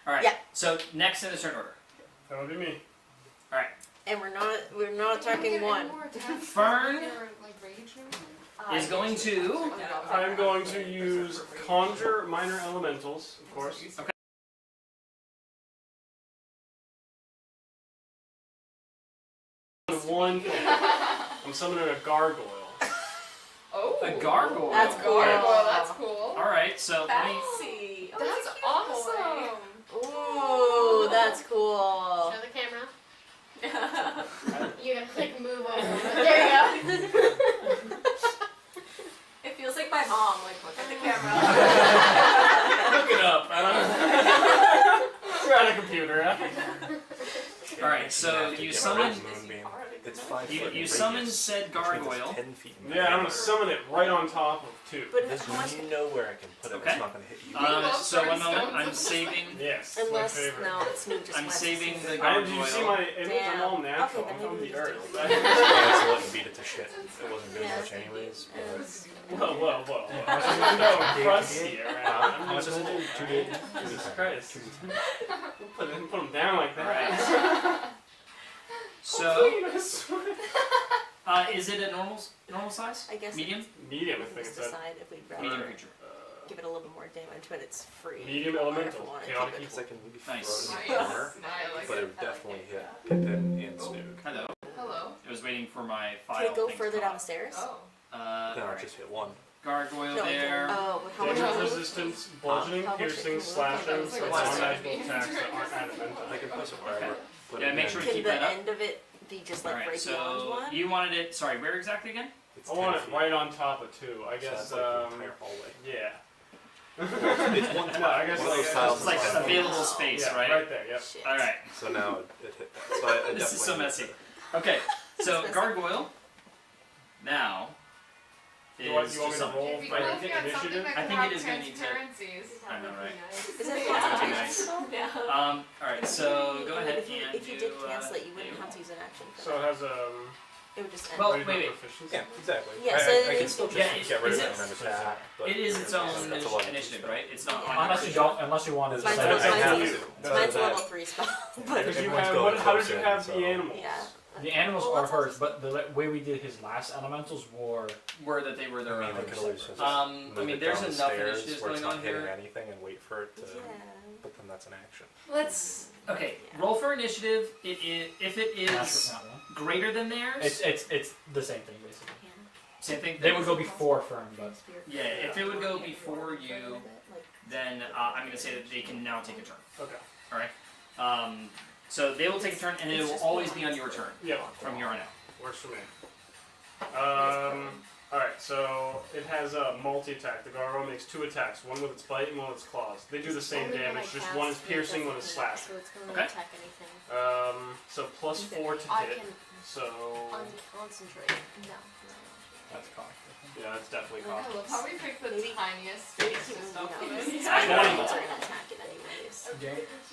All right. Yeah. So next in the turn order, That would be me. And we're not attacking one. Fern Rage is going to. I'm going to use Conjure Minor Elementals, of course. Okay. One thing. I'm summoning a gargoyle. Oh. A gargoyle. That's cool. Gargoyle, that's cool. All right. So let me. Fancy. That's awesome. Ooh, that's cool. Show the camera. It You're gonna click move over. There you go. feels like my mom. Like, look at the camera. Look it up. I don't. We're on a computer. All right, so you summon. It's 5 You, foot you in summon radius, said which means it's gargoyle. 10 feet in Yeah, I'm gonna diameter. summon it right on top of 2. But There's how much? no where I can put it. Okay. It's not gonna hit you. So one moment, I'm saving. Yes, my Unless favorite. no, it's new. Just I'm lets saving us the use I, it. did you see my image? I'm all Damn. natural. Okay, I'm then from maybe the we earth. just Yeah, so let me beat it to shit. It wasn't good Yeah. much anyways. But Whoa. No, crusty around. how much does it do? 2D? Jesus Christ. Put him down like that. So, Please. is it a normal size? I guess Medium? Medium, I we think just it's a decide if we'd Medium rather creature. give it a little bit more damage, but it's free. medium Or if elemental. we wanna Chaotic keep it- It's like maybe Nice. throw it in the corner, I like but it it. would definitely hit Pippin and Snoog. Hello. Hello. I was waiting for my file. Can it go thing to further come down the up. stairs? Oh. Then All I'll right. just hit one. Gargoyle No, there. Oh, but how much? Damage is it? resistance, bludgeoning, How much it piercing, can move? slashing, That's so like it's a non-magical seven. attacks that aren't I adamant. can place it wherever. Put Yeah, it make in. sure you Can keep the that up. end of it be just like All right, right beyond so one? you wanted it. Sorry, where exactly again? It's I want 10 it feet. right on top of 2. I So guess, that's like the entire hallway. yeah. It's one No, I guess one of those like, tiles. It's like is an fine. available space, Yeah, right? right there, yep. Shit. All right. So now it hit that. So I This is so definitely messy. hit Okay. So gargoyle now is You want me just to a- roll It'd be for cool if you had initiative? something that I could think have it is gonna need to- transparencies. I know, right? Is that That's too concentration? nice. No. All right, so go ahead If you, and if you do, did cancel it, you do- wouldn't have to use an action for So it that. has It would just end. Well, raise wait, my wait. proficiency. Yeah, exactly. Yeah, so I it can needs still to just be- get rid of is it it- and then attack. But It is its own that's a level initiative, two right? It's not Yeah. on Unless you don't, unless you want to Mine's say level- I have mine's- to. Mine's a That- level 3 spell, but Because you Everyone's have going how did close you in, have so- the animals? yeah. the animals Well, are that's hers, but the way we did his last elementals were where that they were their I mean, own. they could always just I move mean, it there's down the enough stairs initiatives where it's going not on hitting here. anything and wait for it to. Yeah. But then that's an action. Let's okay. Roll for initiative. It is if it is not one. greater than theirs. It's the same thing basically. Same thing. They would go before Fern, but Yeah, if it would go before you, then I'm going to say that they can now take a turn. Okay. All right. So they will take a turn, and it will always be on your turn Yeah, from here on out. works for me. Alright, so it has a multi-attack. The gargoyle makes 2 attacks, one with its bite and one with its claws. They do the same Only when I damage, just cast one is it piercing, doesn't one is do slashing. that, so it's gonna Okay. attack anything. So plus 4 to I hit. can So unconcentrate. No. that's cocked. yeah, that's definitely I cocked. love how we pick the Maybe- tiniest Maybe space he to will, stuff you know, in. his Yeah. animals are gonna attack it anyways.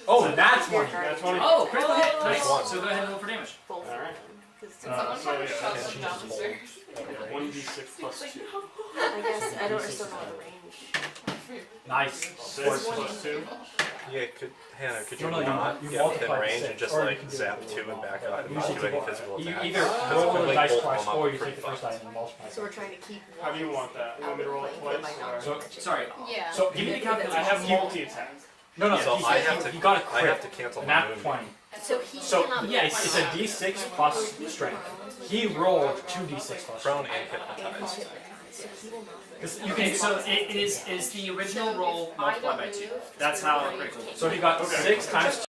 Oh, that's Your one. guardians That's one. are Oh, critical hit. Nice. One. So go ahead and roll for damage. both of Alright. them. 'Cause Can someone so try to yeah, shove okay. them down the stairs? Okay, 1d6 plus 2. I guess I don't still know the range. Nice. 6 plus 2. Yeah, Hannah, could you No, no, not you get within multiply range six, and just or you like can do zap it 2 and back with up and Usually not do any take- physical you attacks? either That's roll when, the like, dice both twice of them or up you pretty take the first fast. die and multiply. So we're trying to keep How do you want that? You want me to roll it twice? Or? So- Sorry. Yeah. So Give me the I calculation. have multi-attack. No, no. So he, I said have to. he got a I crit. have to cancel my Nat moonbeam. 20. So he So cannot yeah, be it's a d6 plus strength. He rolled 2d6 plus Prone strength. and hypnotized. Because you Okay, can. so it is the original roll multiplied by 2. That's how critical. So he got Okay. 6 times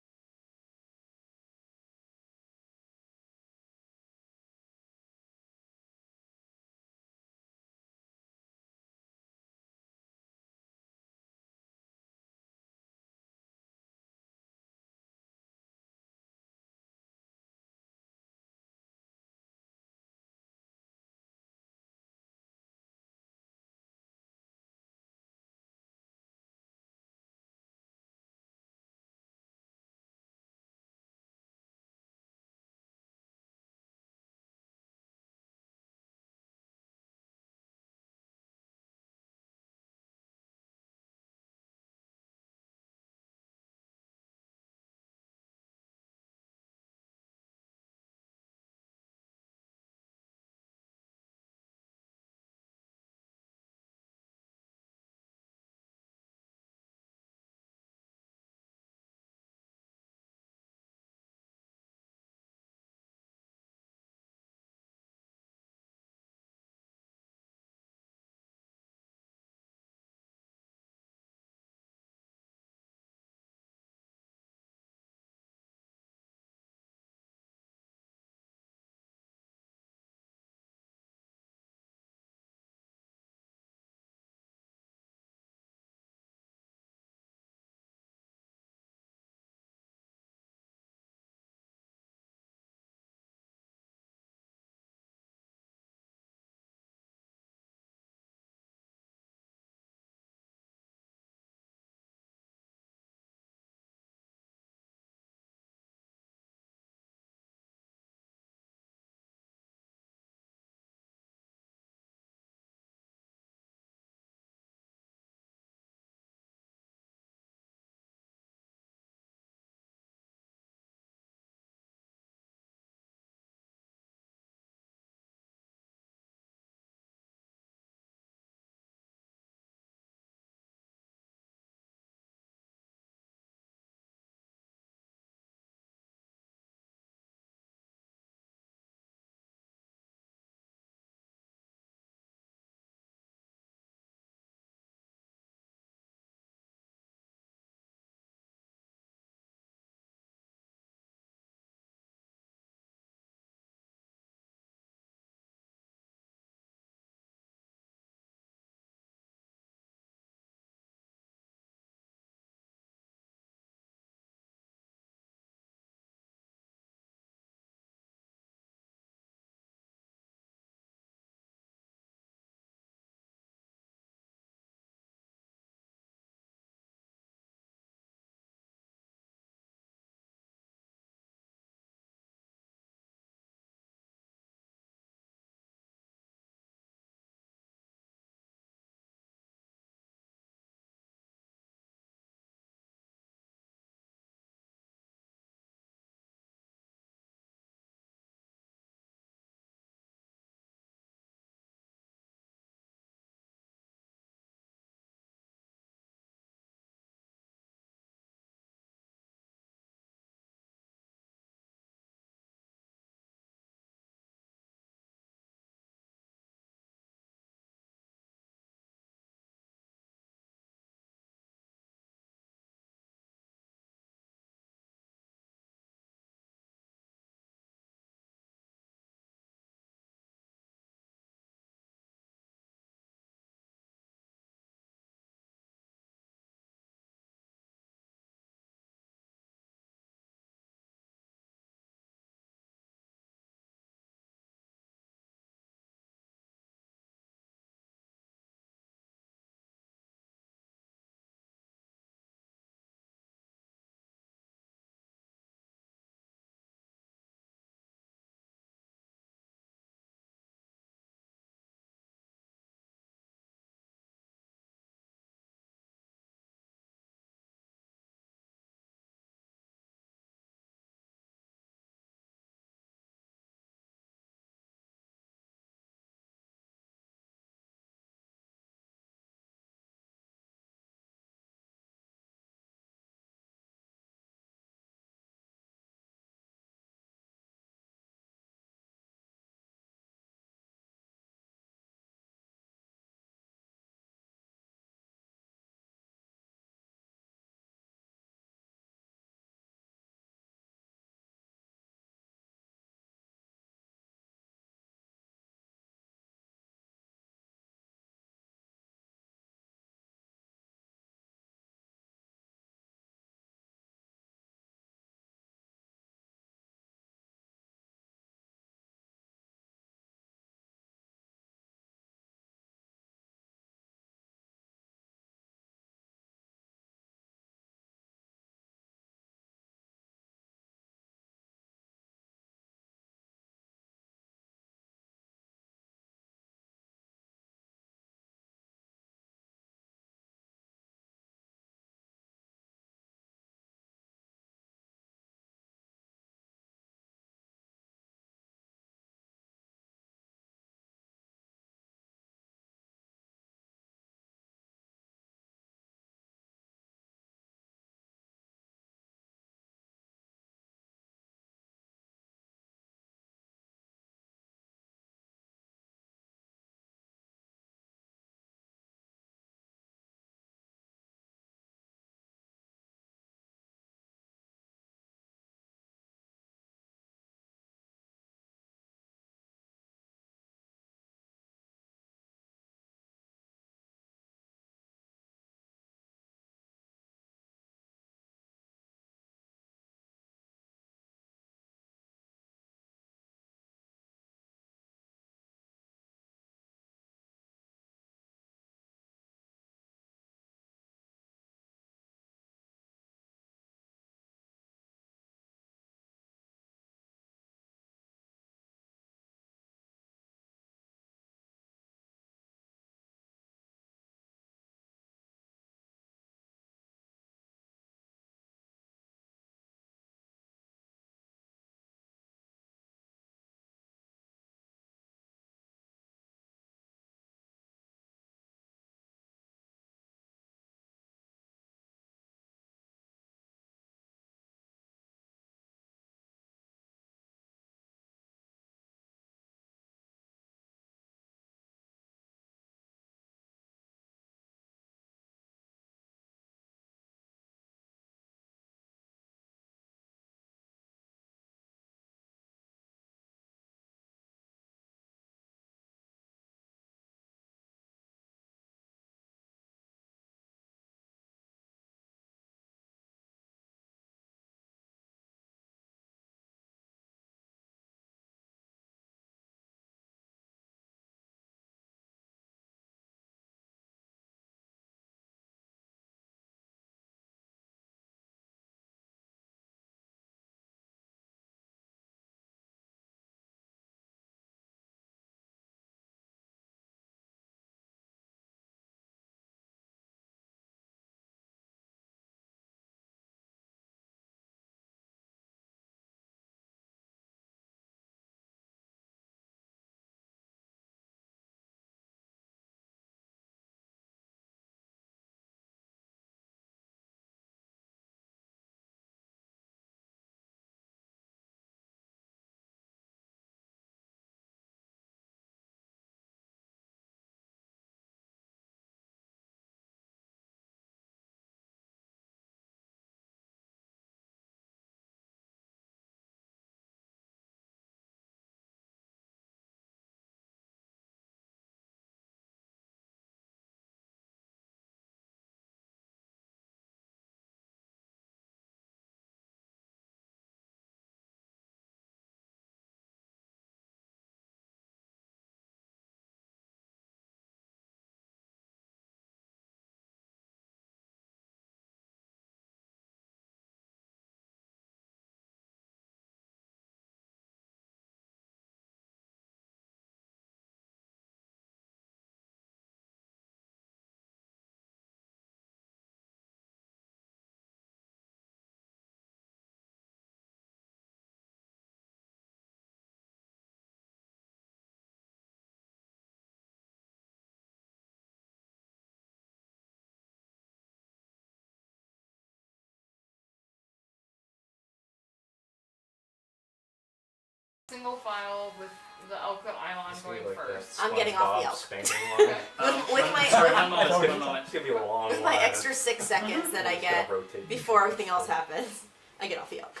single file with the elk that I'm on It's gonna going be like that first. I'm getting off the SpongeBob elk. spanking line. With my- sorry, one moment. It's gonna be a long With my line. extra 6 seconds that I It's gonna get rotate before everything else happens, I get off the elk.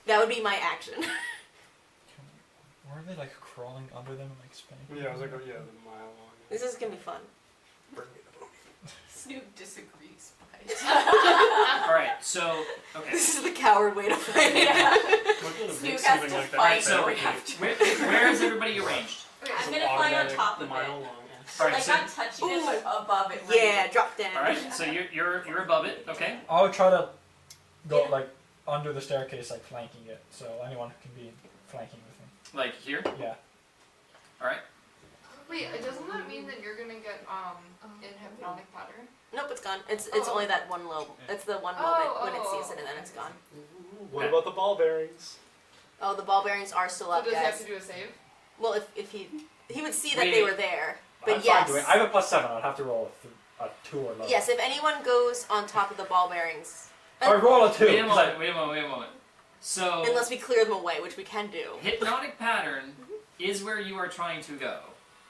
That would be my action. Were they like crawling under them and like spinning? Yeah, I was like, oh yeah, the mile long. This is gonna be fun. Bring me the movie. Snoop disagrees. Alright, so, okay. This is the coward way to fight. Look at the Snoop big has ceiling to like that. fight, so so we have to. Where is everybody arranged? Okay, I'm so gonna fly on Automatic top of mile it. long. Alright, Like so, not touching it, but above it. right? Yeah, drop down. alright, so you're above it, okay? I would try to go Yeah. like under the staircase, like flanking it, so anyone can be flanking with Like here? me. Yeah. Alright. wait, doesn't that mean that you're gonna get in hypnotic pattern? Nope, it's gone. It's Oh. only that one low. It's the one Oh, moment when it oh, sees it and then it's gone. What about the ball bearings? Oh, the ball bearings are still So up, does he have guys. to do a save? Well, if he would see that Wait. they were there, I'm but fine yes, doing. I have a +7. I'd have to roll a 2 or lower. yes. If anyone goes on top of the ball bearings, If I roll a 2. Wait a 'cause I- moment, wait a moment, wait a moment. So, unless we clear them away, which we can do. hypnotic pattern is where you are trying to go.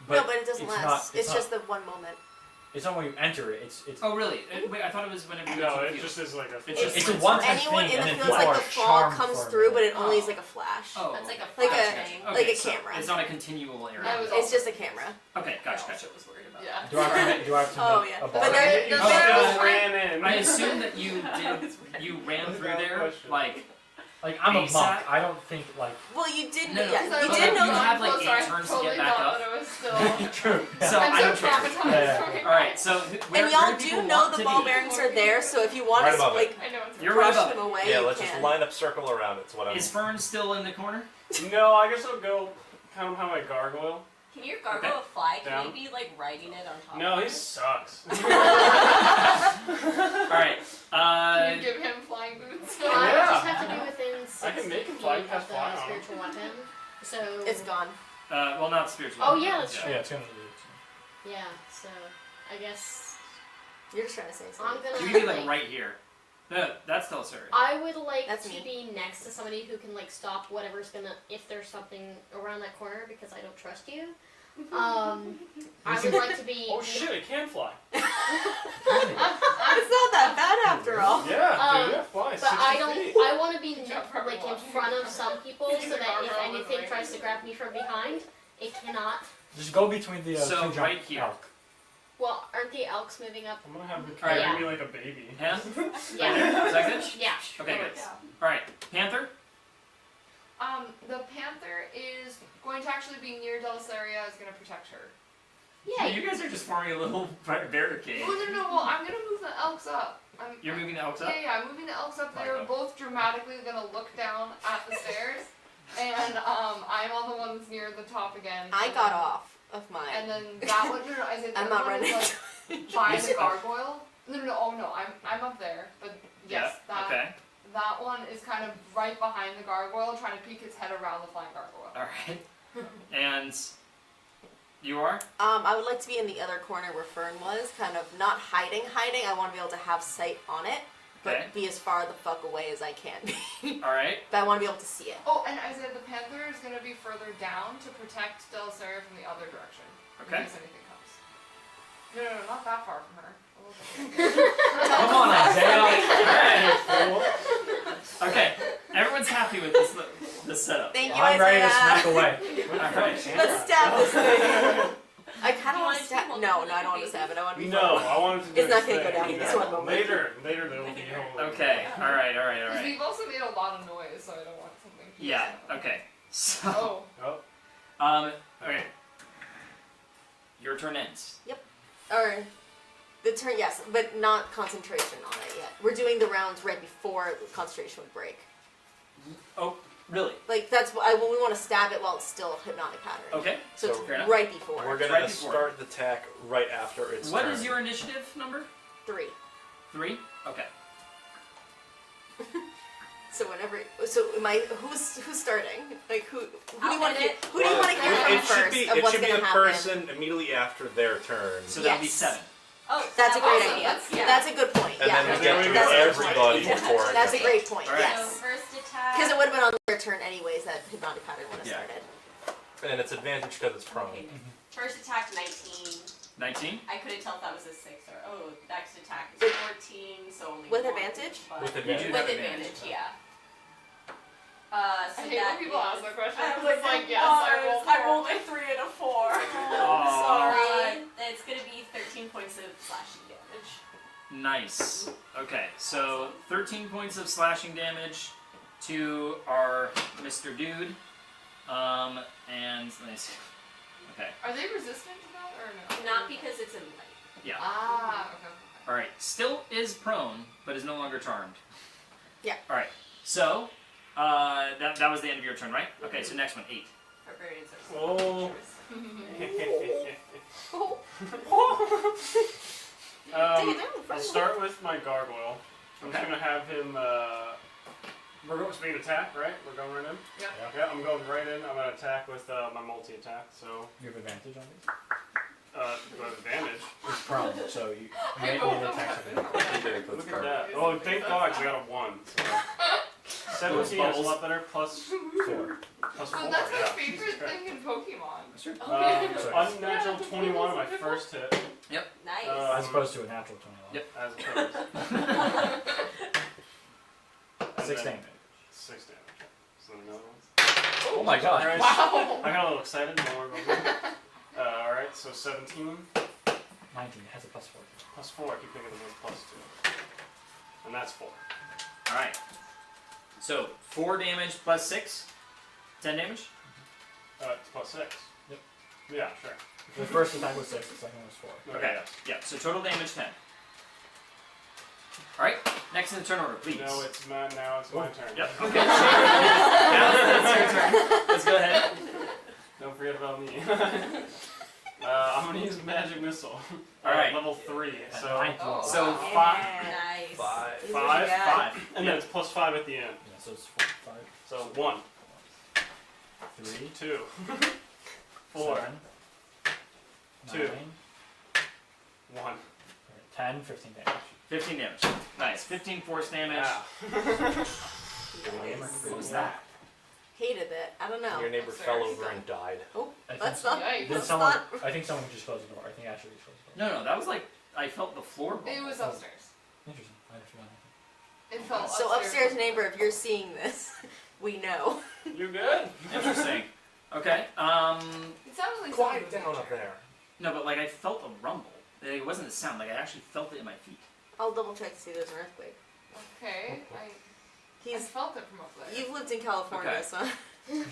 No, but it doesn't it's last. Not, It's just the one moment. It's not when you enter it. It's. Oh, really? Wait, I thought it was whenever you No, go to it the just field. is like a. It's just- It's a one-time Anyone thing, in and the then feels people like are the fall charmed comes for a through, but minute. it only is Oh. like a flash. Oh. It's like a Like a- flashbang. Okay, like a so camera. It's not a continual area. I was It's just a camera. Okay, gotcha, I gotcha. also was worried about Yeah. Do I have to make, do I have to Oh, make yeah. a But bar? there- You but there- still ran in. I assume that you That was did. You ran through Valid there question. like. Like I'm a ASAP? monk. I don't think like. Well, you did. No, no, Yeah, but you like, did know you that. have, like, Oh, sorry, 8 turns to totally get back thought up. that it was still. True. So I'm I so don't care. traumatized Yeah. from it. All right, so where, And y'all where do do people know want the to ball be? bearings are there, so if you want Right to above like I know it's You're right brush above them it. away, Yeah, you let's can. just line up circle around it. It's what I'm. Is Fern still in the corner? No, I guess I'll go kind of how my gargoyle. Can your gargoyle fly? Can Down. you be like riding it on top? No, of he it? sucks. All right. Can you give him flying boots? I Yeah. just have to be within 6 I can make him fly, feet cast of the fly on him. spiritual weapon. So It's gone. Well, not spiritual. Oh, yeah, that's Yeah, it's gonna be. yeah. So I guess You're just trying to say I'm something. gonna. You can be like right here. No, that's still Suri. I would like That's to me. be next to somebody who can like stop whatever's gonna if there's something around that corner because I don't trust you. I would like to be. Oh shit, it can fly. It's not that bad after all. Yeah, dude, it flies. But 60 I don't. feet. I want to be Jump from like in one. front of some people so that if Gargoyle with anything wings. tries to grab me from behind, it cannot. Just go between the So, two jump right here. elk. Well, aren't the elks moving up? I'm gonna have him Alright. carry me like a baby. Hand? Yeah. Is that good? Yeah. Okay, good. Yeah. All right, Panther. The panther is going to actually be near Delisaria, is going to protect her. Yeah. You guys are just forming a little barricade. Oh, no, well, I'm going to move the elks up. You're moving the elks up. Yeah, I'm moving the elks up. Like They're that. both dramatically going to look down at the stairs. And I'm on the one that's near the top again. I And got then- off of mine. And then that one, no, I said I'm that not one running. is like by the gargoyle. No, oh no, I'm up there. But yes, Yeah. that Okay. that one is kind of right behind the gargoyle, trying to peek its head around the flying gargoyle. All right. And you are. I would like to be in the other corner where Fern was, kind of not hiding. I want to be able to have sight on it, but Okay. be as far the fuck away as I can be. All right. But I want to be able to see it. Oh, and I said the panther is going to be further down to protect Delisaria from the other direction. Okay. In case anything comes. No, not that far from her. A little bit. Come on, Isaiah. All right. Okay. Everyone's happy with this setup. Thank you, I'm ready to Isaiah. smack away. All right. Let's stab this thing. I kind of You want wanna to do stab. multiple No, I don't want to babies? stab it. I want to be. No, far. I wanted to do It's not this gonna go thing. down in this one moment. Later there will be a Okay. All right. All right. All Because right. we've also made a lot of noise, so I don't want something. to Yeah. sound. Okay. So. Oh. Okay. Your turn ends. Or the turn, yes, but not concentration on it yet. We're doing the rounds right before concentration would break. Oh, really? Like that's why we want to stab it while it's still hypnotic pattern. Okay. So, So it's fair enough. right before. We're gonna Right before. start the attack right after its What turn. is your initiative number? 3. 3. Okay. So whenever, so am I? Who's starting? Like who do I'll you want to hit hear? it. Who do you want to hear It from should first be. of It what's should be going the to happen? person immediately after their turn. So that would be Yes. 7. Oh, That's a great awesome. idea. Yeah. That's a good point. And yeah, then we There get we to go. everybody Yeah. before it that's a gets great point. All right. So Yes, first attack. because it would have been on their turn anyways. That hypnotic pattern would have and it's advantage because it's prone. Okay. First attack 19. 19. I couldn't tell if that was a 6 or next attack is 14, so only With 1, advantage? but- With You advantage. do With have advantage, advantage. yeah. So I hate that when people is- ask that question. I It's was like, yes, I rolled I four. rolled a 3 and a 4. Aw. Sorry. It's gonna be 13 points of slashing damage. Nice. Okay, so 13 points of slashing damage to our Mr. Dude. And let me see. Okay. Are they resistant to that or no? Not because it's in light. Yeah. Ah, okay. All right. Still is prone, but is no longer charmed. Yeah. All right. So that was the end of your turn, right? Okay. So next one, 8. Barbarians are Oh. I'll start with my gargoyle. I'm just Okay. gonna have him. We're going speed attack, right? We're going right in. Yeah. Yeah, I'm going right in. I'm gonna attack with my multi attack. So You have advantage on these? with advantage. It's prone, so you I maybe rolled the a attacks one. are Look at that. Oh, thank God, 'cause I got a 1. So 17 is a lot better. Plus 4. Plus 4. Well, that's my Yeah. favorite thing in Pokemon. Sure. Unnatural 21 on my first hit. Nice. as opposed to a natural 21. Yep. As opposed. And 6 then damage. 6 damage. So then another one. Oh my god. Alright. Wow. I got a little excited. Don't worry about me. Alright, so 17 19. It has a +4. plus 4. I keep thinking it was plus 2. And that's 4. All right. So 4 damage plus 6. 10 damage. It's plus 6. Yep. Yeah, sure. The first attack was 6, the second was 4. Okay. Yes. Yeah. So total damage 10. All right. Next in the turn order, please. No, it's my, now it's my turn. Yep. Okay. Now it's your turn. Let's go ahead. Don't forget about me. I'm gonna use magic missile. All right. Level 3. So Oh, So wow. 5. Nice. 5. These are 5. good. 5. And then it's plus 5 at the end. Yeah, so it's 4, 5, So 1, 3, 2, 4, 7, 2. 9, 1. 10, 15 damage. 15 damage. Nice. 15 force damage. Yeah. What was that? Hated it. I don't know. Your neighbor fell over and died. I think, Let's not. Yikes. did Let's someone, not. I think someone just closed the door. I think Ashley just closed the door. No, that was like I felt the floor. It was upstairs. Interesting. I didn't feel anything. It felt So upstairs neighbor, if you're seeing this, we know. You good? Interesting. Okay. It sounded like Quiet something down was up there. No, but like I felt a rumble. It wasn't a sound. Like I actually felt it in my feet. I'll double check to see if there's an earthquake. Okay. I He's. felt it from up there. You've lived in California, Okay. so.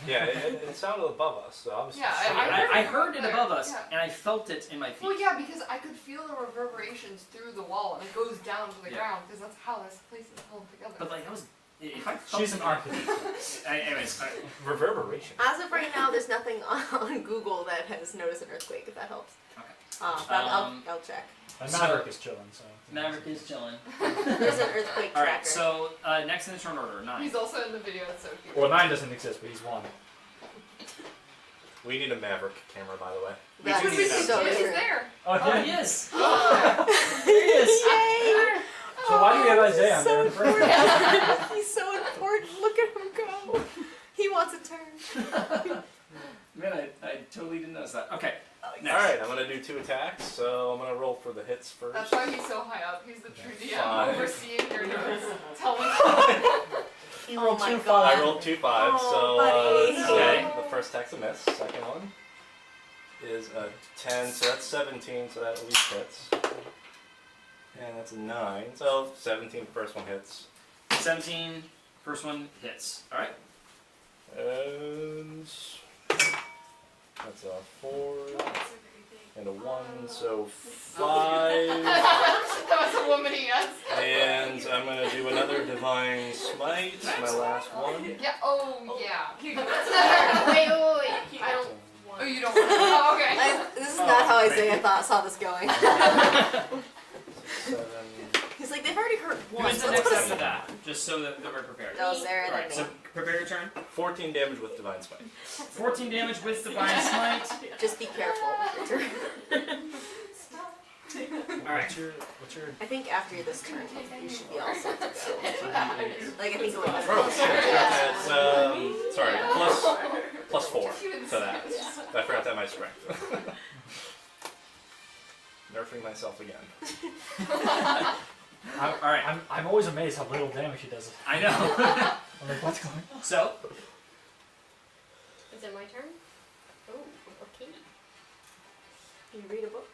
Yeah, it sounded above us, so I was. Yeah, I heard it above us, Yeah. and I felt it in my feet. Well, yeah, because I could feel the reverberations through the wall, and it goes down to the Yeah. ground, because that's how this place is held together. But like I was. If I felt She's an it- architect. Anyways, Reverberation. As of right now, there's nothing on Google that has noticed an earthquake, if that helps. Okay. But I'll check. And So- Maverick is chilling, so. Maverick is chilling. There's an earthquake All tracker. right. So next in the turn order, 9. He's also in the video, it's so cute. Well, 9 doesn't exist, but he's 1. We need a Maverick camera, by the way. That's do need that. so He's true. there. Oh, Oh yeah. yes. Yay! So why do we have Isaiah on so there in the first place? important. He's so important. Look at him go. He wants a turn. Man, I totally didn't notice that. Okay. Next. Alright, I'm gonna do 2 attacks, so I'm gonna roll for the hits first. That's why he's so high up. He's the true DM, 5. overseeing your notes. Tell me. He Oh rolled my 2 God. I rolled 2 5s, Oh, so buddy. Okay. the first attack's a miss. Second one is a 10, so that's 17, so that at least hits. And that's a 9, so 17, first one hits. 17. First one hits. All right. And that's a 4 and a 1, so 5. That was a woman, yes. And I'm gonna do another Divine Smite, my last one. Yeah, oh, yeah. Wait. I don't. Oh, you don't want to. Oh, okay. This is not how Isaiah saw this going. 7. He's like, they've already heard Who once. is the Let's next put after a- that? Just so that we're prepared. That was Sarah All and right. then So me. prepare your turn. 14 damage with Divine Smite. 14 damage with Divine Smite. Just be careful. All Alright. What's your I think after this turn, you should be all set to go. Like, I think it would Oh, shit. Sorry, plus 4 to that. I forgot that my strength. Nerfing myself again. Alright. I'm always amazed how little damage he does. I know. I'm like, what's going on? So, Is it my turn? Oh, okay. Can you read a book?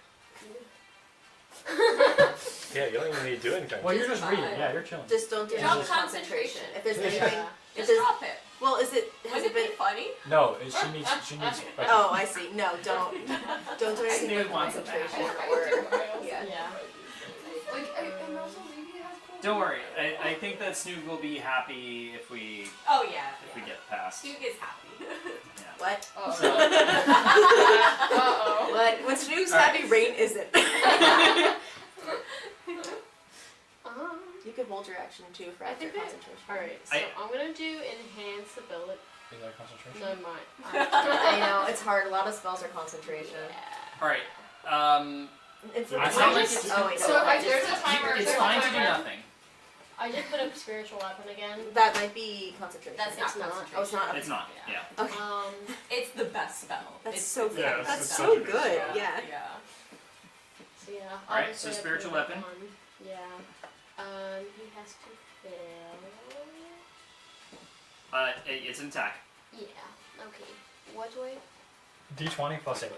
Yeah, you don't even need to do anything. Well, you're just reading. Yeah, you're chilling. Just don't Yeah. drop Just concentration. If there's Yeah. anything, if Just there's, drop it. well, is it, has Would it it be been, funny? No, she needs. Like, oh, I see. No, don't do anything with Snoop wants it back. concentration or, yeah. Yeah. Like, and also maybe it has cool. don't worry. I think that Snoop will be happy if we Oh yeah. get past. Duke is happy. Yeah. What? Uh-oh. What? When Snoop's Alright. happy, Rain isn't. Um, You can hold your action too for I after think that- concentration. Alright, so I'm gonna do enhance ability. is that concentration? No, mine. I know, it's hard. A lot of spells are concentration. Alright. And for I sound like just, it's- oh wait, So no, if there's a timer, It's there's a fine to do timer. nothing. I just put up spiritual weapon again. that might be concentration. That's It's not not. concentration. Oh, it's not. It's not. Yeah. Okay. It's the best spell. That's It's so the good. Yeah, best That's it's spell. so such a good good. spell. Yeah. Yeah. So yeah. I'll Alright, just so put up spiritual the weapon. one. Yeah. He has to fail. It's an attack. Yeah. Okay. What do I? D20 plus 8.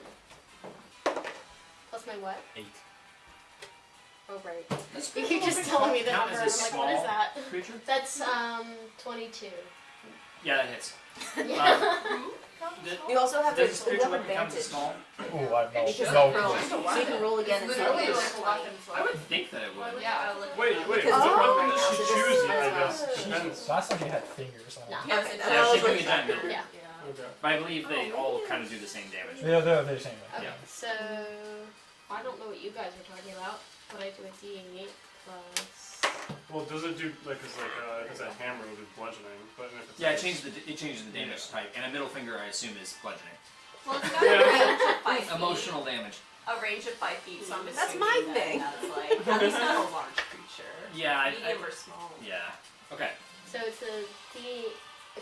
Plus my what? 8. Oh right. You keep just telling me the Count number. as I'm a like, what is small that? creature? That's 22. Yeah, that hits. Yeah. You also have Does to a spiritual have weapon count as advantage. small? Ooh, I have Because no of prone. clue. So you can roll again It's and see literally if like a weapon. I would think that it would. Yeah. Wait, Because is it of one prone, that so she this chooses, is I as well. guess? Depends. Last time she had fingers. I don't know. No. Yes, Okay, it that's does. what I was she's doing looking a giant at. bit. Yeah. Okay. But I believe they all kind of do the same damage. They're the same. Okay. Yeah. So I don't know what you guys are talking about, but I do a D8 plus. Well, does it do like if it's a hammer, it'll do bludgeoning, but if it's Yeah, it changes the damage type, and a middle finger I assume is bludgeoning. Well, it's got a range of 5 feet. Emotional damage. A range of 5 feet, so I'm That's assuming my that thing. That's like at least not a large creature. Yeah, Medium or small. yeah. Okay. So it's a D.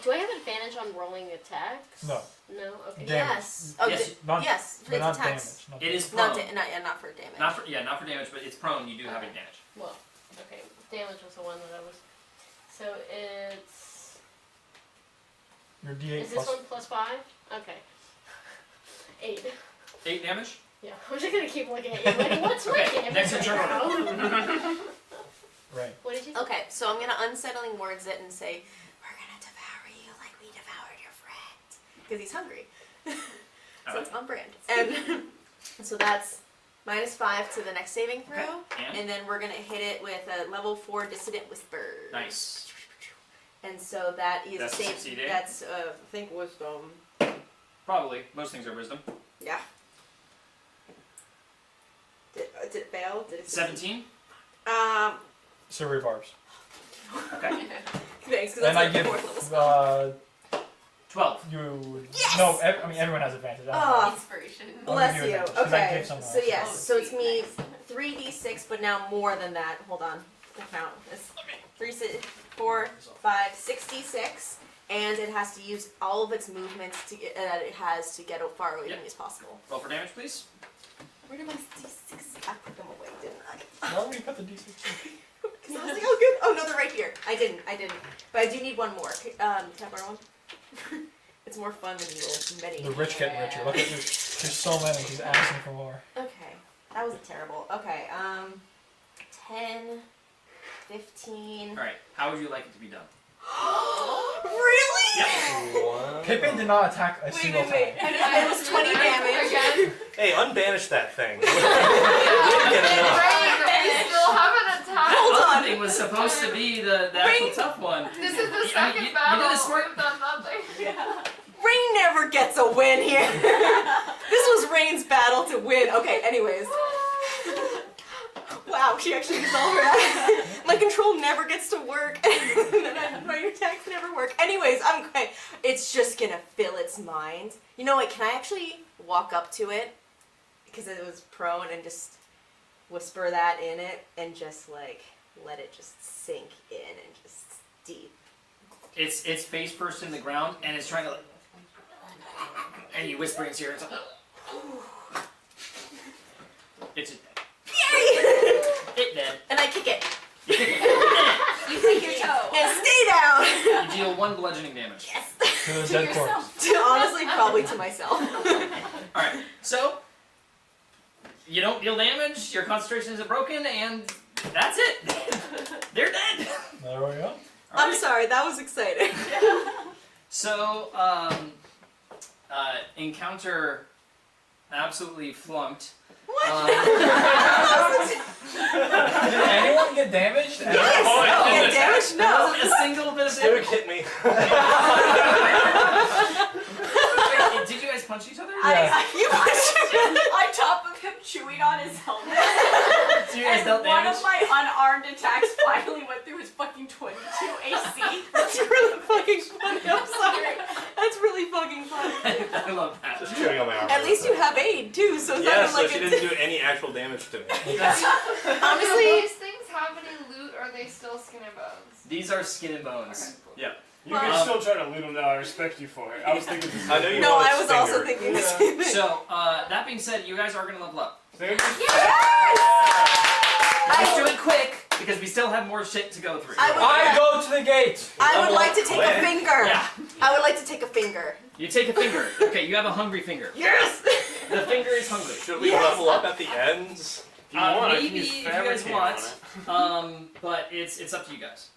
Do I have advantage on rolling attacks? No. No. Okay. Damage. Yes. Oh, Yes, Not, yes. For but its not attacks. damage. Not It is Not, prone. not for damage. Not for damage, but it's prone. You do have advantage. Well, okay. Damage was the one that I was. So it's. Your D8 Is this plus. one plus 5? Okay. 8. 8 damage. Yeah. I'm just gonna keep looking at you. Like, what's my Okay, damage? next right turn now? Right. What did you say? Okay, so I'm gonna unsettling words it and say, we're gonna devour you like we devoured your friend. Because he's hungry. So it's on brand. And so that's -5 to the next saving throw. Okay. And And then we're gonna hit it with a level 4 Dissident Whisper. nice. And so that is That's save. succeeding? That's I think wisdom. Probably most things are wisdom. Yeah. Did it fail? Did it succeed? 17. Silvery barbs. Okay. Thanks, because And that's I like the give 4th level spell. 12. you. Yes! No, I mean everyone has advantage. I don't know. Oh, Inspiration. bless I'll give you you. advantage, 'cause I Okay. gave someone So else. yes, Oh, so it's sweet, me nice. 3d6, but now more than that. Hold on. The count. It's 3, 4, 5, 66, and it has to use all of its movements to get, that it has to get as far away from Yep. me as possible. Roll for damage, please. Where did my d6? I put them away, didn't I? Why would you put the D6 in? Because I was like, oh good. Oh no, they're right here. I didn't. But I do need one more. Can I borrow one? It's more fun than you many. The rich getting richer. Look at this. There's so many. He's asking for more. Okay, that was terrible. Okay, 10, 15. All right. How would you like it to be done? Really? What? Pippin did not attack a single time. It was 20 damage. Again. Hey, unbanish that thing. Yeah. Get enough. Right. We still have an attack. Hold The on. other thing was supposed to be the actual Wait. tough one. This is the You- second you battle. did a smart- We've done nothing. Rain never gets a win here. This was Rain's battle to win. Okay, anyways. Wow, she actually resolved her. My control never gets to work. My attacks never work. Anyways, I'm okay. It's just gonna fill its mind. You know what? Can I actually walk up to it? Because it was prone and just whisper that in it and just like let it just sink in and just deep. It's face first in the ground, and it's trying to like, and you whisper in its ear, it's like, it's dead. Yay! It dead. And I kick it. You take your toe. And stay down! You deal 1 bludgeoning damage. Yes! To the dead corpse. Honestly, probably to myself. Alright, so you don't deal damage, your concentration isn't broken, and that's it. They're dead. There we go. I'm sorry, that was exciting. So, encounter absolutely flunked. What? Did anyone get damaged? Yes! Get damaged? There No! wasn't a single bit of Dude damage. hit me. Wait, did you guys punch each other? You punched him. On top of him chewing on his helmet. So you guys And dealt one damage? of my unarmed attacks finally went through his fucking 22 AC. That's really fucking funny. I'm sorry. That's really fucking funny. I love that. Just chewing on my arm. At least you have aid too, so it's Yeah, not so like she it's... didn't do any actual damage to me. That's- Do Honestly, these things have any loot, or are they still skin and bones? these are skin and bones. Okay, cool. Yeah. You can Um, still try to loot them now. I respect you for it. I was thinking. I know you no, want I its was also finger. thinking the same thing. So, that being said, you guys are going to level up. Yes! Let's I do it quick, because we still have more shit to go through. I go to the gate. I would Level like up to take a quick. finger. Yeah. I would like to take a finger. You take a finger. Okay, you have a hungry finger. Yes! The finger is hungry. Should we Yes. level up at the ends? If you want, I can maybe use if you fabric guys tape want, on it. but it's up to you guys.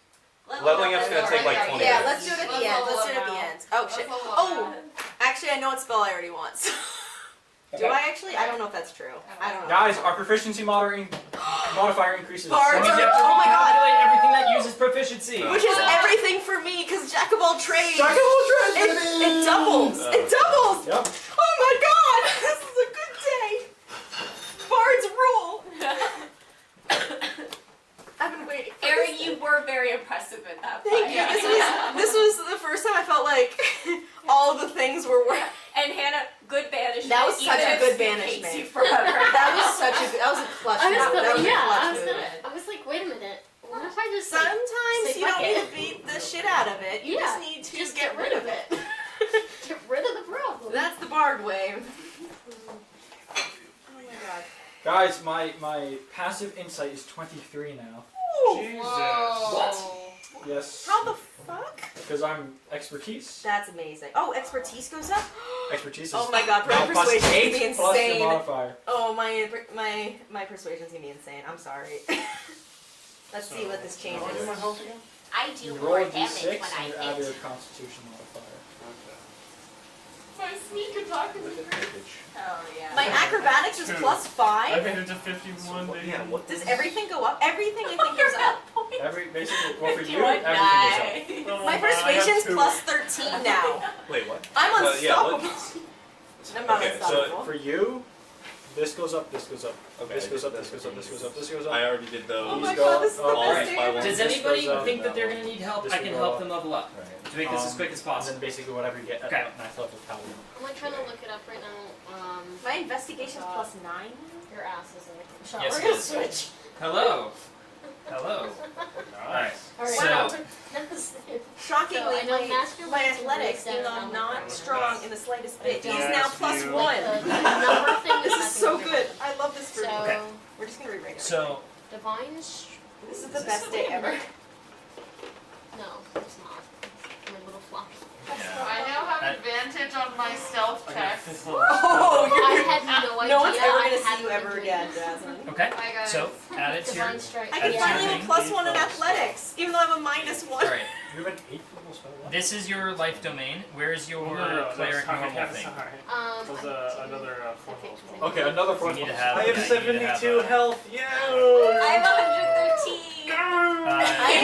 Leveling up's gonna take like 20 Yeah, minutes. let's do it at the end. Let's do it at the end. Oh shit. Oh, actually, I know what spell I already want. So. Do I actually? I don't know if that's true. I don't know. Guys, our proficiency modifier increases. Bards That means are- you have to oh my god. recalculate everything that uses proficiency. Which is everything for me, because Jack of all trades. Jack of all trades, It baby! doubles. It doubles. Yep. Oh my god! This is a good day. Bards rule. I've been waiting. For Erin, this. you were very impressive in that Thank fight. you. This was the first time I felt like all the things were working. And Hannah, good banishment. That was such even a if good Steve banishment. hates you forever. That was such a that was a clutch I was move. That was a clutch move. I was like, wait a minute. What if I just like, Sometimes say you don't fuck need it. to beat the shit out of it. You Yeah, just need to just get rid of it. get rid of the problem? That's the Bard way. Oh my god. Guys, my passive insight is 23 now. Jesus. What? Yes. How the fuck? Because I'm expertise. That's amazing. Oh, expertise goes up? Expertise is Oh my god, now plus persuasion's gonna 8 be plus the insane. modifier. Oh, my persuasion's gonna be insane. I'm sorry. Let's see what this changes. How do I do my health again? I do You more roll a damage d6 when and you I add hit. your constitution modifier. My sneak attack is With great. advantage. Oh yeah. My acrobatics is Two. plus I 5. made it to 51, baby. Yeah, what Does everything go up? Everything I think goes up. Every basically, well for you, 51 everything goes up. die. My persuasion's plus 13 now. Wait, what? I'm Yeah, unstoppable. what? I'm not Okay, unstoppable. For you, this goes up, this goes up. Okay, This goes up, that's this goes up, this goes up, this goes I up. already did those. Oh my These go god, up, this is the up, all best right, day by ever. one. Does This anybody goes up, think that that they're one. going to need help? This I will can go help up. them level up Right. to make this as quick as And possible. then basically whatever you get at Okay. 9th level paladin. I'm like trying to look it up right now. My investigation's plus 9. Your ass is in the shop. Yes, We're it gonna is. switch. Hello. Hello. Alright. Alright. So, Shockingly, So, I know Master my Lance athletics, is even though down I'm on the not ground. strong in the slightest bit, Yeah, he's now it's plus you. 1. The number thing This is nothing so to do good. with- I love this for So, me. Okay. We're just gonna rewrite it. so divine. This is the best day ever. No, it's not. My little floppy. yeah. I now have That- advantage on my stealth I got checks. 5th level. Oh, I you're had no idea. No one's ever I gonna see hadn't you been ever doing again, this. Jasmine. Okay. Hi guys. So, add it to your. Divine strike. I can That's finally have your plus thing. 1 in athletics, even though I have a minus 1. Alright. You have an 8th level spell left? This is your life domain. Where is your cleric normal thing? That was another 4th level spell. Okay, another You 4th need to level have. I have yeah, you need to have, 72 health. I Yeah. have 113. I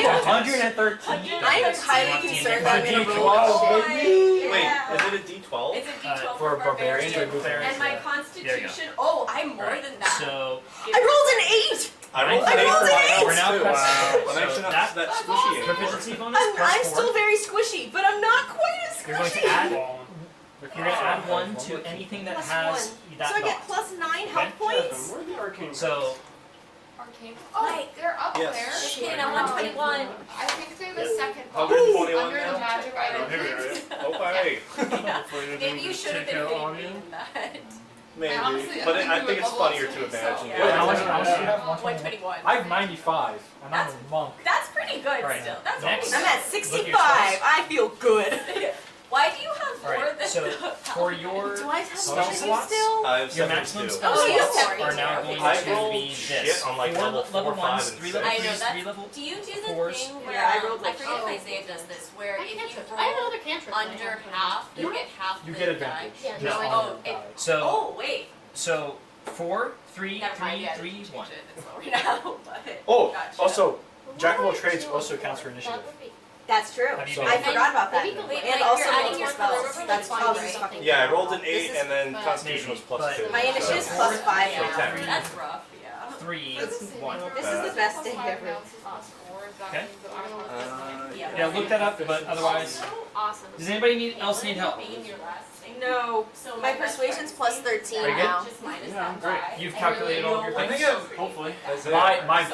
am 113. I am highly 113. concerned that I'm gonna D12, roll. baby. Wait, Yeah. is it a D12? It's a D12 For barbarians or Barbarians, And my yeah. constitution. Oh, I'm more Alright, than that. So, I rolled an 8! I rolled I an 8 rolled for an my eight! health We're now too. pressing- Well, so actually not that- that squishy anymore. proficiency bonus I'm plus 4. still very squishy, but I'm not quite as You're going to squishy. add. Fallen. You're going to add 1 to anything that Plus has 1. that So I get dot. plus 9 health Okay. points? Jasmine, where'd the arcane So, Arcane. Oh, Right. they're up Yes. there. Just kidding, I'm 121. I think they're the Yeah. second Oh, box 121 under now? the magic item. Oh, here we are. Okay. Maybe you should have been hitting me in that. Maybe. honestly- But I I think think we it's would level funnier up to to imagine. Yeah. Wait, how much Yeah. do you have? 121. I have 95, and I'm a monk. That's pretty good Alright, still. That's next. pretty I'm at 65. I feel good. good. Why do you have more Alright, than so the for your Do I have spell energy slots, still? I have your 72. maximum spell Oh, you have slots 72. are now going I to rolled be shit this. on like four level 4, 5, ones, and 3 6. level I know, 3s, that's- 3 level. Do you do the Fours. thing where Yeah, I rolled I like forget if shit. Isaiah does this, where I if you cantrip. roll I have another cantrip. under half, you get half You the get die. advantage. Yeah, Just no, on oh, your it- die. So Oh wait, 4, 3, never mind. 3, Yeah, 3, change 1. it. It's lower now, but Oh, gotcha. also, Jack of all What trades would also you counts for do? initiative. That would be- That's true. Have you So- been- I forgot about that. Maybe go Wait, And like, also you're adding multiple your spells. cover, That's like, causes right? fucking Yeah, I rolled an This 8 is- and then but- Constitution was Maybe, plus 2. but- My initiative is So- plus 5 Yeah, now. ten. that's rough. Yeah. 3, That's the same. 1. This is the best day ever. Okay. Yeah. Yeah, look that up, but otherwise. Awesome. Does anybody else need help? No. So My persuasion's plus 13 Are you good? now. Just minus Yeah, I'm that great. die. You've And calculated really all of your no I think one- I've Hopefully. My So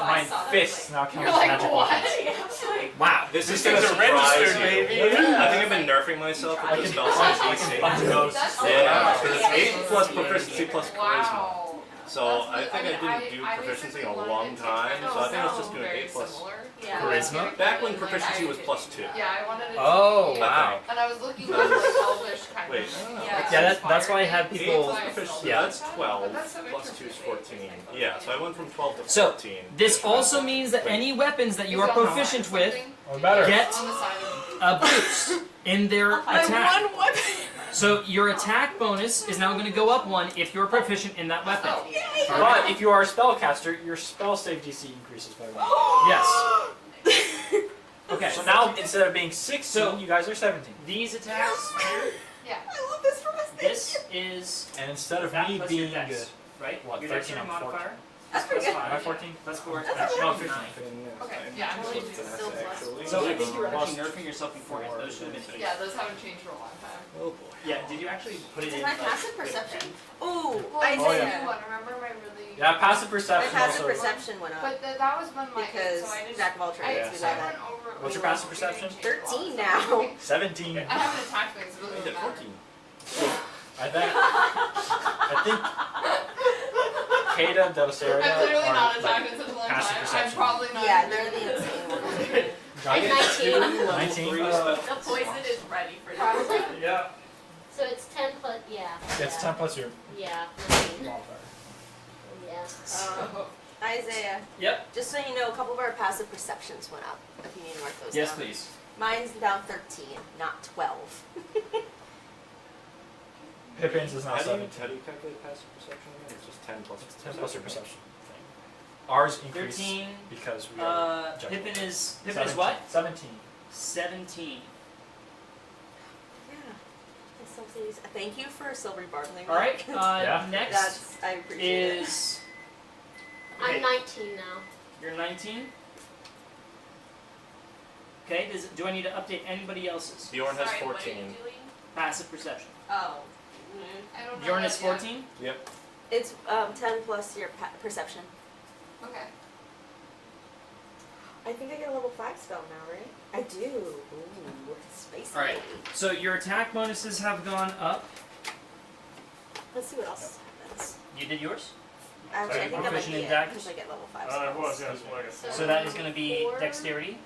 I saw that, fists now count You're as like, magical what? weapons. Wow. This is These gonna things are surprise registered, you. baby. Yeah. I think I've been nerfing myself with the spell size DC. Yeah, because it's 8 plus proficiency plus charisma. Wow. So I think I didn't do proficiency in a long time, so I think I was just doing 8 plus. Yeah. Charisma? Back when proficiency was plus 2. Yeah, I wanted it to Oh, be- wow. And I was looking for like elvish kind Wait, of. Yeah. Yeah, that's why I have 8 people. plus proficiency, Yeah. that's 12, But that's so plus 2 is interesting. 14. Yeah, so I went from 12 to So, 14. This also means that any weapons that you are proficient with Or better. get On the side of a boost in their My attack. one weapon. So your attack bonus is now going to go up 1 if you're proficient in that weapon. Oh, But if you are a spellcaster, your spell save DC increases by 1. Yes. Okay. So now instead of being 16, So- you guys are 17. These attacks. yeah. I love this from us. This is And instead of that me plus being your dex, right? what, Your 13, dexterity I'm 14. modifier. That's pretty good. Am I 14? Plus 4. That's That's not 15. 9. Okay, yeah, I'm really still plus So I think you were Plus actually nerfing yourself beforehand. Those should have been. Yeah, those haven't changed for a long time. Oh boy. Yeah. Did you actually put it Is in? my like, passive with- perception? Ooh, Well, I Oh, did. yeah. Remember my really. Yeah, passive My perception passive also. perception went up But that was when like. because so I just. Jack of all I, trades. We so I know that. went over. What's your passive perception? 13 now. 17. I haven't attacked things. It I really did doesn't matter. 14. I think Kata, Delceria I've literally are not like attacked in such a long passive time. I'm perception. probably not. Yeah, even they're good. the insane ones. I'm 19. 19. The poison is ready for this. Yeah. So it's 10 plus. Yeah. It's 10 plus your Yeah. 19. modifier. Yeah. Isaiah, Yep. just so you know, a couple of our passive perceptions went up. If you need to mark those Yes, down. please. Mine's down 13, not 12. Pippin's is now How do 7. you calculate passive perception again? It's just 10 plus It's 10 plus your right? perception. Ours increased 13. because we are Pippin is 17. what? 17. 17. Yeah. That's so serious. Thank you for silvery barbling. All right. Yeah. Next That's, I appreciate it. is. I'm Okay, 19 now. You're 19. Okay. Do I need to update anybody else's Bjorn has Sorry, what are 14. you doing? passive perception? Oh. I don't know. Bjorn that is yet. 14. Yep. It's 10 plus your perception. Okay. I think I get a level 5 spell now, right? I do. Ooh, space. All right. So your attack bonuses have gone up. Let's see what else happens. You did yours. Actually, I think I'm proficient in at daggers? because I get level 5 It spells. was, yeah, it's like a So that is going to be dexterity.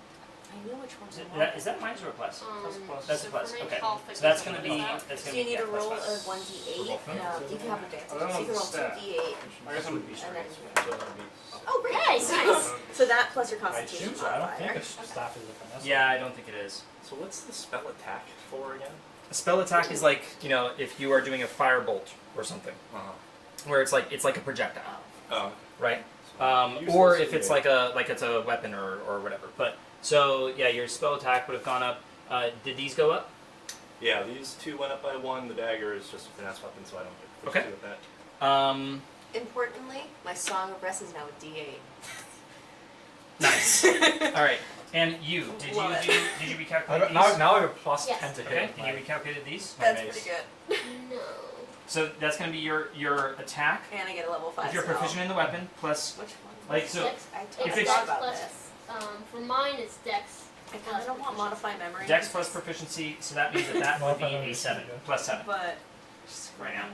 I know which ones I want. Is that minus or a plus? plus. That's a so plus. for my Okay. health, So that's going to it's be. plus That's So going you to be need a roll plus of 1d8. You can have advantage. Oh, that So you can roll one's stat. 2d8. I guess I'm And then, So that'd be. oh, great. Nice, nice. So that plus your I constitution assume so. I don't think modifier. a staff is a finesse. Yeah, I don't think it is. So what's the spell attack for again? A spell attack is like, if you are doing a firebolt or something, where it's like a projectile, Oh. right? Useless, Or if it's yeah. like it's a weapon or whatever. But so yeah, your spell attack would have gone up. Did these go up? Yeah, these two went up by 1. The dagger is just a finesse weapon, so I don't get pushed Okay. with that. Importantly, my Song of Rest is now a d8. Nice. All right. And you did Love it. you recalculate these? Now I have a plus Yes. 10 to Okay. hit. Did you recalculate these? My That's mace. pretty good. No. So that's going to be your attack. And I get a level 5 If you're spell. proficient in the weapon, plus Which one? like so. Dex, I it's totally Dex forgot about plus, this. for mine it's Dex. I kind of don't want modify memory. Dex plus proficiency, so that means that would be a 7 plus 7 But right now.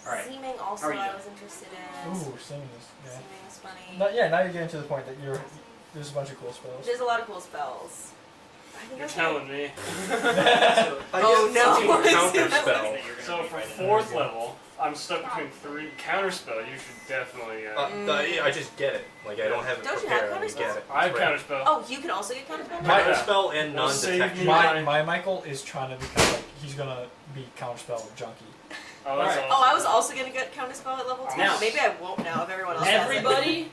All right. seeming also How are you I doing? was interested in. Ooh, singing is Seeming is funny. Now you're getting to the point that there's a bunch of cool spells. There's a lot of cool spells. I think You're I telling me. Oh, no. Counter spell. So for 4th level, I'm stuck between 3 counterspell. You should definitely. I just get it. Like I don't have it Don't you have prepared. I just get it. I have Right. counterspell. Oh, you can also get counterspell? My- Counterspell and Well, save non-detection. me. My Michael is trying to become like he's gonna be counterspell junkie. Oh, that's Alright. Oh, I awesome. was also gonna get counterspell at level 2. Now- Maybe I won't now if everyone else has it. Everybody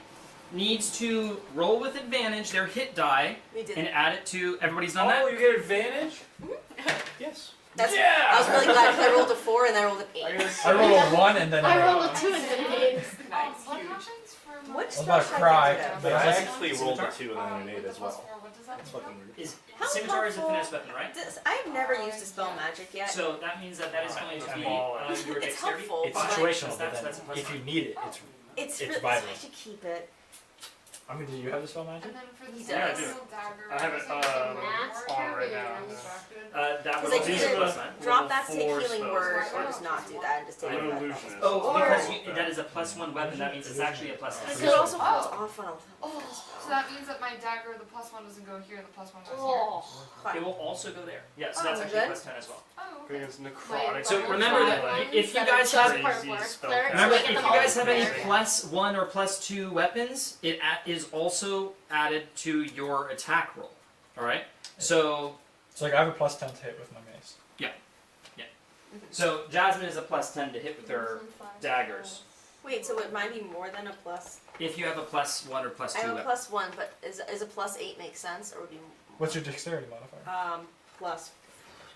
needs to roll with advantage their hit die We did. and add it to. Everybody's done Oh, that. you get advantage? Yes. That's, Yeah! I was really glad because I rolled a 4 and then I rolled an 8. I gotta I rolled a 1 and then I I rolled a 2 and then an 8. Nice. What happens for What my- I was spell about to should I cry, get but I I actually rolled a 2 and then an with 8 the as plus well. 4, what does that That's do? fucking weird. Is How scimitar is a helpful- finesse weapon, right? I've never used dispel magic yet. So that means that is going to be Ball. your It's dexterity. helpful, it's but situational, but That's then a plus if 1. you need it, it's. it's it's really, vital. I should keep it. I mean, do you have the spell magic? And then for the Yeah, I do. steel dagger, I have it, is it just a on more right now. or distracted? That would Because I also can be either a plus 9. Drop that to take 4 healing spells. word or just not do that and just take I'm it an back. illusionist. Oh, because that is a plus 1 weapon. That means it's actually a plus Because 10. it also Oh. holds off on a Oh, so that means that my dagger, the plus 1 doesn't go here, the plus 1 goes Oh. It will also go there. Yeah, so Oh, that's actually good. plus 10 as well. here. Oh, Because okay. it's necrotic. So remember that if you guys have have- part Crazy work, spell clerics, Remember, we if get you them all guys have any prepared. plus 1 or plus 2 weapons, it is also added to your attack roll. All right. So So like I have a plus 10 to hit with my mace. So Jasmine is a plus 10 to hit with her daggers. Wait, so would mine be more than a plus? If you have a plus 1 or plus 2 I have a weapon. plus 1, but is a plus 8 make sense or would be What's your dexterity modifier? plus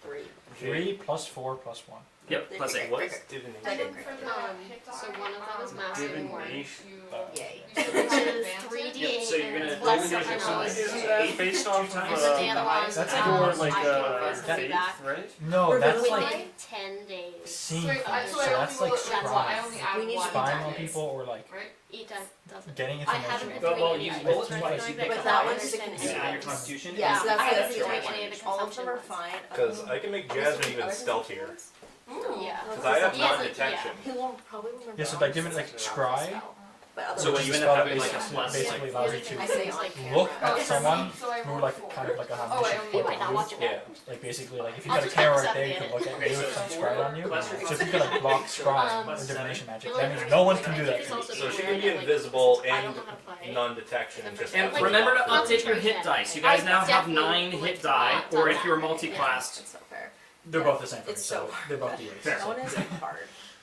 3? 3 plus 4 plus 1. Yep, plus 8. What is divination? I And did then great. for the hit die, so one of them is massive and one. Divination. you, Yay. you said Which it's is advantage? 3d8 Yep, so you're and gonna it's plus roll your something dex. else. Isn't that based off of And then the other one, That's for like I can physically faith, back right? No, We're that's gonna like within 10 days. seeing So, things. I, So so I only that's roll like it like what? I only spying. add We need one. Spying on dice, people or like Right? Each time doesn't. getting I haven't information. been doing Well, any you dice roll or it anything twice, like you that, pick But a that five. one's just I a You add your understand. constitution. Yeah, so that's I the haven't other been one. doing any of the All of them are consumption fine. Because I can make Jasmine even stealthier. Yeah. Because I have He has a- non-detection. He won't probably remember. Yeah, so all by the giving it like stuff. scry, But other So ones when you just end up spell having like a basically- plus, basically like, allows you I to say on camera. look Oh, at so someone so I who rolled like four. kind of like a Oh, I omniscient only You point might not of watch view. it. Yeah. Like basically like if you I'll got a just camera have right there, to you can be look at Okay, me so with some it's scry on you. plus your So if you could like block scry plus or divination magic, Well, that means no one can do that it's to you. also So she weird can be that, like, invisible since I and don't know how to play. non-detection and just. And Like, remember to walk through. update your hit dice. You guys I now have definitely 9 hit would die, not or done if you're that. multi-classed, It's so fair. They're both the same for me, It's so so they're both fair. D8s. That one is hard.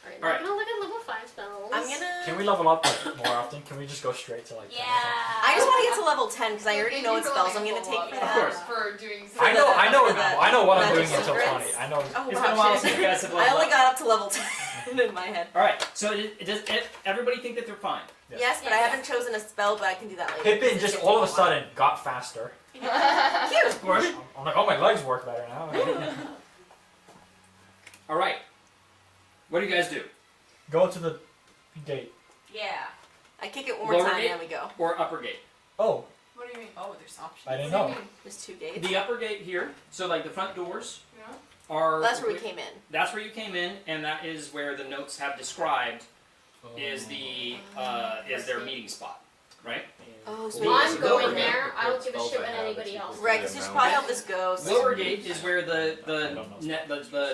Alright, Alright. I'm gonna look at level 5 spells. I'm gonna. Can we level up like, more often? Can we just go straight to like 10 or something? I just want to get to level 10 because I already Thank know you what for spells letting I'm me gonna take roll for up that. Of course. For doing I know For the I know what I'm magic doing until secrets. 20. I know. Oh, it's wow, been a while shit. since you guys have I leveled only up. got up to level 10 in my head. Alright, so everybody think that they're fine. Yes, but I haven't chosen a spell, but I can do that later. Pippin because just it's all of a taking sudden got faster. Cute. Of course. I'm like, oh, my legs work better now. Alright. What do you guys do? Go to the gate. Yeah. I kick it one more Lower time, gate? and then we go. Or upper gate? Oh, What do you mean? Oh, there's options. I didn't What do you know. mean? There's 2 gates. The upper gate here, so like the front doors Yeah. are. That's where we came in. That's where you came in, and that is where the notes have described is their meeting spot, right? Oh, so Well, I'm maybe- going there. I don't give a shit what anybody else. Right, because we should probably help this ghost. Lower gate is where the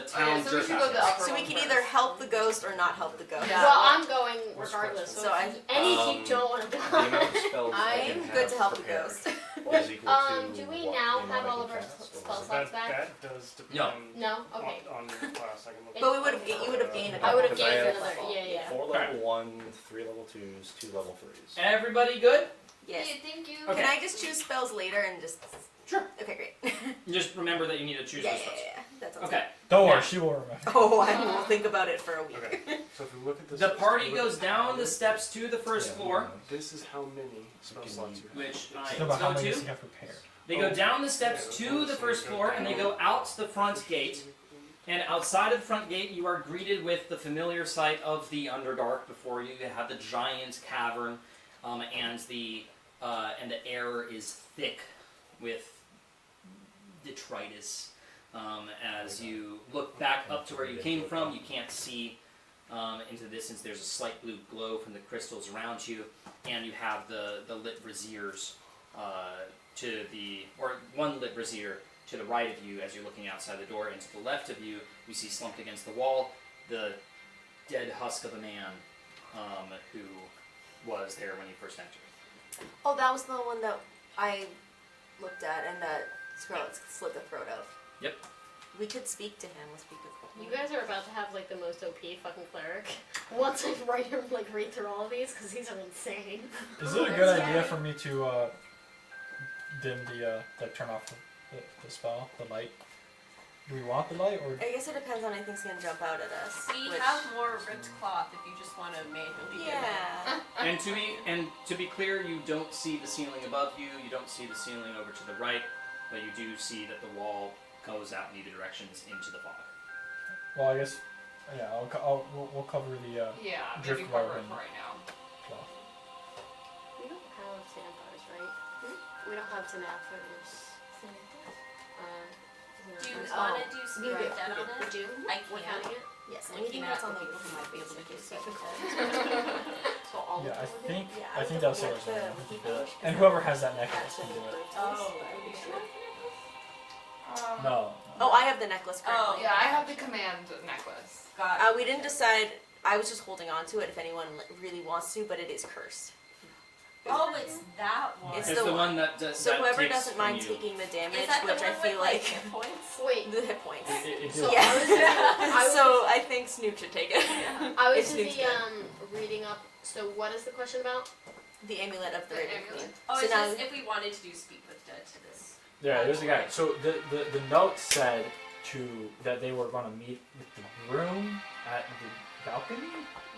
town so we should go jerk the upper So we one can first. either help the ghost or not help the ghost. Yeah. Well, I'm going regardless. So, So if any Um, of you don't want to The amount go. of spells I can I'm good to help the prepared ghost. is equal to do we what now the amount have I all can of our cast, or spell is it- slots back? That does depend No. No? Okay. on your class. I can look But we would have you would have gained a I couple. would have Because I gained have another. Yeah. 4 level 1, 3 level 2s, 2 level 3s. Everybody good? Yes. Yeah, thank you. Okay. Can I just choose spells later and just? Sure. Okay, great. Just remember that you need to choose yeah, those yeah, spells. yeah. That sounds Okay. don't worry, Now. she will remember. good. Oh, I will think about it for a week. Okay. So if we look at this, The party look goes at down the the steps to the first floor, This is how many spell slots you have. which I No, but how go many does to. he have prepared? They go down the steps to the first floor, and they go out the front gate. And outside of the front gate, you are greeted with the familiar sight of the Underdark before you. You have the giant cavern, and the air is thick with detritus. As you look back up to where you came from, you can't see into the distance. There's a slight blue glow from the crystals around you, and you have the lit braziers one lit brazier to the right of you as you're looking outside the door, and to the left of you, you see slumped against the wall the dead husk of a man who was there when you first entered. Oh, that was the one that I looked at and that Scarlet slit the throat of. Yep. We could speak to him. We'll speak with You guys are about to have like the most OP fucking cleric. Once I read through all of these, because these are insane. Is it a good idea for me to dim the turn off the spell, the light? Do we want the light or? I guess it depends on anything's gonna jump out at us. We have more ripped cloth if you just want to manually dim it. Yeah. And to be clear, you don't see the ceiling above you. You don't see the ceiling over to the right, but you do see that the wall goes out in either directions into the fog. Well, I guess. Yeah, we'll cover the Yeah, drift maybe cover globe it and for right now. cloth. We don't have sandbars, right? We don't have sandbars. Do you want to do We speed do. dead on We it? do. I We're can't. counting it. Yes, Looking anything at that's on the the people who who might be able to do Second second So all Yeah, I of them? think Yeah, I think the- that's Sarah's the one. people- And whoever has that necklace can do it. Oh, are you sure? No. Oh, I have the necklace Oh, currently. Yeah, I have the command necklace. Got We didn't decide. I was just holding on to it if anyone really wants to, but it is cursed. Oh, it's that one. It's It's the the one. one that does. So that whoever takes doesn't from mind you. taking the damage, Is that the which one I feel with, like hit points? Wait. the hit points. It So did. I was So I think Snoop should take it. I was It's Snoop's busy good. reading up. So what is the question about? The amulet of the The Raven amulet. Queen. Oh, So it's now- just if we wanted to do speak with dead to this. Yeah, there's a guy. So the note said that they were going to meet with the groom at the balcony.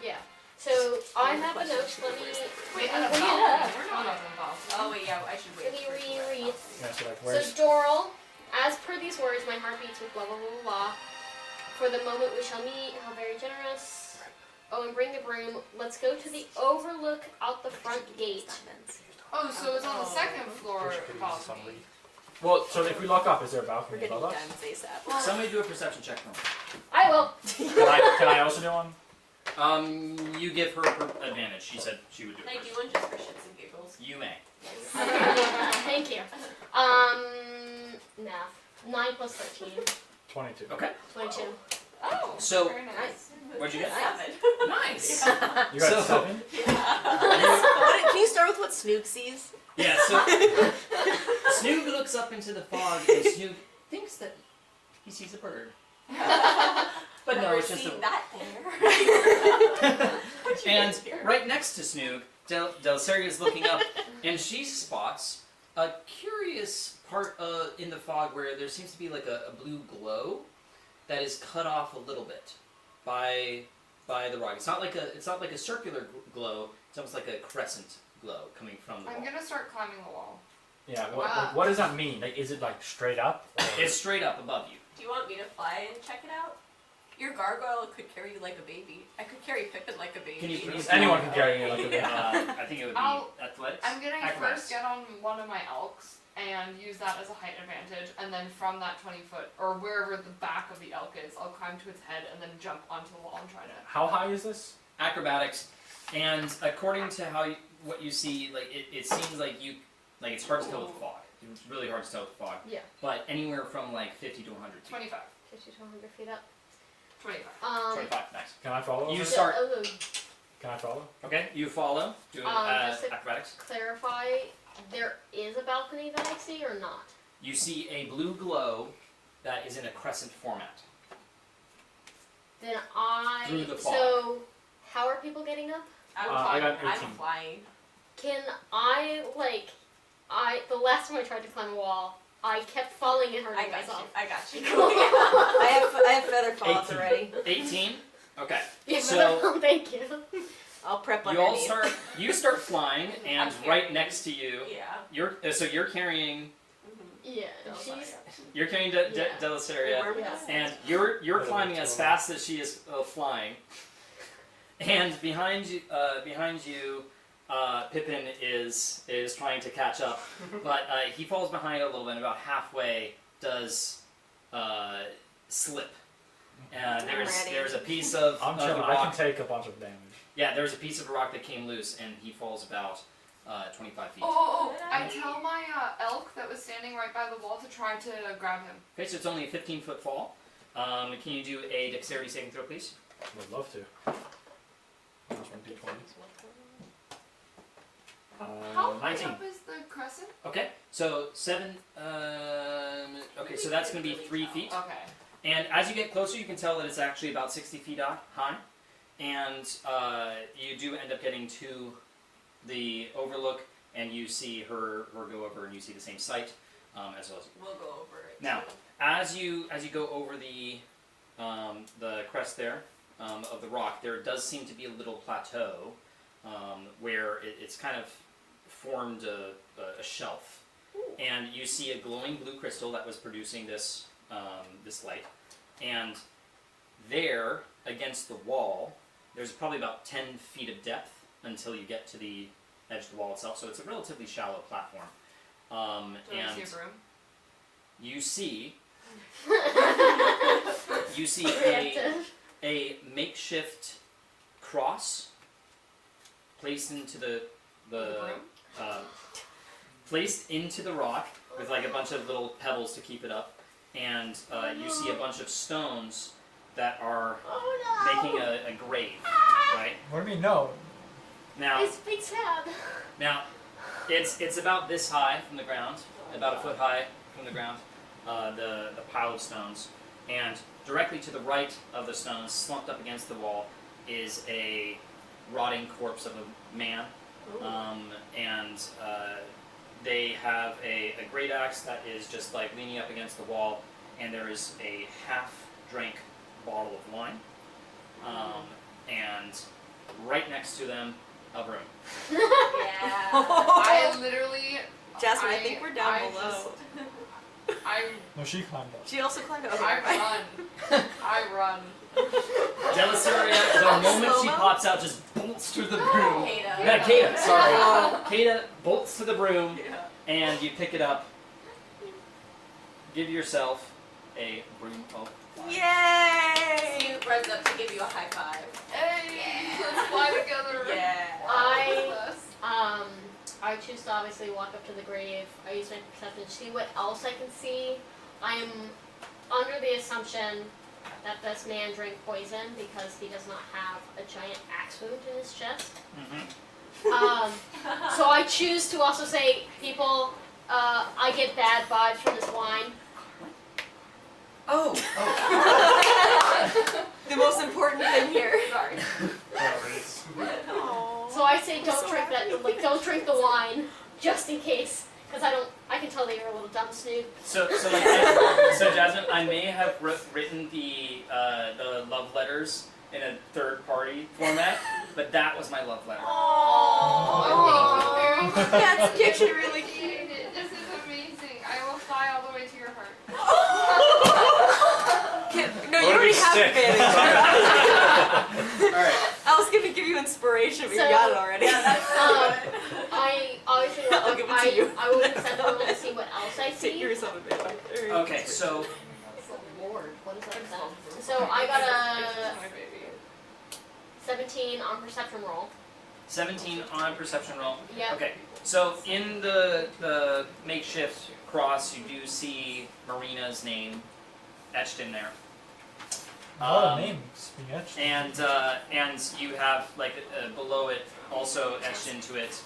Yeah. So I have a note. Let me Wait, let at me a read it balcony? up. We're not on the balcony. Oh wait, yeah, I should wait. Let me for it to reread. Yeah, so like So where's Doral, as per these words, my heart beats with blah blah blah blah blah. For the moment we shall meet, how very generous. Oh, and bring the broom. Let's go to the overlook out the front gate. Oh, so it's on the second floor balcony. Well, so if we lock up, is there a We're balcony getting above us? diamonds ASAP. Somebody do a perception check for me. I will. Can I also do one? You give her advantage. She said she would do Can it I do first. one just for shits and giggles? You may. Thank you. Math. 9 plus 13. 22. Okay. 22. Oh, So- very nice. What'd you get? 7. Nice. You got So- 7? Can you start with what Snoop sees? Yeah. So Snoog looks up into the fog, and Snoog thinks that he sees a bird. But no, Never it's just seen a. that there. And right next to Snoog, Delceria is looking up, and she spots a curious part in the fog where there seems to be like a blue glow that is cut off a little bit by the rock. It's not like a circular glow. It's almost like a crescent glow coming from the I'm wall. gonna start climbing the wall. Yeah. Wow. What does that mean? Like, is it like straight up? Or? It's straight up above you. Do you want me to fly and check it out? Your gargoyle could carry you like a baby. I could carry Pippin like a baby. Can you please? Anyone can carry me like a I think it would be I'll- athletics. I'm gonna Acrobatics. first get on one of my elks and use that as a height advantage, and then from that 20-foot, or wherever the back of the elk is, I'll climb to its head and then jump onto the wall and try to... How high is this? Acrobatics, and according to what you see, like it seems like it's hard to tell with the fog. It's really hard to tell with the fog. Yeah. But anywhere from like 50 to 100 feet. 25. 50 to 100 feet up. 25. 25, nice. Can I follow? You her? start. Can I follow? Okay, you follow. Do Just to- acrobatics. Clarify, there is a balcony that I see or not? You see a blue glow that is in a crescent format. Then Through the fog. So, how are people getting up? I'm I got flying. 18. I'm flying. Can the last time I tried to climb a wall, I kept falling and I hurting got you. myself. I got you. I have feather fallouts 18. already. 18. Okay. Yeah, So- thank you. I'll prep You all underneath. start flying, and I'm right carrying- next to you, Yeah. you're carrying. Yeah, Oh, she's. You're carrying Yeah. Deliceria, Where we Yeah. and you're climbing as fast as she is flying. And behind you, Pippin is trying to catch up, but he falls behind a little bit. And about halfway, does slip. There's a piece of I'm the chilling. I rock. can take a bunch of damage. Yeah, there's a piece of rock that came loose, and he falls about 25 feet. Oh, I tell my elk that was standing right by the wall to try to grab him. Okay, so it's only a 15-foot fall. Can you do a dexterity saving throw, please? Would love to. That's 1 d20. How high 19. up is the crescent? Okay, so 7. Okay, so that's going to be 3 feet. Okay. And as you get closer, you can tell that it's actually about 60 feet high. And you do end up getting to the overlook, and you see her go over, and you see the same sight as well as We'll go over it. now. As you go over the crest there of the rock, there does seem to be a little plateau where it's kind of formed a shelf, and you see a glowing blue crystal that was producing this light, and there against the wall, there's probably about 10 feet of depth until you get to the edge of the wall itself. So it's a relatively shallow platform, Do I and see a broom? you see Preemptive. a makeshift cross placed into the broom? placed into the rock with like a bunch of little pebbles to keep it up, and you see a bunch of stones that are Oh no! making a grave, right? What do you mean no? Now, It's big tab. it's about this high from the ground, about a foot high from the ground, the pile of stones, and directly to the right of the stones, slumped up against the wall, is a rotting corpse of a man, and they have a great axe that is just like leaning up against the wall, and there is a half-drank bottle of wine, and right next to them, a broom. Yeah. I literally. Jasmine, I think we're down I below. just- No, she climbed up. She also climbed over. I run. I run. Deliceria, the moment she Slow-mo? pops out, just bolts through the broom. Kata. Yeah, Kata, sorry. Oh. Kata bolts to the broom, Yeah. and you pick it up. Give yourself a broom of fire. Yay! Snoop runs up to give you a high five. Hey, let's fly together. Yeah. I choose to obviously walk up to the grave. I use my perception to see what else I can see. I am under the assumption that this man drank poison because he does not have a giant axe wound in his chest. So I choose to also say, people, I get bad vibes from this wine. Oh. The most important thing here. Sorry. So I say, don't so drink happy. that. Like, don't drink the wine, just in case, because I can tell that you're a little dumb, Snoop. So Jasmine, I may have written the love letters in a third party format, but that was my love letter. Oh, thank you very much. That's picture really cute. Appreciate it. This is amazing. I will fly all the way to your heart. No, you already have advantage. Alright. I was gonna give you inspiration, but you So- got it already. I obviously I'll give it to you. I will accept them and see what else I Take see. yourself advantage. Okay, so Lord, what is that then? So I got a My baby. 17 on perception roll. 17 on perception roll. Yep. Okay, so in the makeshift cross, you do see Marina's name etched in there. A lot of names being etched. And you have like below it also etched into it,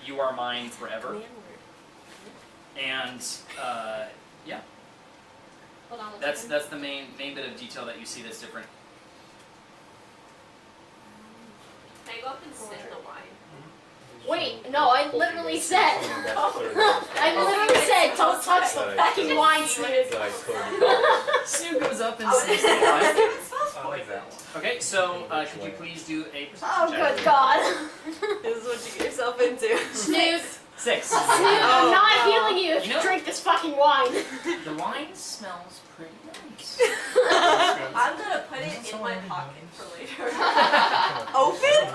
"You are mine forever." And yeah, Hold on. that's the main bit of detail that you see that's different. Can I go up and sniff the wine? Wait, no, I literally said. I literally said, don't touch the fucking wine, Snoop. Snoop goes up and sniffs the wine. I like that one. Okay, so could you please do a perception Oh, check? good God. This is what you get yourself into. Snoop. 6. Snoop, I'm not healing you if You you know- drink this wine. The wine smells pretty nice. I'm gonna put it in my pocket for later. Open?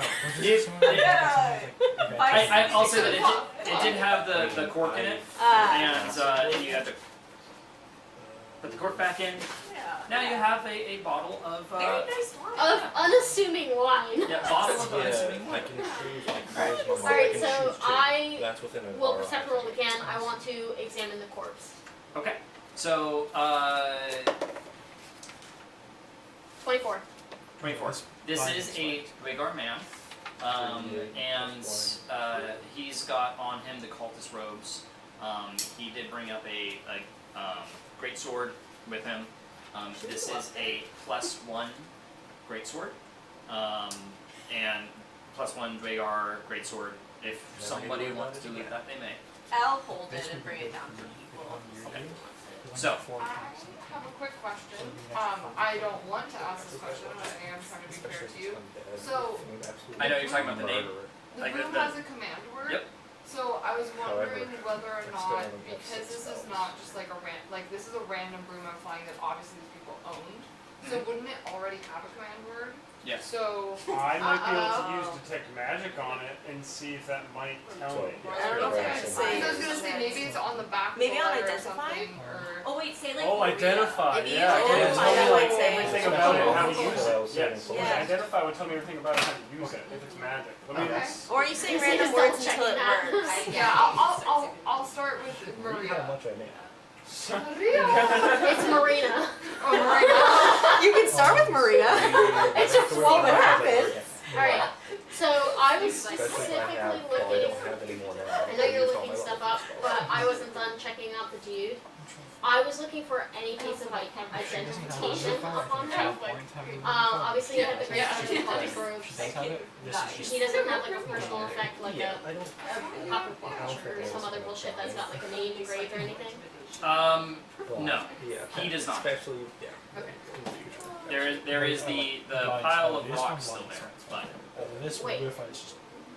Yeah. I'll say that it did have the cork in it, and you had to put the cork back in. Now you have a bottle of Very nice wine. Of unassuming wine. yeah, bottle of Yeah, unassuming I wine. can choose like charisma. Alright, I can so choose two. I That's within an will hour. perception roll again. I want to examine the corpse. Okay, so 24. 24. This is a Rhaegar man, and he's got on him the cultist robes. He did bring up a great sword with him. This is a +1 great sword, and +1 Rhaegar great sword. If somebody wants to loot that, they may. I'll hold it and bring it down for people. Okay. So, I have a quick question. I don't want to ask this question, but I am trying to be fair to you. So, I know you're talking about the name. the Like room the- has a command word. Yep. So I was wondering However, whether or it's not, still only got because 6 this is spells. not just like this is a random room I'm flying that obviously these people owned. So wouldn't it already have a command word? Yes. So I might be able to use detect magic on it and see if that might tell me. I don't know if I would say. I was gonna say maybe it's on the back. Maybe on or identify? something, or Oh wait, say like Oh, Maria. identify, If you yeah. use It identify, tells that me would like say- everything about it, how to Yeah. use it. Yes. Yeah. Identify would tell me everything about it, how to use it, if it's magic. Let me Okay. just... Or you say Is random it words still until it checking works. that? I'll start with How Maria. much I made. Maria. It's Marina. Oh, Maria. You can start with Maria. It's just what happens. Alright, so I was Especially if I specifically have, well, I looking. don't have any more now. I know you're looking stuff up, but I wasn't done checking out the dude. I was looking for any piece of identification upon him. Obviously you have the great cultist robes. He doesn't have like a personal effect like Yeah, a I don't. copper watch or some other bullshit that's got like a name engraved or anything. Well, No, Yeah. he does not. Especially, yeah. Okay. In the future. There is the pile of rocks still there, but This Wait. one, if I just,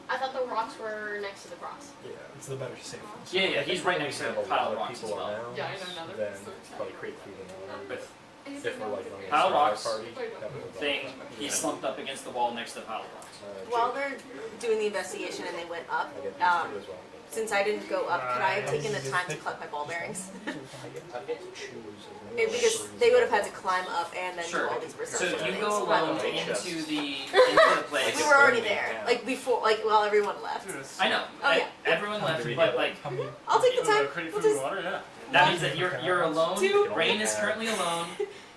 I thought the rocks were next to the cross. Yeah. it's the better safe. yeah, he's right next to a pile of rocks as people well. around, Yeah, I know another then person. probably create feeling around. But If we're like on a Pile of surprise rocks, party, that would involve- thing, he's slumped up against the wall next to the pile of rocks. While they're doing the investigation and they went up, I get used to it as well. since I didn't go up, could I have taken the time to collect my ball bearings? I get to choose as many Because options they would as have had I to want. climb up and then Sure. do all these So research you things. go So that alone would be- into the place. We were already there, like before, like while everyone left. I know. Oh, yeah. Everyone left, but like How many? I'll take the time. Create We'll food and just water, yeah. that means that you're alone. Two. Rain is currently alone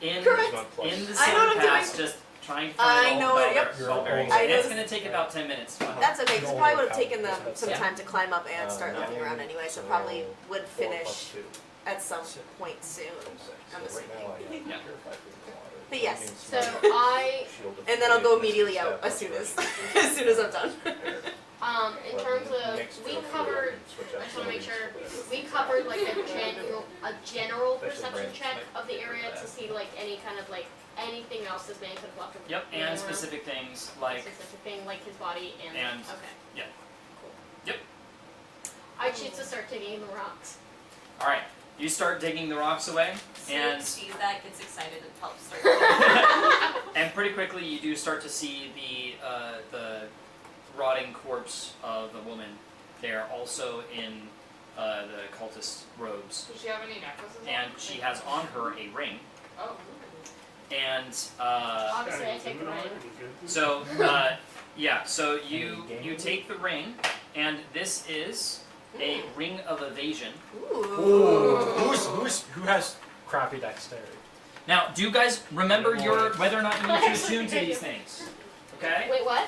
in Correct. in the I know what I'm sand pass, doing. just trying to I find all know the it, yep. ball bearings. I And know it's this- gonna take about 10 minutes. to find. That's okay, because it probably would have taken them some Yeah. time to climb up and start Yeah. looking around anyway, so probably would finish at some point soon. I'm assuming. Yeah. But yes. So I, And then I'll go immediately out as soon as as soon as I'm done. in terms of, we covered, I just wanna make sure, we covered like a general perception check of the area to see like any kind of like, anything else this man could have left. Yep, in the and room. specific things like Specific thing like his body and, And- okay. yeah. Cool. Yep. I choose to start digging the rocks. all right. You start digging the rocks away, and See that gets excited and helps start. and pretty quickly you do start to see the rotting corpse of a woman there, also in the cultist robes, Does she have any necklaces on? and she has on her a ring, Oh. and Obviously I take the ring. so yeah, so you take the ring, and this is a ring of evasion. Ooh. Who has crappy dexterity? Now, do you guys remember whether or not you need to attune to these things? Okay? Wait, what?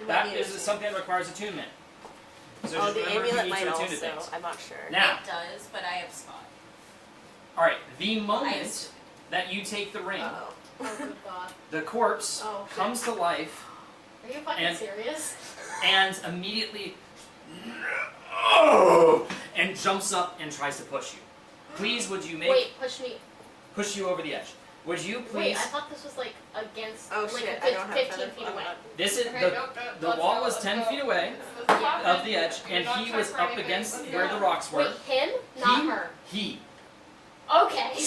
That is something that requires attunement. So Oh, just the remember you amulet need might to attune to also. things. I'm not sure. Now, It does, but I have spot. alright, the I moment have- that you take the ring, Uh-oh. Oh good god. the corpse Oh, shit. comes to life Are you fucking And- serious? and immediately and jumps up and tries to push you. Please, would you Wait, push me. push you over the edge? Would you Wait, please? I thought this was like against, Oh like shit, I don't have 15 feather feet away. This is Okay, the nope, the let's wall go, was let's 10 go. feet away Let's stop of it. the edge, Do and not he check was for up anything. against Let's where go. the rocks were. Wait, him? Not her. He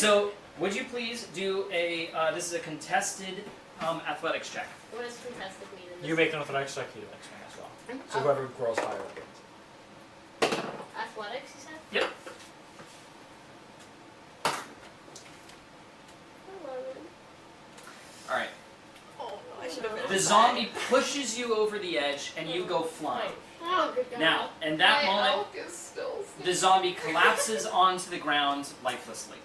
So, would you please do a? This is a contested athletics check. What does contested mean in this? You make an athletics check, you do the next one as well. So Oh. whoever grows higher wins. Athletics, you said? Yep. 11. All right. Oh, I should have been The zombie pushes you over the edge, and you go flying. Oh, good God. Now, in that My moment, elk is still the zombie collapses onto the ground lifelessly.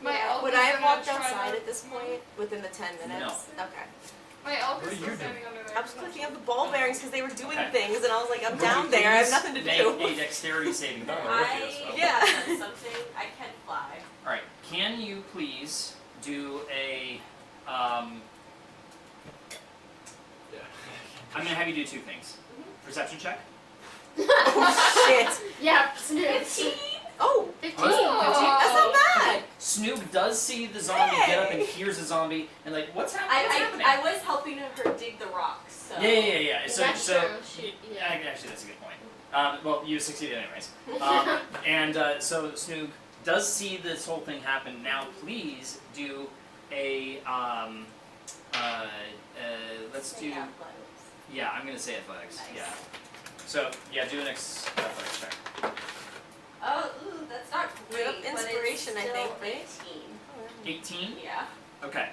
My elk Would is I have gonna walked try outside to- at this point within the 10 minutes? No. Okay. My elk What is are still you standing under there. I was clicking up the ball bearings because they were doing Okay. things, and I was like, I'm Would down you there. I have please nothing to make do. a dexterity saving throw. I Yeah. done something. I can fly. All right. Can you please do a? I'm gonna have you do two things. Perception check. Oh shit! Yeah, Snoop. 15. Oh, 15. that's not bad. Snoop does see the zombie get up and hears the zombie and like, what's happening? What's happening? I was helping her dig the rocks. So. Yeah. So, That's so true. She- yeah. actually, that's a good point. Well, you succeeded anyways. So Snoop does see this whole thing happen. Now, please do a let's do. Yeah. Yeah, I'm gonna say athletics. Nice. Yeah. So yeah, do an athletics check. Oh, ooh, that's not great. Bit of inspiration, but it's I think, still right? 18. 18. Yeah. Okay.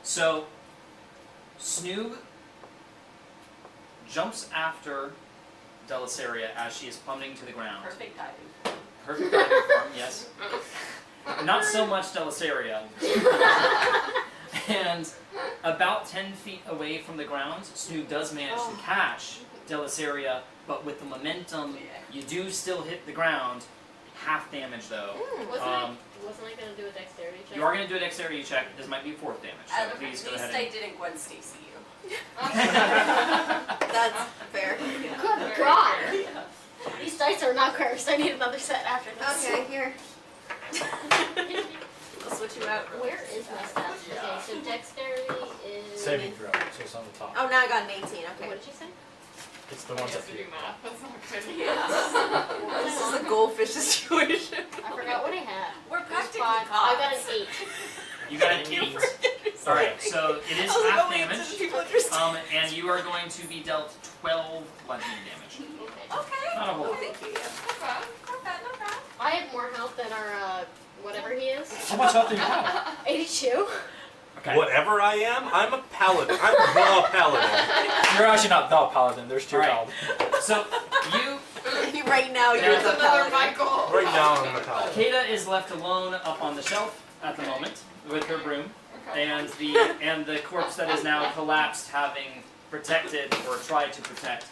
So Snoog jumps after Delisaria as she is plummeting to the ground. Perfect diving. Perfect diving form, yes. Not so much Delisaria. And about 10 feet away from the ground, Snoog does manage to catch Delisaria, but with the momentum, you do still hit the ground. Half damage though. Wasn't I going to do a dexterity check? You are going to do a dexterity check. This might be fourth damage, so At please go least ahead I and... didn't Gwen Stacy you. That's fair. Good God! These dice are not cursed. I need another set after this. Okay, here. I'll switch you out. real Where quick. is my stats? Okay, so dexterity is... Saving throw, so it's on the top. Oh, now I got an 18. What Okay. did you say? It's the I ones have that to do math. That's not good. Yeah. This is a goldfish situation. I forgot what I had. We're practically Five. I got an 8. You got an 8. Alright, so it is I was like, half oh, wait, damage. does people understand? And you are going to be dealt 12 bludgeoning damage. Okay. Okay. Not a whole Oh, lot. thank you. Yeah. Not bad. Not bad. Not bad. I have more health than our, whatever he is. How much health do you have? 82. Okay. Whatever I am, I'm a paladin. I'm the paladin. You're actually not the paladin, there's two Alright. paladins. So, you, Right now, you're There's the another paladin. Michael. Right now, I'm a paladin. Kata is left alone up on the shelf at the moment with her broom, Okay. and the corpse that is now collapsed, having protected or tried to protect,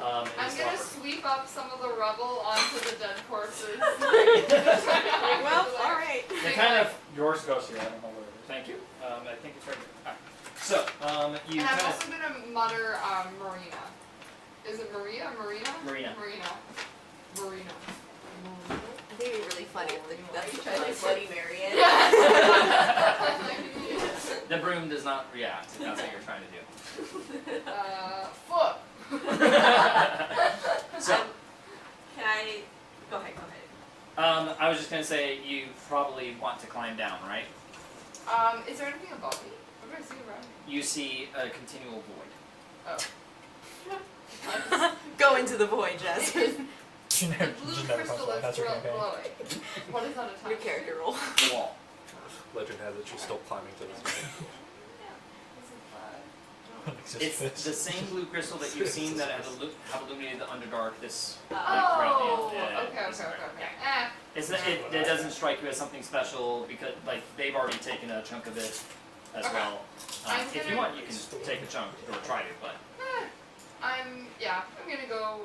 I'm is gonna Robert. sweep up some of the rubble onto the dead corpses. Well, alright. They're kind of. Yours goes here, I don't know where it is. Thank you. I think it's right here. Alright. So, you And I'm kind also gonna mutter Marina. Is it Maria? Marina? Marina. Marina. I think it'd be really funny if that's the Try to choice. Bloody Mary it. of the broom does not react. If that's what you're trying to do. Foot. So, Can I? Go ahead. Go ahead. I was just gonna say you probably want to climb down, right? Is there anything above me? What do I see around me? You see a continual void. Go into the void, Jasmine. You The never, blue just never comes crystal back, is that's your glowing. campaign. What is that attached New to? character roll. The wall. Legend has it she's still climbing to this point. It's the same blue crystal that you've seen that have illuminated the Underdark. This Oh, Yeah, okay. It's it doesn't strike you as something special because like they've already taken a chunk of it as Okay. well. I'm If you gonna- want, you can take a chunk or try to, but I'm gonna go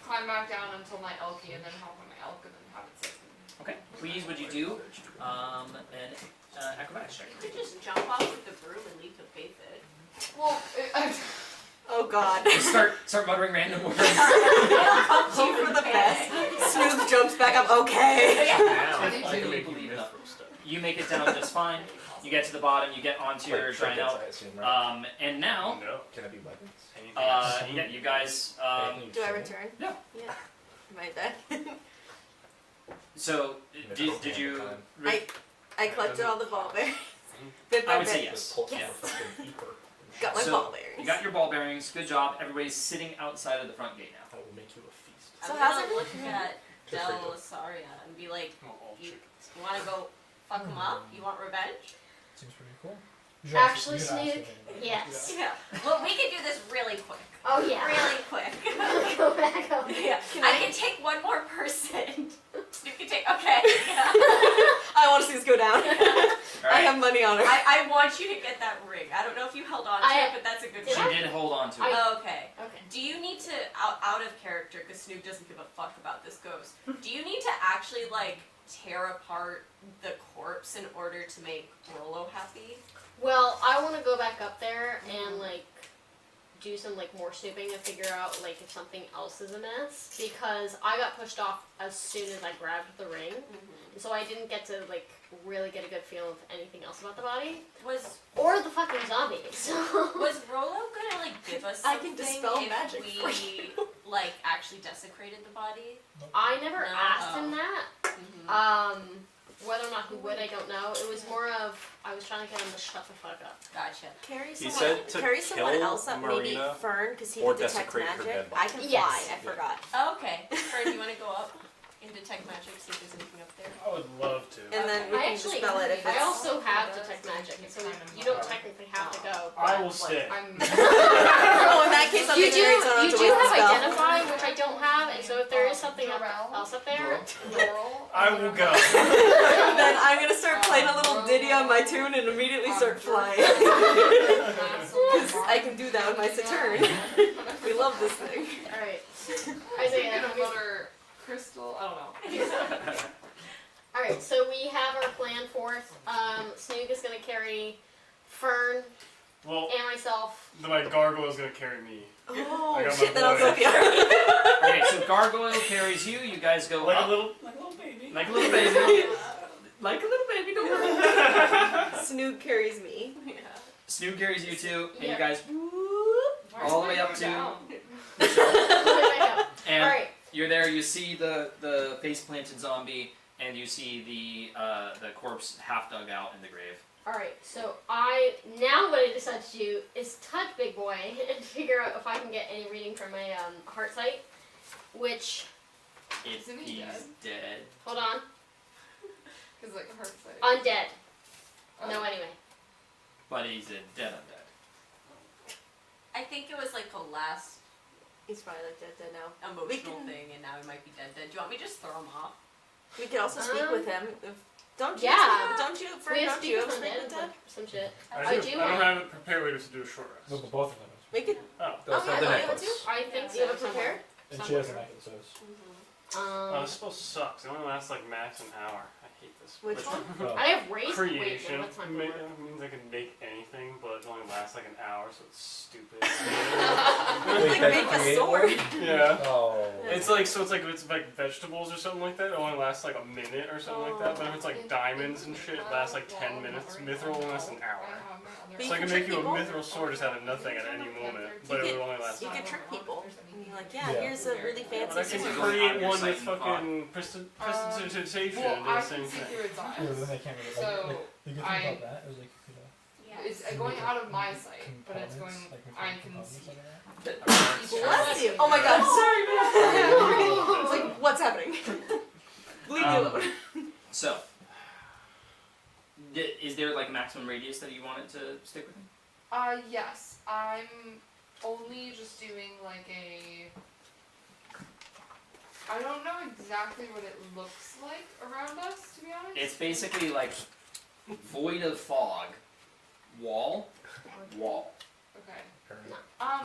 climb back down until my elky and then help my elk and then have it sit. okay. Please, would you do an acrobatics check? You could just jump off with the broom and leap to faith it. Well, Oh god. Just start muttering random words. Hope for the best. Smooth jumps back up. Okay. I can can believe make you that. miss from stuff. You make it down just fine. You get to the bottom. You get onto your giant trinkets, elk. I assume, right? And now, No. Can it be weapons? yeah, you guys. Do I return? Yeah. Yeah. My bad. So, did you? I I collected all the ball bearings. Bit by I would bit. say yes. Yes. Yeah. Got my So, ball bearings. You got your ball bearings. Good job. Everybody's sitting outside of the front gate now. That will make you a feast. So I'm how's gonna everyone? look at Good for you. Delasaria and be like, Oh, all you chickens. want to go fuck him up? You want revenge? Seems pretty cool. Actually, Snook, yes. Yeah. Well, we can do this really quick. Oh yeah. Really quick. Go back up. Yeah. Can I I- can take one more person. You can take. Okay. Yeah. I want to see this go down. All I right. have money on her. I want you to get that ring. I don't know if you held on to it, but that's a good Did She ring. did hold on to it. Okay. Okay. Do you need to out of character because Snoop doesn't give a fuck about this ghost? Do you need to actually like tear apart the corpse in order to make Rolo happy? Well, I want to go back up there and like do some like more snooping and figure out like if something else is amiss because I got pushed off as soon as I grabbed the ring, and so I didn't get to like really get a good feel of anything else about the body Was or the fucking zombies. was Rolo gonna like give us I something can dispel if magic for we like actually desecrated the body? I never No. asked him that. Mm-hmm. Whether or not he would, I don't know. It was more of I was trying to get him to shut the fuck up. Gotcha. Carry He someone, said to carry someone kill else up, maybe Marina Fern, because he or can detect desecrate her magic. dead body. I can fly. Yes. I forgot. Okay. Fern, do you want to go up and detect magic, see if there's anything up there? I would love to. And then we I can actually, dispel it if I it's. also have detect magic, so you don't technically have to go. I but, will stay. I'm. Oh, in that case, I'll You make do, it so I don't you have to do waste have the spell. identify, which I don't have, and so if there is something else up there, Laurel. I will go. Then I'm gonna start playing a little ditty on my tune and immediately start flying. Because I can do that with my Saturn. We love this thing. alright. I Isaiah, get have we- another crystal. I don't know. Alright, so we have our plan forth. Snoog is gonna carry Fern Well, and myself. my gargoyle is gonna carry me. Oh I got my shit! Then I'll boy. go with you. Okay, so Gargoyle carries you. You guys go Like up. a little baby. Like a little baby. Like a little baby, don't worry. Snoog carries me. Snoop carries you two, and Yeah. you guys Where's all the my way up go to, down? and Alright, you're there. You see the face planted zombie, and you see the corpse half dug out in the grave. alright, so now what I decided to do is touch Big Boy and figure out if I can get any reading from my heart sight, which, If Isn't he he's dead. hold on, Because like hurt sight. undead. Oh. No, anyway. But he's a dead undead. I think it was like a last He's probably like dead now. emotional can- thing, and now he might be dead. Do you want me to just throw him off? We could also speak with him. Don't you? Yeah. Don't you? Fern, We have don't you have speak speak with with undead, him? some shit. I I do don't have- have it prepared. We just do a short No, rest. but both of them. We could. Oh. Those Oh, are the yeah, necklace. I think Do you have so, it prepared? And she has a necklace, so it's. Oh, this spell sucks. It only lasts like max an hour. I hate this. Which one? Oh. I have raised Creation Wait, no, that's not ma- gonna work. means I can make anything, but it only lasts like an hour, so it's stupid. Like make a create sword. Yeah. Oh. It's like it's like vegetables or something like that. It only lasts like a minute or something like that. But if it's like diamonds and shit, it lasts like 10 minutes. Mithril only lasts an hour. But So I you can can make you a trick people. mithril sword just out of nothing at any moment, but it would only last. You can trick people. And you're like, yeah, Yeah. here's a really But I fancy can sword. Going out create of your one sight with and fucking prestidigitation Well, and do I the same can see thing. through its Yeah, then eyes. they can't really, So, like the good thing I- about that is like you could It's going out of my sight, but it's going. components, like I different can components see. like that. Bless you. Oh my god, sorry. I was like, what's happening? Leave me alone. So, is there like a maximum radius that you want it to stick within? Yes. I'm only just doing like a. I don't know exactly what it looks like around us, to be honest. It's basically like void of fog, wall. Okay.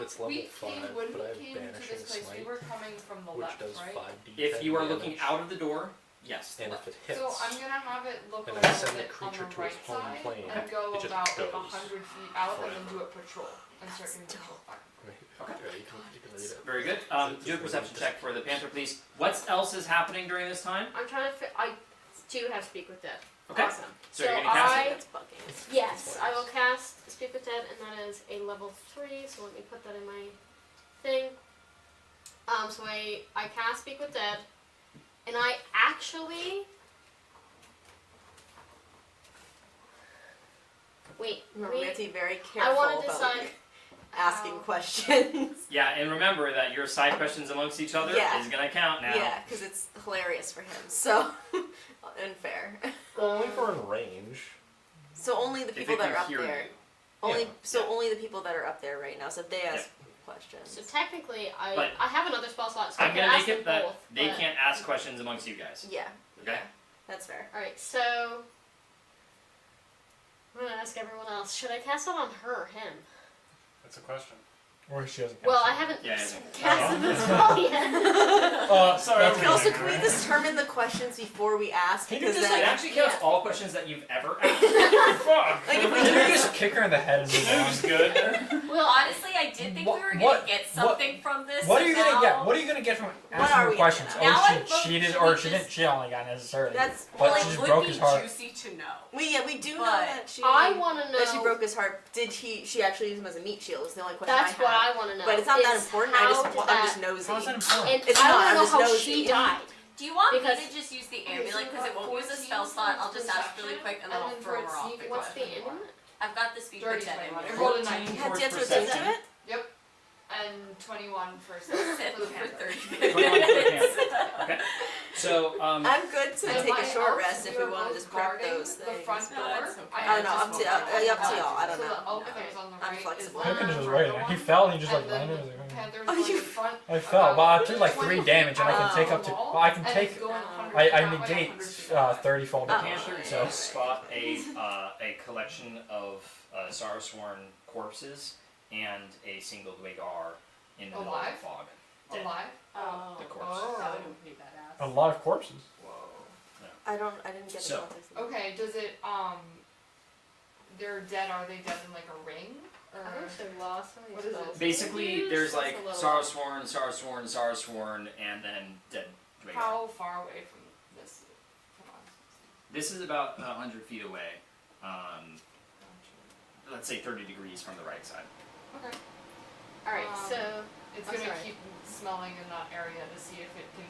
It's level we 5, came, when but I have we came to Banishing this place, Smite, we were coming from the which left, does right? 5d10 If you are looking damage. out of the door, yes. And if it hits, So I'm gonna have it look and a then little send the bit on creature the to its right home side plane, and go it just about like goes 100 feet out and then forever. do a patrol and start doing patrol back. Okay. Yeah, you can read it. Very good. Do a perception check for the panther, please. What else is happening during this time? I'm trying to I too have Speak with Dead. Okay. Awesome. So you're gonna cast it? That's bugging. Yes, I will cast Speak with Dead, and that is a level 3. So let me put that in my thing. So I cast Speak with Dead, and I actually Wait, Remember, we have to be very I careful want to about decide. asking questions. Yeah, and remember that your side questions amongst each other Yeah. is gonna count now. Yeah, because it's hilarious for him. So unfair. Only for in range. So only the If people it that can are up hear there. you. Only Yeah. so only the people that are up there right now. So if they ask So questions. technically, I But have another spell slot, so I I'm can gonna ask make it them that both. they but- can't ask questions amongst you guys. Yeah. Okay? Yeah, that's fair. All right, so I'm gonna ask everyone else. Should I cast it on her or him? That's a question. Or she hasn't. Well, I cast haven't Yeah, casted the spell yet. it. Sorry, that's I'm Also, fine. can we determine the questions before we ask? Can you Because just, then, It actually counts Yeah. all questions that you've ever asked. Fuck. like if we Can do you just kick her in the head and move It was on? good. Well, honestly, I did think we were gonna What- get something from this. What are you but gonna now- get? What are you gonna get from What asking are her we questions? gonna get? Now Oh, I vote- she cheated, should or we she didn't just- cheat on the guy necessarily. that's but Well, she it just would broke be his heart. juicy to know. we do know But that she I want to know. that she broke his heart. Did she actually use him as a meat shield? Is the only question That's I what have. I want to know. But it's not that is important. how I'm did just that- nosy. How's that important? And It's I not, want I'm to know just how nosy. she died. Do you want Because- me to just use the Okay, so amulet you've because it got won't use a 14 spell slot? I'll for just ask really perception, quick and then and I'll then throw for her off. sneak What's the attack. amulet? I've got the speed Dirty protect 21. amulet. I rolled a 14 19. Had towards you have to perception. attend to it? Yep. And 21 for Sit the for panther. 30 21 for the minutes. Okay. So, I'm good to And take my a short elves, rest if we we are want to both just prep guarding those the things. front No, door. that's okay. I don't know. Up just to up to y'all. I don't so know. the elk that was on the I'm right flexible. is Pippin the just front right. one, He fell and he just like and then landed. the Like, panther's Oh, on you- the front. I fell. Well, I about took like 3 20 damage, and I can feet take from up to. the wall, Well, I can and take. it's going 100 I that way, negate 100 feet that way. 30-fold Oh. damage. Panther So does spot a collection of Sarasworn corpses and a single Dwagar in the middle of Alive? the fog. Dead. Alive? Oh, The corpse. Oh. that would have been pretty badass. a lot of corpses. I didn't get So- it. Okay, does it, they're dead, are they dead in like a ring? Or? I actually lost some of What these is it? spells. Basically, there's That's like a little- Sarasworn, and then dead Dwagar. How far away from this? From us? This is about 100 feet away. Let's say 30 degrees from the right side. Okay. All right, so It's I'm gonna sorry. keep smelling in that area to see if it can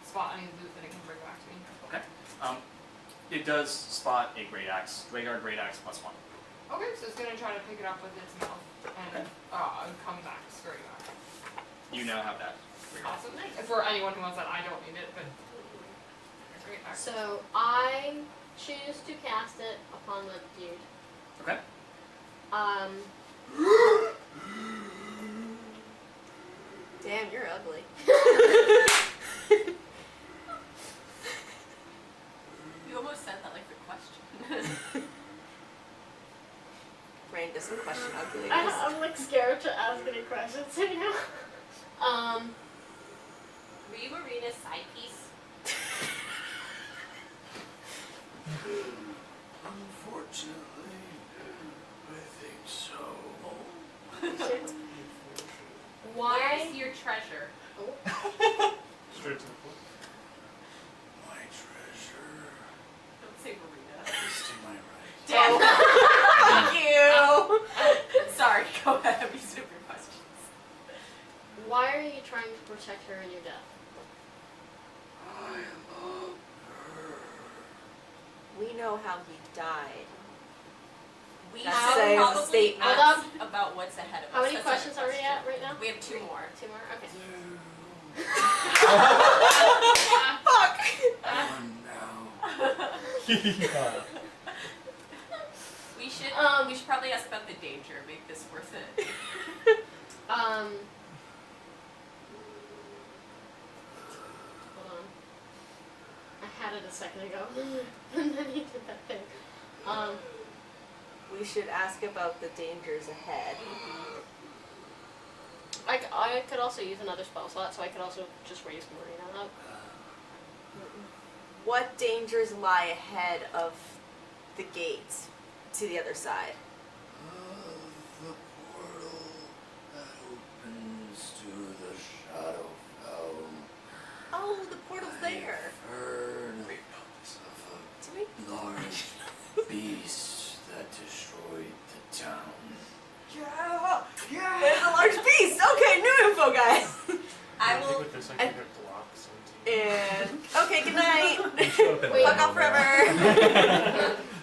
spot any loot that it can bring back to me. It does spot a great axe, Dwagar great axe +1. Okay, so it's gonna try to pick it up with its mouth and come back, scurry back. You now have that. Awesome. For anyone who wants that, I don't need it, but great. so I choose to cast it upon the dude. Okay. Damn, you're ugly. You almost said that like the question. Rain doesn't question ugliness. I'm like scared to ask any questions right now. Were you Marina's side piece? Unfortunately, I think so. Where's your treasure? Straight to the point. My treasure Don't say Marina. is to my right. Damn. Fuck you! Sorry, go ahead. I'm using up your questions. Why are you trying to protect her in your death? I love her. We know how he died. We That's should saying a probably statement. ask about what's ahead of us. How many That's not a questions are we question. at right now? We have 2 more. 2 more? Okay. Fuck! One now. We should probably ask about the danger. Make this worth it. Hold on. I had it a second ago. And then he did that thing. We should ask about the dangers ahead. I could also use another spell slot, so I could also just raise Marina up. What dangers lie ahead of the gates to the other side? The portal that opens to the Shadowfell. Oh, the portal's there. I've heard of Do we? a large beast that destroyed the town. Yeah! There's a large beast! Okay, new info, guys! I think will. with this I can get blocks on And, okay, good night! Shut up and Wait. Fuck off forever!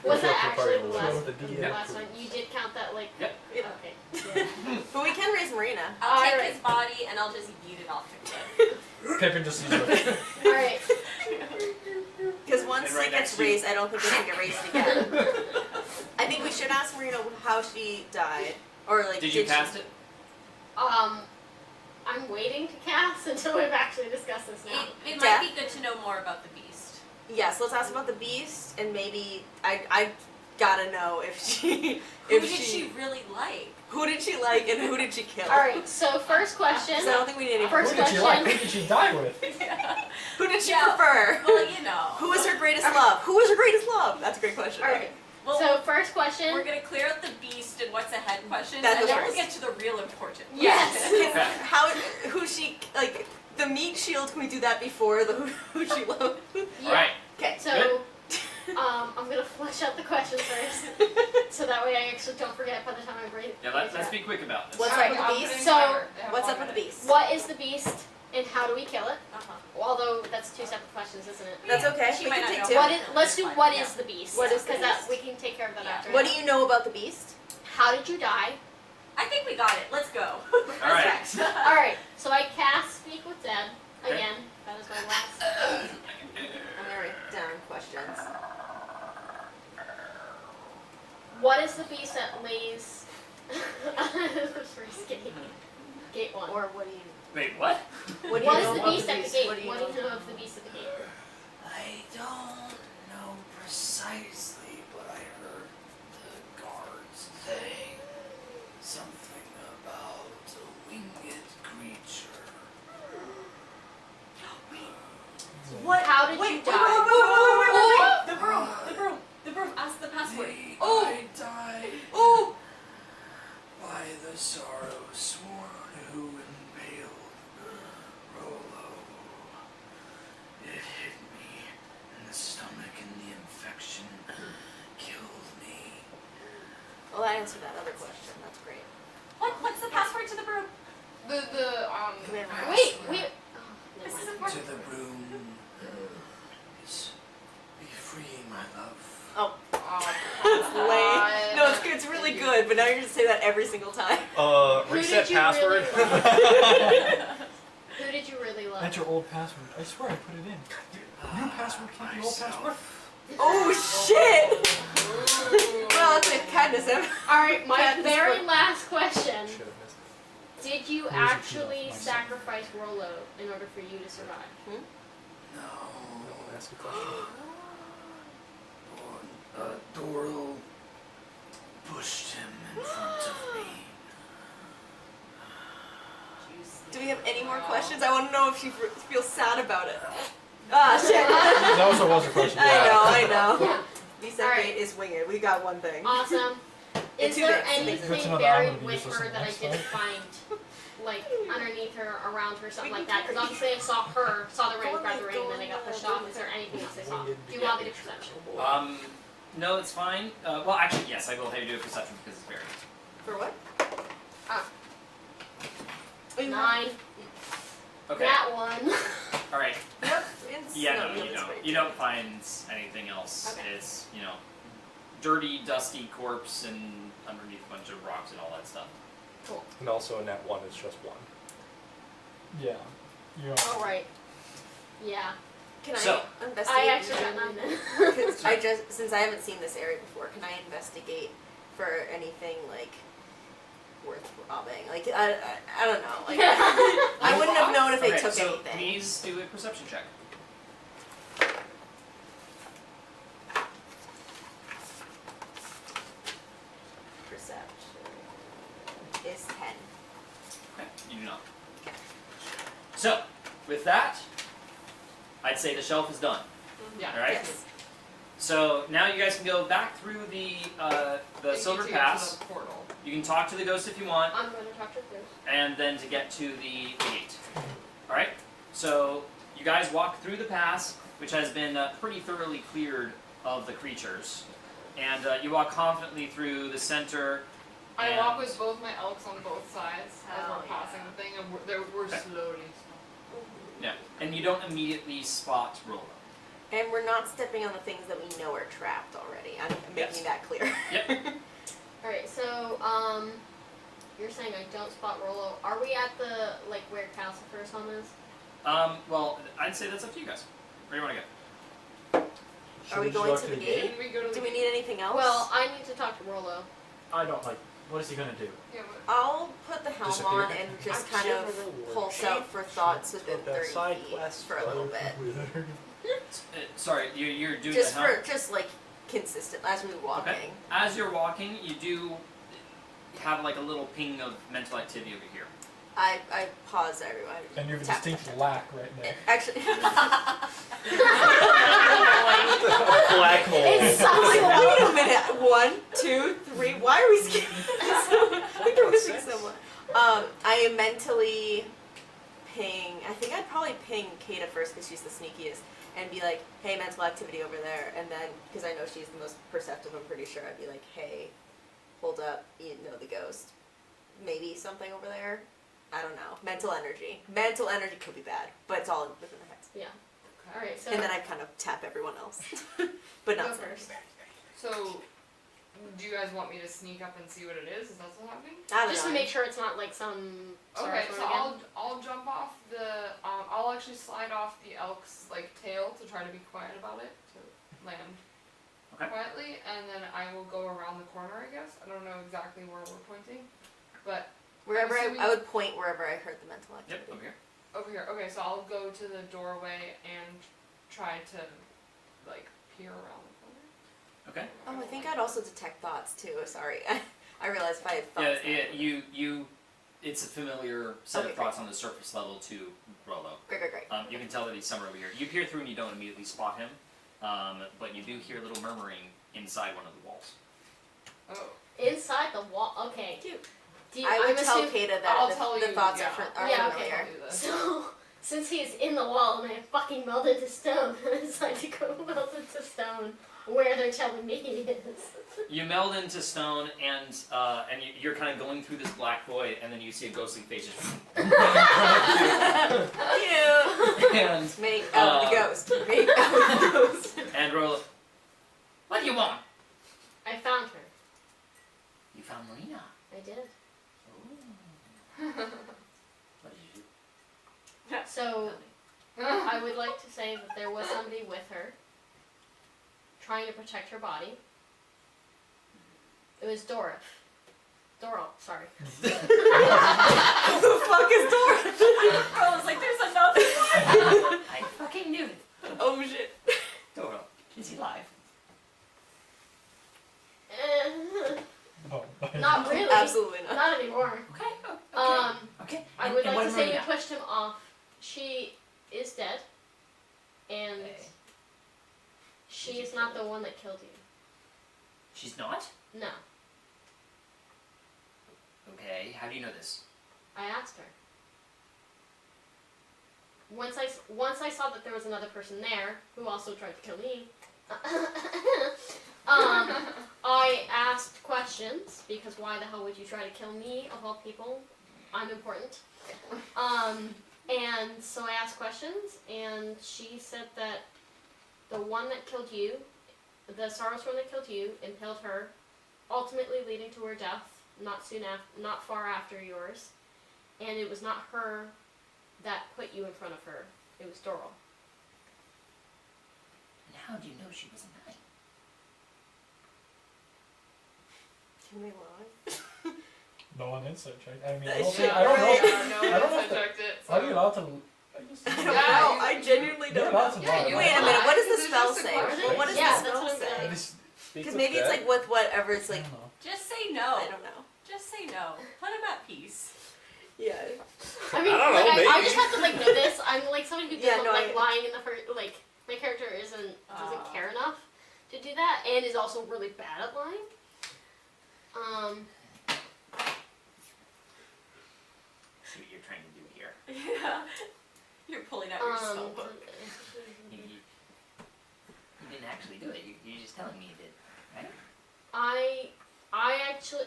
Was Was that actually the Show last, the the DM last one? You did count that like. Yep. Okay. But we can raise Marina. I'll take Alright. his body and I'll just yeet it off to Cliff. Pippin just uses it. All right. Because once And right it gets next to- raised, I don't think it can get raised again. I think we should ask Marina how she died. Or like, Did you she- cast it? I'm waiting to cast until we've actually discussed this now. It Death. might be good to know more about the beast. Yes, let's ask about the beast, and maybe I gotta know if she Who if did she really like? who did she like and who did she kill? All right. So first question. 'Cause I don't think we need any. First Who did she like? question. Who did she die with? Who did she Yeah. prefer? Well, you know. Who was her greatest love? Who was her greatest love? That's a great question. All right. Well, So first question. we're gonna clear out the beast and what's ahead questions, That's and the then we'll first. get to the real important. Yes. Can- how who she like the meat shield? Can we do that before the who she loved? Yeah. All right. Okay. So, I'm gonna flesh out the questions first, so that way I actually don't forget by the time I breathe. Yeah, let's be quick about this. What's Alright, up with I'm the beast? putting So, timer. They have What's 1 up with the minute. beast? What is the beast, and how do we kill it? Uh-huh. Although that's two separate questions, isn't it? That's okay. She We might can not take know. two. Let's do Fine, what yeah. is the beast. What is the Because that beast? we can take care of that Yeah. after. What do you know about the beast? How did you die? I think we got it. Let's go. All right. All right. So I cast Speak with Dead Okay. again. That is my last. I'm gonna write down questions. What is the beast that lays the first gate? Gate one. Or what do you? Wait, what? What do What you is know the about beast the at the beast? gate? What do you What know do you know about of the beast at the gate? I don't know precisely, but I heard the guards saying something about a winged creature. What? How did wait, you wait, die? wait. The broom. The broom. The broom. Ask the password. I died Oh. by the sorrow sworn who impaled Rolo. It hit me in the stomach and the infection killed me. Well, that answered that other question. That's great. What's the password to the broom? Wait, wait. Oh, This never is mind. important. To the broom is be free, my love. Oh, Oh, lame. No, it's good. It's really good. But now you're gonna say that every single time. Who Reset did you password. really Who did you really love? That's your old password. I swear I put it in. New password can't be old password. Oh shit! Well, that's like kindness. All right, my Cat, this very one. last question. Should have missed it. Did you Where's the key actually off my sacrifice Rolo in order for you to survive? No. Ask a question. Doral pushed him in front of me. Do we have any more questions? I want to know if she feels sad about it. Ah, shit. That also was a question. I know. Yeah. Lisa All right. Gate is winged. We got one thing. Awesome. Is Two there bits, two bits. anything Good to know that I'm buried gonna be with useless her in that I next didn't find? Like underneath her, around her, something like that? Because obviously I saw her, saw the ring, grabbed the ring, and then I got pushed off. Is there anything else I saw? Do you want me to perception? No, it's fine. Well, actually, yes, I will have you do a perception because it's buried. For what? Ah. Oh, you 9. Okay. That one. All right. Yep. Yeah, no, it's you don't. great. You don't find anything else. Okay. It's dirty, dusty corpse and underneath a bunch of rocks and all that stuff. Cool. And also a net one is just one. Yeah. You All right. Yeah. Can So- I investigate? I actually got 9 then. 'Cause I just since I haven't seen this area before, can I investigate for anything like worth robbing? Like I don't know. Like I wouldn't have known if they Okay, took so anything. please do a perception check. Perception is 10. Okay, you do not. So, with that, I'd say the shelf is done. Yeah. All right. Yes. So now you guys can go back through the If silver you take it to pass. the portal. You can talk to the ghost if you want, I'm going to talk to her first. and then to get to the gate. All right. So you guys walk through the pass, which has been pretty thoroughly cleared of the creatures, and you walk confidently through the center. I and- walk with both my elks on both sides as Hell we're passing the thing, and we're Okay. slowly. Yeah, and you don't immediately spot Rolo. And we're not stepping on the things that we know are trapped already. I'm making Yes. that clear. Alright, so, you're saying I don't spot Rollo. Are we at the, like, where Calcifir's home is? Well, I'd say that's up to you guys. Where do you want to go? Are we going to the gate? Can we go to the Do we gate? need anything else? Well, I need to talk to Rollo. I don't like. What is he gonna do? Yeah, but I'll put the helm Disappear. on and just kind of pulse out for thoughts within 30 feet for a little bit. Sorry, you're doing Just the helm. for, just like consistent as we're walking. Okay. As you're walking, you do have like a little ping of mental activity over here. I pause everyone. And you have a Tap, distinct tap, lack right there. Actually, Black hole. It sucks. wait a minute. 1, 2, 3. Why are we skipping? Like we're missing someone. I am mentally ping. I think I'd probably ping Kata first because she's the sneakiest, and be like, "Hey, mental activity over there." And then, because I know she's the most perceptive, I'm pretty sure I'd be like, "Hey, hold up, you know the ghost. Maybe something over there." I don't know. Mental energy. Mental energy could be bad, but it's all within their heads. Yeah. okay. Alright, so. And then I kind of tap everyone else, but Go not first. So, do you guys want me to sneak up and see what it is? Is that what's happening? I don't Just know. to make sure it's not like some. Okay, Saraswati so again. I'll jump off the I'll actually slide off the elk's like tail to try to be quiet about it to land Okay. quietly, and then I will go around the corner. I guess I don't know exactly where we're pointing, but Wherever I'm assuming- I would point wherever I heard the mental activity. Yep, over here. over here. Okay, so I'll go to the doorway and try to like peer around the corner. Okay. Oh, I think I'd also detect thoughts too. Sorry, I realized if I had Yeah, thoughts. you. It's a familiar set Okay, of thoughts on the surface level to Rollo. Great. You can tell that he's somewhere over here. You peer through and you don't immediately spot him, but you do hear a little murmuring inside one of the walls. Oh, Inside the wall. Okay. Cute. Do you, I would I'm tell assuming, Kata I'll that tell the you, thoughts yeah. are Yeah, okay. familiar. I'll do this. So, since he's in the wall and I fucking melted to stone, I decided to go melt into stone where they're telling me he is. You meld into stone, and you're kind of going through this black void, and then you see a ghostly face just Cute. and Make out the ghost. Make out the ghost. and Rollo. What do you want? I found her. You found Marina. I did. What did you do? So, I would like to say that there was somebody with her, trying to protect her body. It was Doral, sorry. Who the fuck is Dora? I was like, there's another one. I fucking knew it. Oh shit. Doro, is he live? Oh, Not really. Absolutely not. Not anymore. Okay. Okay. I would And like what to say you Marina? pushed him off. She is dead, and she is not the one that killed you. She's not? No, Okay, how do you know this? I asked her. Once I saw that there was another person there who also tried to kill me, I asked questions because why the hell would you try to kill me of all people? I'm important. And so I asked questions, and she said that the one that killed you, the Saros one that killed you, impaled her, ultimately leading to her death. Not far after yours, and it was not her that put you in front of her. It was Doral. And how do you know she was a knight? Can we lie? no one insight check. I mean, That I don't, shit, think, I don't know. If, Yeah, no, I don't know if subject it. are you allowed to? I don't Yeah, know. you- I genuinely You're don't allowed know. to Yeah, lie. you Wait a minute. What does the It's spell just a say? question. What does Yeah, the that's spell what I'm say? gonna- Speak Because with maybe it's dead? like with whatever. It's I like don't know. Just say no. I don't know. Just say no. Put him at peace. Yeah. I mean, I don't like, know, I maybe. just have to like know this. I'm like somebody who Yeah, doesn't no, like I- lying in the first. Like my character doesn't care enough to do that, and is also really bad at lying. See what you're trying to do here. Yeah. You're pulling out your spell book. You didn't actually do it. You're just telling me you did, right?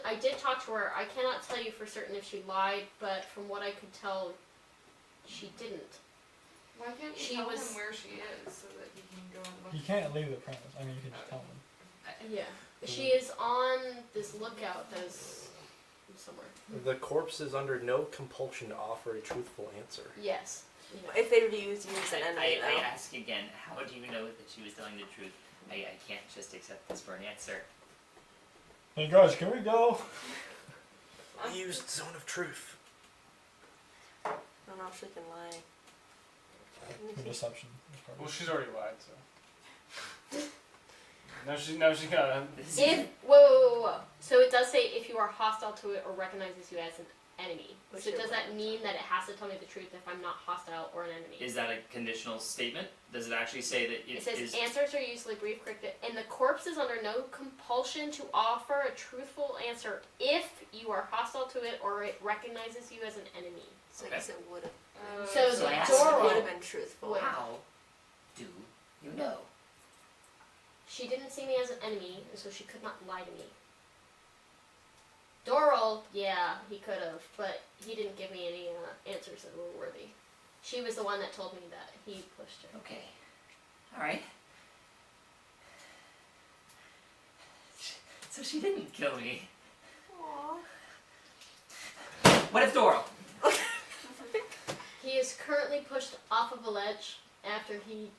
I did talk to her. I cannot tell you for certain if she lied, but from what I could tell, she didn't. Why can't you She tell was- him where she is so that he can go and look? You can't leave the premise. I mean, you can just tell them. Yeah. She is on this lookout that is somewhere. The corpse is under no compulsion to offer a truthful answer. Yes. If they use you as an enemy, I though. ask again, how do you know that she was telling the truth? I can't just accept this for an answer. Hey guys, can we go? We used zone of truth. I don't know if she can lie. The deception. is part of Well, it. she's already lied, so. Now she gotta. This If whoa. So it does say if you are hostile to it or recognizes you as an enemy. So does that mean that it has to tell me the truth if I'm not hostile or an enemy? is that a conditional statement? Does it actually say that It it says is? answers are usually brief, cryptic, and the corpse is under no compulsion to offer a truthful answer if you are hostile to it or it recognizes you as an enemy. So I Okay. guess it would have. So So the I asked It Doral, would have been truthful. How do you know? she didn't see me as an enemy, and so she could not lie to me. Doral, yeah, he could have, but he didn't give me any answers that were worthy. She was the one that told me that he pushed her. Okay. All right. So she didn't kill me. What if Doral? He is currently pushed off of a ledge after he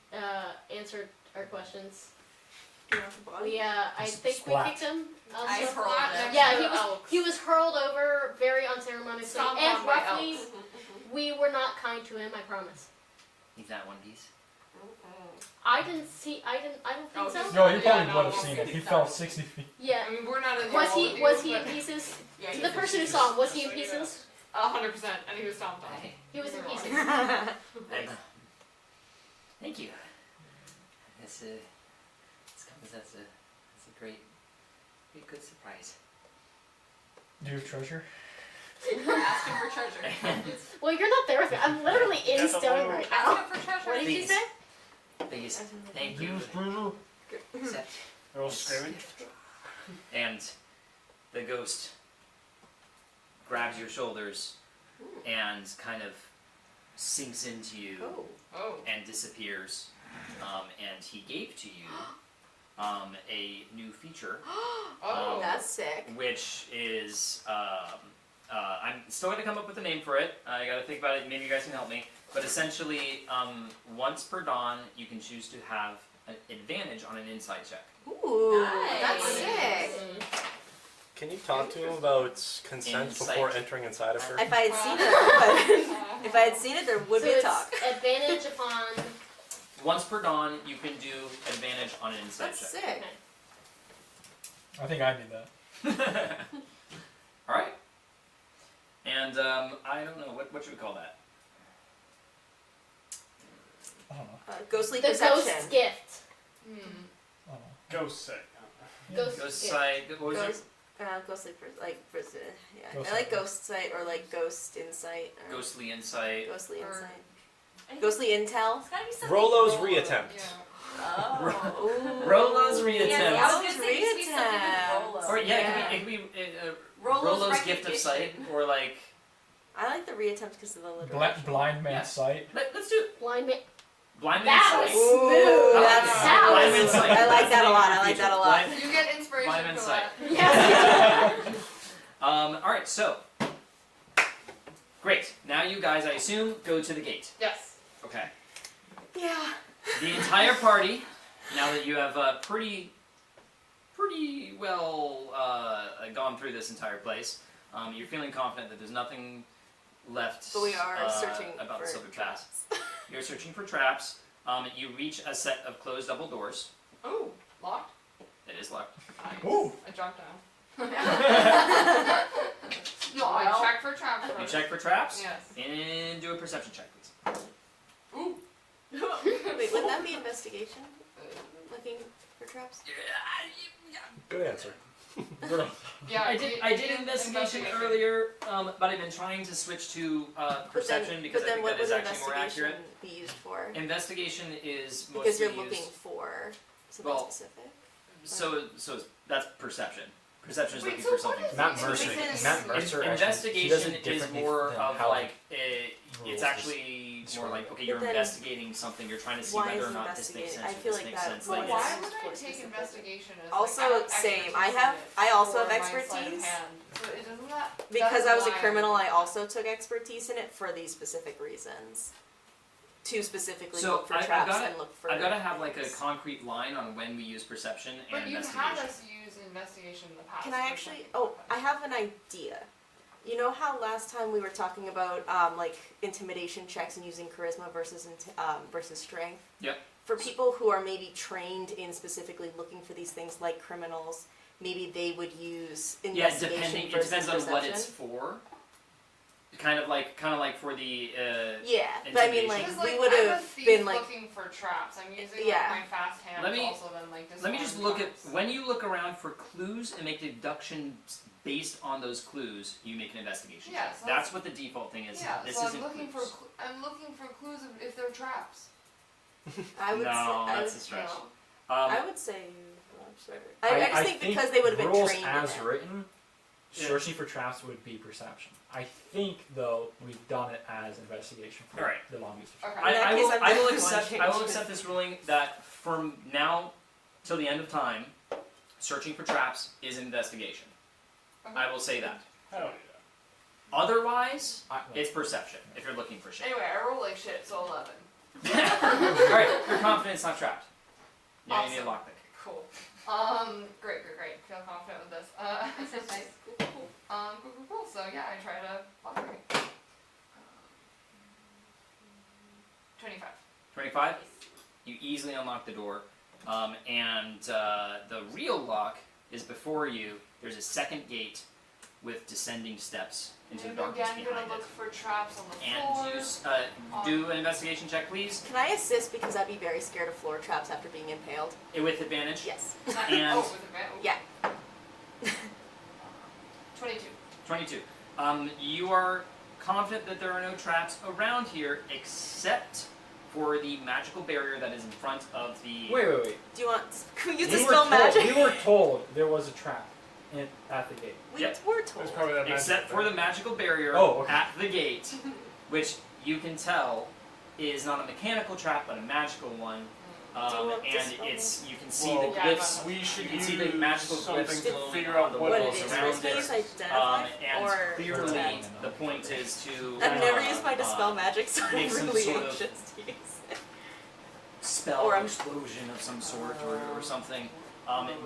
answered our questions. You know, the body. We, I Just think splat. we kicked him. I Also. hurled him. Yeah, he was hurled over very unceremoniously, Stomped and on by roughly, elves. we were not kind to him. I promise. He's not One Piece. I don't think Oh, so. he's- No, he Yeah, probably no, would have we'll seen see it. He that. fell 60 feet. Yeah. I mean, we're not in Was the he in but pieces? Yeah, The person who saw him, was he in So, yeah. pieces? 100%, and he was stomped on. Hey, He was in You're pieces. thank you. This comes as a great good surprise. Do you have treasure? Ask him for treasure. Well, you're not there with me. I'm literally in That's a stone little- right Ask now. him for treasure. What did you Please. say? Please, thank Do you you. have treasure? Accept. They're all screaming. And the ghost grabs your shoulders and kind of sinks into you Oh. Oh. and disappears. And he gave to you a new feature, Oh. That's sick. which is I'm still going to come up with a name for it. I got to think about it. Maybe you guys can help me. But essentially, once per dawn, you can choose to have an advantage on an insight check. Ooh, Nice. that's sick. Can you talk to him about consent Insight. before entering inside of her? If I had seen it, but if I had seen it, there would So be a it's talk. advantage upon. Once per dawn, you can do advantage on an insight That's check. sick. I think I need that. All right. And I don't know what should we call that? I don't know. Ghostly The perception. ghost's gift. Hmm. I don't know. Ghost sick. Ghost Ghost gift. sight. What was Ghost, it? ghostly, yeah. Ghost I like sight. ghost sight or like ghost insight. Or Ghostly insight. ghostly Or- insight. Ghostly intel. It's gotta be something. Rollo's Rolo. reattempt. Yeah. Oh. Rolo's Yes, reattempt. I was gonna say it should be something Reattempt. with Rolo. Or yeah, Yeah. it could be Rolo's Rolo's gift of sight, recognition. or like I like the reattempt because of the alliteration. Blind man's Yeah. sight. let's do Blind man. blind man's That sight. was Ooh, smooth. that's That Blind was man's sight. I like that a lot. I That's like that a lot. Blind- You get inspiration Blind man's for sight. that. Yes. All right, so great. Now you guys, I assume, go to the gate. Yes. Okay. Yeah. The entire party, now that you have pretty well gone through this entire place, you're feeling confident that there's nothing left But we are searching about for the Silver Pass. traps. You're searching for traps. You reach a set of closed double doors. Oh, locked. It is locked. Nice. Ooh. I dropped down. No, I Well. check for traps. You first. check for traps, Yes. and do a perception check, please. Ooh. Wait, wouldn't that be investigation? Looking for traps? Good answer. Yeah, I did investigation earlier, but I've been trying to switch to perception because I think what that is would actually more investigation accurate. be used for? Investigation is mostly Because you're used, looking for something Well, specific. so that's perception. Perception is Wait, looking so for what something. is Matt it? Mercer. Because- Matt Mercer. Investigation actually, he does it is differently more than of how like rules it's is. actually more like, okay, you're But then- investigating something, you're trying to see Why whether is or not this makes investigating? sense, I or feel this like makes that- sense. well, Like, why it's- Why would I more take specific. investigation as Also, like, I have same. expertise I in have- it I also for have my sleight of expertise. hand. So it doesn't that Because that's I was a why criminal, I also took expertise in it for these specific reasons. To specifically So, look for I've traps gotta- and look for. I've got to have like a things. concrete line on when we use perception and But you've investigation. had us use investigation in the past. Can I for actually? example. Oh, I have an idea. You know how last time we were talking about like intimidation checks and using charisma versus versus strength? Yep. For people who are maybe trained in specifically looking for these things like criminals, maybe they would use Yeah, investigation depending. It versus depends on what perception. it's for. Kind of like for the. Yeah, but I mean intimidation. like Because, we like, would I'm a have thief been like looking for traps. I'm using Yeah. like, my fast hand Let me- to also then like Let me just disarm look at traps. when you look around for clues and make deductions based on those clues. You make an investigation. Yeah, check. so- That's what the default thing is. Yeah, This so isn't I'm looking clues. for I'm looking for clues of if they're traps. I would no, say I that's would, a stretch. You know? I would say I just think because they would have been rules trained as in it. written, Yeah. searching for traps would be perception. I think though we've done it as investigation for Alright. the long use of Okay. In that I case, will. I'm I will definitely accept. one I will change. accept this ruling that from now till the end of time, searching for traps is investigation. Okay. I will say that. Hell Otherwise, I, it's perception if you're looking for shit. Anyway, I roll like shit, so 11. Alright, you're confident it's not trapped. Yeah, you need a Awesome. lockpick. Cool. Great. Feel confident with this. Cool. So yeah, I try to lock it. 25. 25. You easily unlock the door, and the real lock is before you. There's a second gate with descending steps into the I'm darkness again gonna behind look it. for traps on the And floor. you do an investigation check, please, Can I assist because I'd be very scared of floor traps after being impaled? with advantage. Yes. And with advantage. Yeah. 22. 22. You are confident that there are no traps around here except for the magical barrier that is in front of the. wait. Do you want? Can we use We the were spell told, magic? we were told there was a trap at the gate. We Yep. were It's told. probably that Except magic for the thing. magical barrier Oh, okay. at the gate, which you can tell is not a mechanical trap but a magical one. Do you want to And spell it's you can see Well, the yeah, glyphs. We should You can use see the magical something glyphs to glowing figure on out the what What walls it is? around Can I it. use identify And or clearly, detect? the point is to I've never used my dispel uh, magic, so make I'm some really sort of- anxious to use it. spell Or I'm- explosion of some sort or something.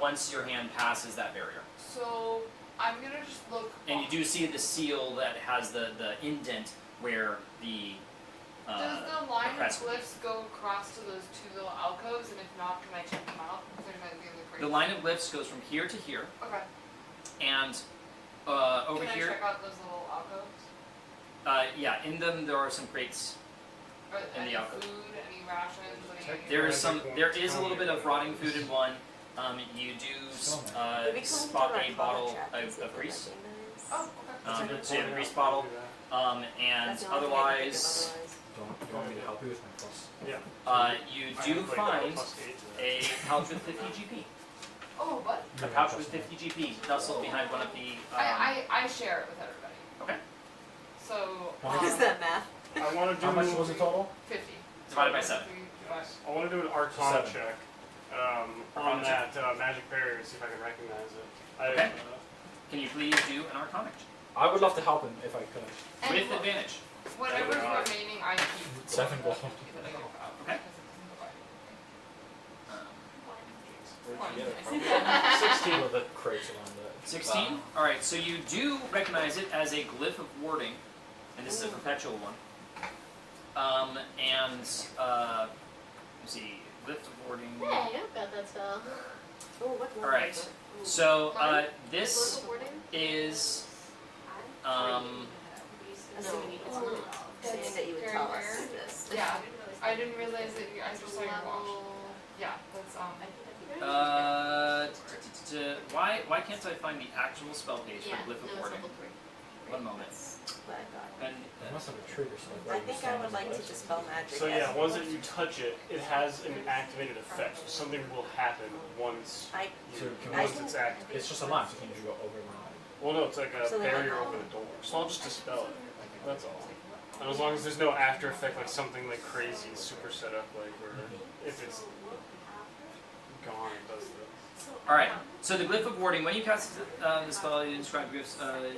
Once your hand passes that barrier, So I'm gonna just look. and you do see the seal that has the indent where the Does the line of crest- glyphs go across to those two little alcoves? And if not, can I check them out? Because there might be in the crate. the line of glyphs goes from here to here, Okay. and over Can I here, check out those little alcoves? yeah, in them there are some crates. Or In the any alcove. food, any rations, any. There is Magic some. one. There is a little bit of rotting food in one. You do Maybe come spot to a our bottle check and see of if they grease. recognize. Oh, okay. So you have a grease bottle, and That's the only thing I can think of otherwise, Do you want me to help you with my plus? you I do have, like, find plus 8 to that. a pouch with 50 GP. Oh, what? A pouch with 50 GP nestled behind one of the. I share it with everybody. Okay. So. How much Is that math? I want to do. How much was the total? 50. Divided by 7. I want to do an Arcana 7. check on Arcana check. that magic barrier and see if I can recognize it. Okay. Can you please do an Arcana check? I would love to help him if I could. And With look, advantage. whatever's Yeah. remaining, I keep. 7 gold. Okay. Where'd you get it from? 16. Well, the crates around it. 16? Alright, so you do recognize it as a glyph of warding, and this is a perpetual one. Let's see, glyph of warding. Hey, I've got that spell. Oh, what one Alright. was it? So, Mine? this Glyph of warding? is, Assuming it's No. not. Saying that you would Very tell rare. us this. Yeah, I didn't realize that I just saw your watch. Level. Yeah, that's why can't I find the actual spell page Yeah, for glyph no, of it's warding? level 3. 1 moment. But I thought- And It must have a trigger, so I think I would like to dispel magic. So yeah, as- once that you touch it, it has an activated effect. So something will happen once So can I once can- it's activated. It's just a line, so can you just go over the line? Well, no, it's like a So then barrier I- over the door. So I'll just dispel it. That's all. And as long as there's no after effect, like something like crazy, super set up, like where if it's gone, it does this. Alright, so the glyph of warding, when you cast the spell, you inscribe glyphs,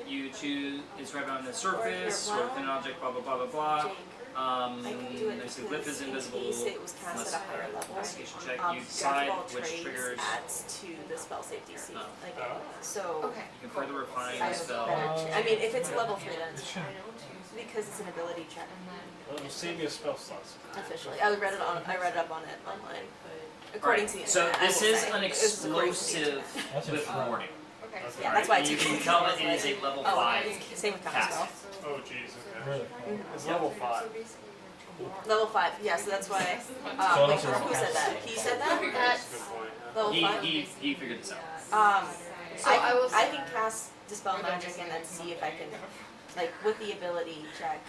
you choose, inscribe it on the surface, or within an object, blah blah blah blah blah. I can do it There's the because glyph is in invisible. case it was cast unless at a higher level. investigation check. You Jack decide of all which trades triggers adds to the spell save DC. Like, Oh. so Okay. you can further refine I the have a spell. better I mean, if it's level 3, then it's because it's an ability check. Well, it'll save you a spell slots. Officially, I read it up on it online. According to the So internet, I this will is say. an It was according to the explosive internet. That's glyph of warding. Okay. Yeah, that's why I And you took can it. tell that it is a level Oh, 5 same with cast. counterspell. Oh jeez, okay. Really? It's level 5. Level 5, yeah, so that's why. So Wait, that's who what- said that? He said that? That's a good point. Yeah. Level 5? He figured this out. So I was- I can cast Dispel Magic and then see if I can, like, with the ability check.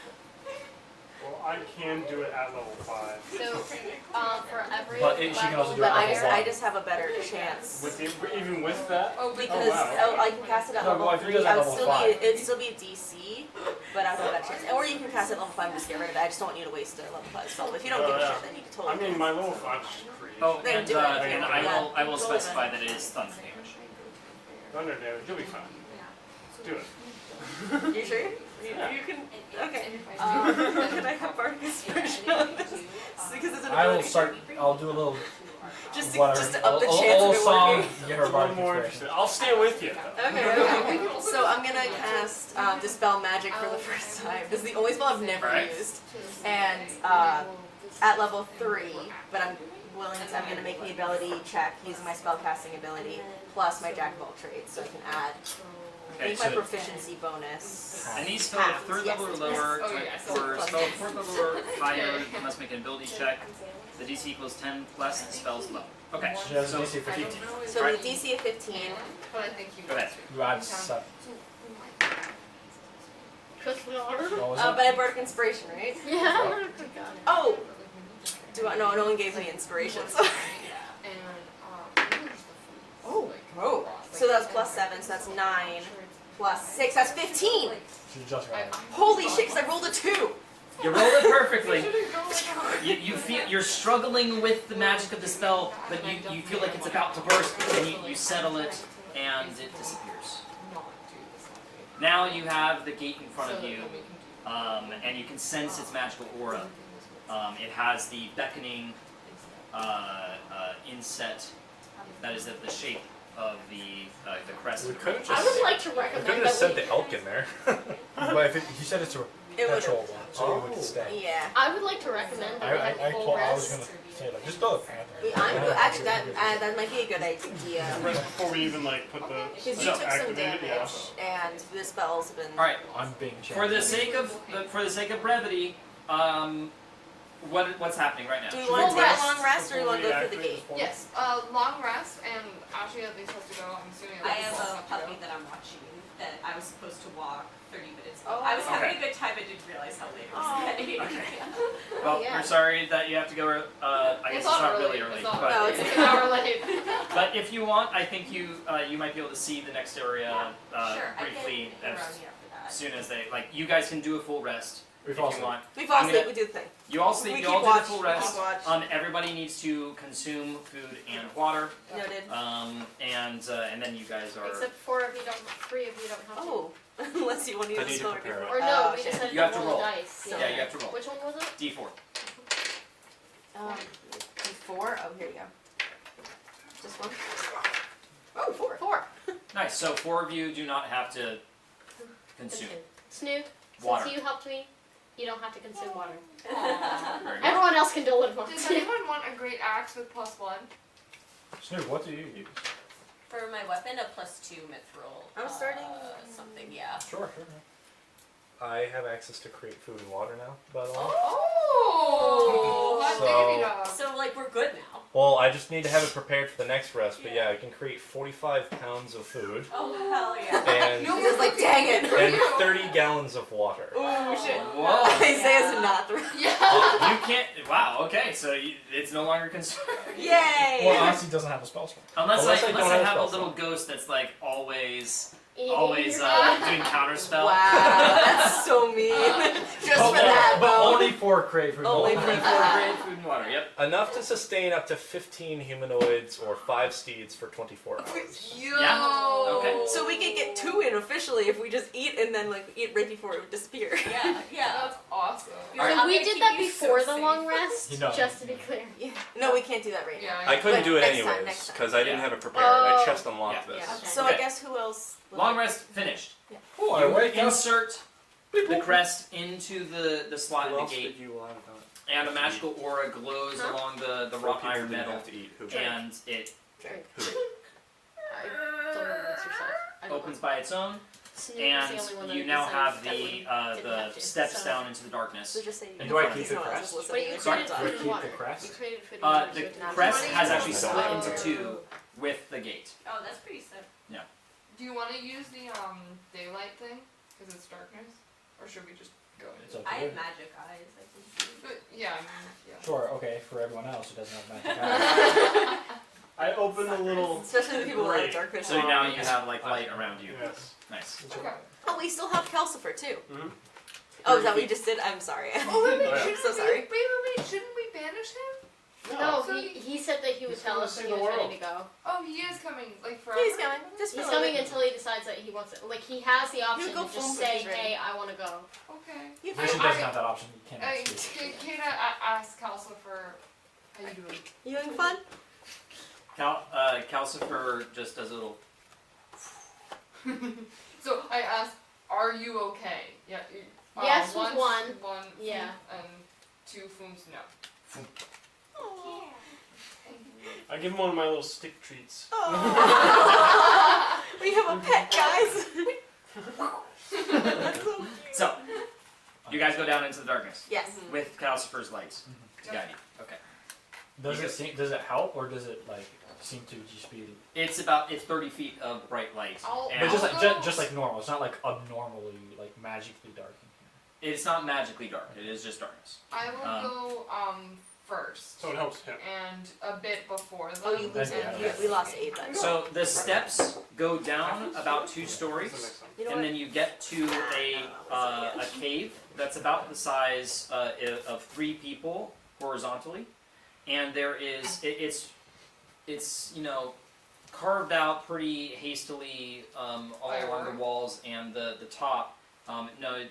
Well, I can do it at level 5. So, for every But she can also do it But at level I 1. just have a better chance. With the, even with that? Oh, Because wow. I can cast it at No, level well, if you 3. do it at I would level still 5. be, it'd still be a DC, but I would have that chance. Or you can cast it at level 5 and just get rid of it. I just don't want you to waste a level 5 spell. But if you don't give a yeah. shit, then you can I totally mean, do my level 5 is just crazy. Oh, Then and, do it if you and want. I will Totally specify that it is thunder damage. Thunder damage, you'll be fine. Do it. You sure? You can. Okay. Can I have Bardic Inspiration on this? Because it's an I will ability. start. I'll do a little Just whatever. to up the a chance little of it song. working. Get her I'm a little bardic more inspiration. interested. I'll stay with you. Okay. So I'm gonna cast Dispel Magic for the first time. This is the only spell I've never Right. used, and at level 3. But I'm gonna make the ability check using my spellcasting ability plus my Jack of all trades, so I can add. Okay, Make my so proficiency bonus. and these spell half. 3rd Yes. level or lower, Oh, yes. or spell 4th level or higher, you must make an ability check. The DC equals 10 plus the spell's level. Okay, She has a so DC of 15. So Right. the DC of 15. But I think you go ahead. You add 7. Cook water. What was But it? I have Bardic Inspiration, right? Yeah. Oh. Do I? No, no one gave me inspiration. So. Oh. Oh. So that's plus 7. So that's 9 plus 6. That's 15. She just got it. Holy shit! Because I rolled a 2. You rolled it perfectly. You feel you're struggling with the magic of the spell, but you feel like it's about to burst, and you settle it, and it disappears. Now you have the gate in front of you, and you can sense its magical aura. It has the beckoning inset that is of the shape of the crest. We could have I just, would like to we could recommend have that sent we. the elk in there. But if he said it's a It perpetual would've- one, so it would stay. Yeah. I would like to recommend that we have full I was rest. gonna say like just throw the panther. Actually, that might be a good idea. Right before we even like put the Because you So- took some activate it, yeah. damage, and the spells have been. All right. I'm being changed. For the sake of brevity, what's happening right now? Do we want to Full take rest. a long rest, or do we want to go through the Activate gate? the Yes, long rest, and Ashley at least has to go. I'm assuming. I Alexis have has a to puppy go. that I'm watching that I was supposed to walk 30 minutes ago. Oh. I was having Okay. a good time. I didn't realize how late it was Oh. getting. Well, yeah. we're sorry that you have to go. I guess it's not really early, It's not but No, early. it's It's an hour late. but if you want, I think you might be able to see the next area Sure, briefly I get around as here after that. soon as they you guys can do a full rest We if fall you asleep. want. We fall I'm asleep, gonna- we do the thing. You all sleep. We You keep all do watch. the full We rest. keep watch. Everybody needs to consume food and water. Noted. And then you guys are. Except 3 of you don't have to. Oh, unless you want to I use need the to spell prepare before. Or no, Oh, we shit. decided You have to to roll roll. dice. Yeah, you have to roll. Which one was it? D4. Before? Oh, here you go. Just one. Oh, 4. 4. Nice. So 4 of you do not have to consume Snoop, water. since you helped me, you don't have to consume water. Very good. Everyone else can do what it wants. Does anyone want a great axe with +1? Snoop, what do you use? For my weapon, a +2 mithril. I'm starting- something. Yeah. Sure. I have access to create food and water now, by the way. Oh, hot So- diggity dog. So like we're good now. Well, I just need to have it prepared for the next rest, but yeah, I can create 45 pounds of food Oh hell yeah. and, He was like, dang it. and 30 gallons of water. Oh, shit. Whoa. Isaiah's not through. Yeah. You can't. Wow. Okay. So it's no longer concerned. Yay! Well, honestly, doesn't have a spell slot. Unless Unless I I don't have have a spell little ghost that's like always always doing counterspell. Wow, that's so mean. Just for that, but though. only for crave food. Only Only for for grade food and water. Yep. Enough to sustain up to 15 humanoids or 5 steeds for 24 hours. Yo. Yeah, okay. So we could get 2 in officially if we just eat and then like eat right before it would disappear. Yeah, yeah. That's awesome. Alright. So we did that before the long rest, You know. just to be clear. Yeah. No, we can't do that right now. Yeah. I couldn't But do it next time, anyways next time. because I didn't Yeah. have it prepared. I Oh. just unlocked Yeah. this. Okay. So Okay. I guess who else? would Long like- rest finished. Oh, I You wake up. insert the crest into the slot Who in else the gate, did you have? and a magical aura glows Huh? along the Four wrought people iron didn't metal, have to eat. Who? and it Drink. Who? I don't know what's yourself. I don't opens by its own, Snoop is and the only one that you now decided have that we didn't the have to, steps so- down into the darkness. So just say. And do I keep he's the not crest? just listening But you to Sorry? created us. food Keep and the water. crest? You created food and The water. so it's crest not- has actually Oh. split into 2 with the gate. Oh, that's pretty simple. Do you want to use the daylight thing? Because it's darkness? Or should we just go It's into up I to you. have magic eyes. I can see. But yeah, I mean, yeah. Sure, okay, for everyone else who doesn't have magic eyes. I opened a little. Especially the people who Great. have dark vision. So now you have like light around you. Yes. Nice. Okay. Oh, we still have Calcifir too. Mhm. Oh, is that what you just did? I'm sorry. Oh, wait, Oh, yeah. I'm so sorry. Wait, shouldn't we banish him? No, So he said that he would He's tell gonna us save when he the was ready world. to go. Oh, he is coming, like, forever? He's coming. Just for He's a little coming bit. until he decides that he wants it. Like, he has the option go to full just when say, he's ready. hey, I want to go. Okay. You Vision I- doesn't have that option. You cannot speak. Kata asked Calcifir, how you doing? You having fun? Calcifir just does a little. So I asked, are you okay? Yeah. Yes was once, one. One. Yeah. And 2 fooms, no. I give him one of my little stick treats. Oh. We have a pet, guys. That's so cute. So, you guys go down into the darkness Yes. with Calcifir's lights to guide you. Okay. Does it help or does it like seem to just be? It's 30 feet of bright light. I'll- and But just like Also- just like normal. It's not like abnormally like magically dark in it's not magically dark. It is just darkness. I will go first. So it helps him. And a bit before them. Oh, you lose Okay, it. okay. We lost 8 then. So the steps go down about 2 stories, You know and what? then you get to a cave that's about the size of 3 people horizontally, and there is it's carved out pretty hastily all along the walls and the top.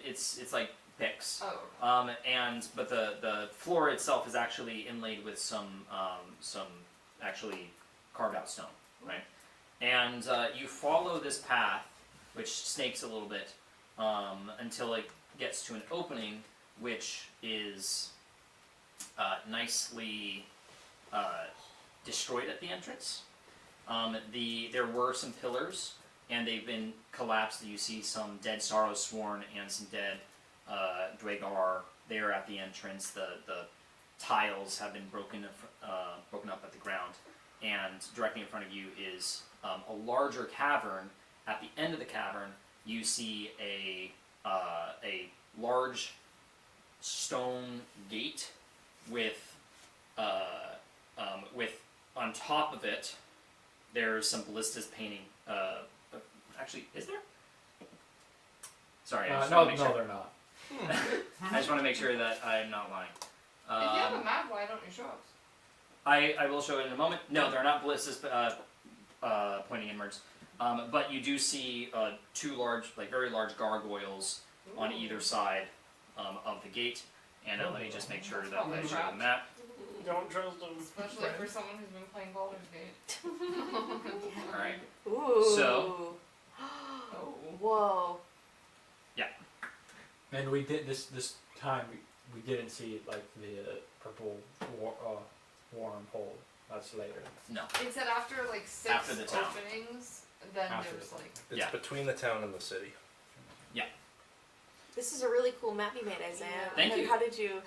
It's like picks. Oh. But the floor itself is actually inlaid with some actually carved out stone, right? And you follow this path, which snakes a little bit, until it gets to an opening, which is nicely destroyed at the entrance. There were some pillars, and they've been collapsed. You see some dead Sorrow Sworn and some dead Dwagar there at the entrance. The tiles have been broken up at the ground, and directly in front of you is a larger cavern. At the end of the cavern, you see a large stone gate with on top of it there's some ballistas painting. Actually, is there? Sorry, I just no, want to make no, sure. they're not. I just want to make sure that I'm not lying. If you have a map, why don't you show us? I will show it in a moment. No, they're not ballistas pointing inwards. But you do see 2 large, very large gargoyles on either side of the gate. And let me just make sure that I show the map. Don't trust him. Especially for someone who's been playing Baldur's Gate. Alright. Ooh. So- Oh. Whoa. And we did this time. We didn't see like the purple wormhole. That's later. No. It said after like 6 After the town. openings, then After there's the like. It's Yeah. between the town and the city. This is a really cool map you made, Isaiah. Thank you. How did you?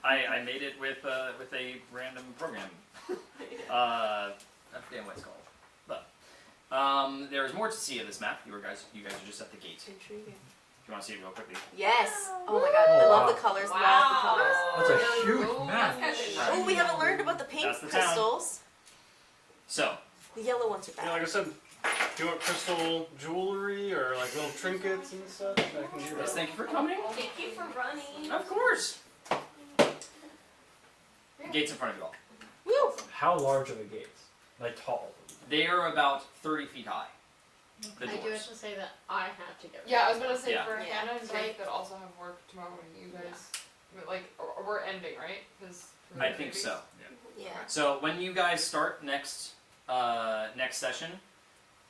I made it with a random program. I forget what it's called. But there's more to see of this map. You guys are just at the gate. Intriguing. If you want to see it real quickly. Yes. Oh my god. I Oh, love wow. the colors. Wow. Love the colors. That's a Oh, huge no, map. that's Oh, we haven't learned about the pink That's the town. crystals. So, The yellow ones are Yeah, like I bad. said, Do you want crystal jewelry or like little trinkets and stuff? I can do Yes, that. thank you for coming. Thank you for running. Of course. Gates in front of you all. Woo! How large are the gates? Like tall? They are about 30 feet high. The I do doors. have to say that I have to get rid Yeah, I was gonna say Yeah. for Yeah. Hannah and So Jake that also have work tomorrow morning. You guys, like, we're ending, right? 'Cause for I the think babies. so. Yeah. So when you guys start next session,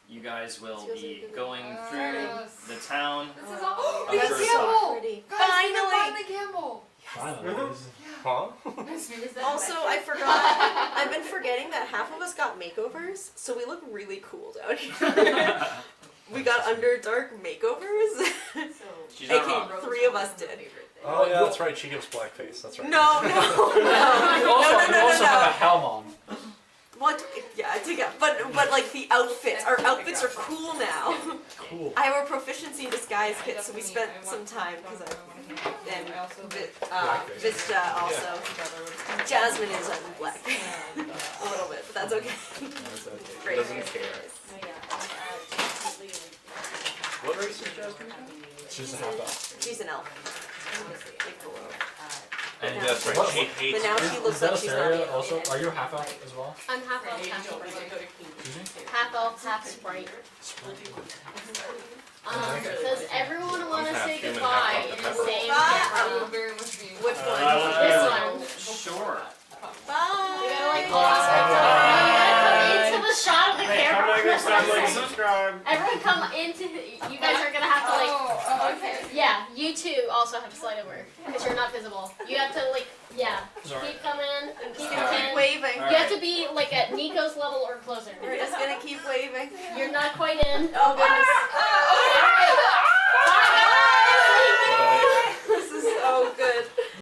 you guys will Feels be like a going Yes. through the town. This is all. Oh, It's very Campbell. Pretty. Guys, we Finally! can find the Campbell. Finally. Huh? Nice to meet you. Also, I forgot. I've been forgetting that half of us got makeovers, so we look really cool down here. We got Underdark makeovers. She's not AKA wrong. 3 of us did. Oh yeah, that's right. She gives blackface. That's right. No, no, no, You also, you also have a no. helm on. What? Yeah, but like the outfits. Our outfits are cool now. Cool. I have a proficiency in disguise kit, so we spent some time because and Vista also. Jasmine is on black a little bit, but that's okay. That's okay. She Great. doesn't care. What race is Jasmine? She's a half elf. She's an elf. Like below. And that's right. What- She hates. But now she Is looks that like a she's not stereo being also? alien. Are you a half elf as well? I'm half elf, half sprite. Excuse me? Half elf, half sprite. Does everyone want to Half say human, goodbye half in the pepper. same Bye. I will camera? very much be. Which one? This one. Sure. Bye. You gotta like Bye. come into the shot of the Hey, come back next time, like, camera. subscribe. Everyone come into you guys are gonna have to like Oh, okay. yeah, you two also have to slide over because you're not visible. You have to like Sorry. keep coming and keep Alright. coming. Waving. Alright. You have to be like at Nico's level or closer. We're just gonna keep waving. You're not quite in. Oh goodness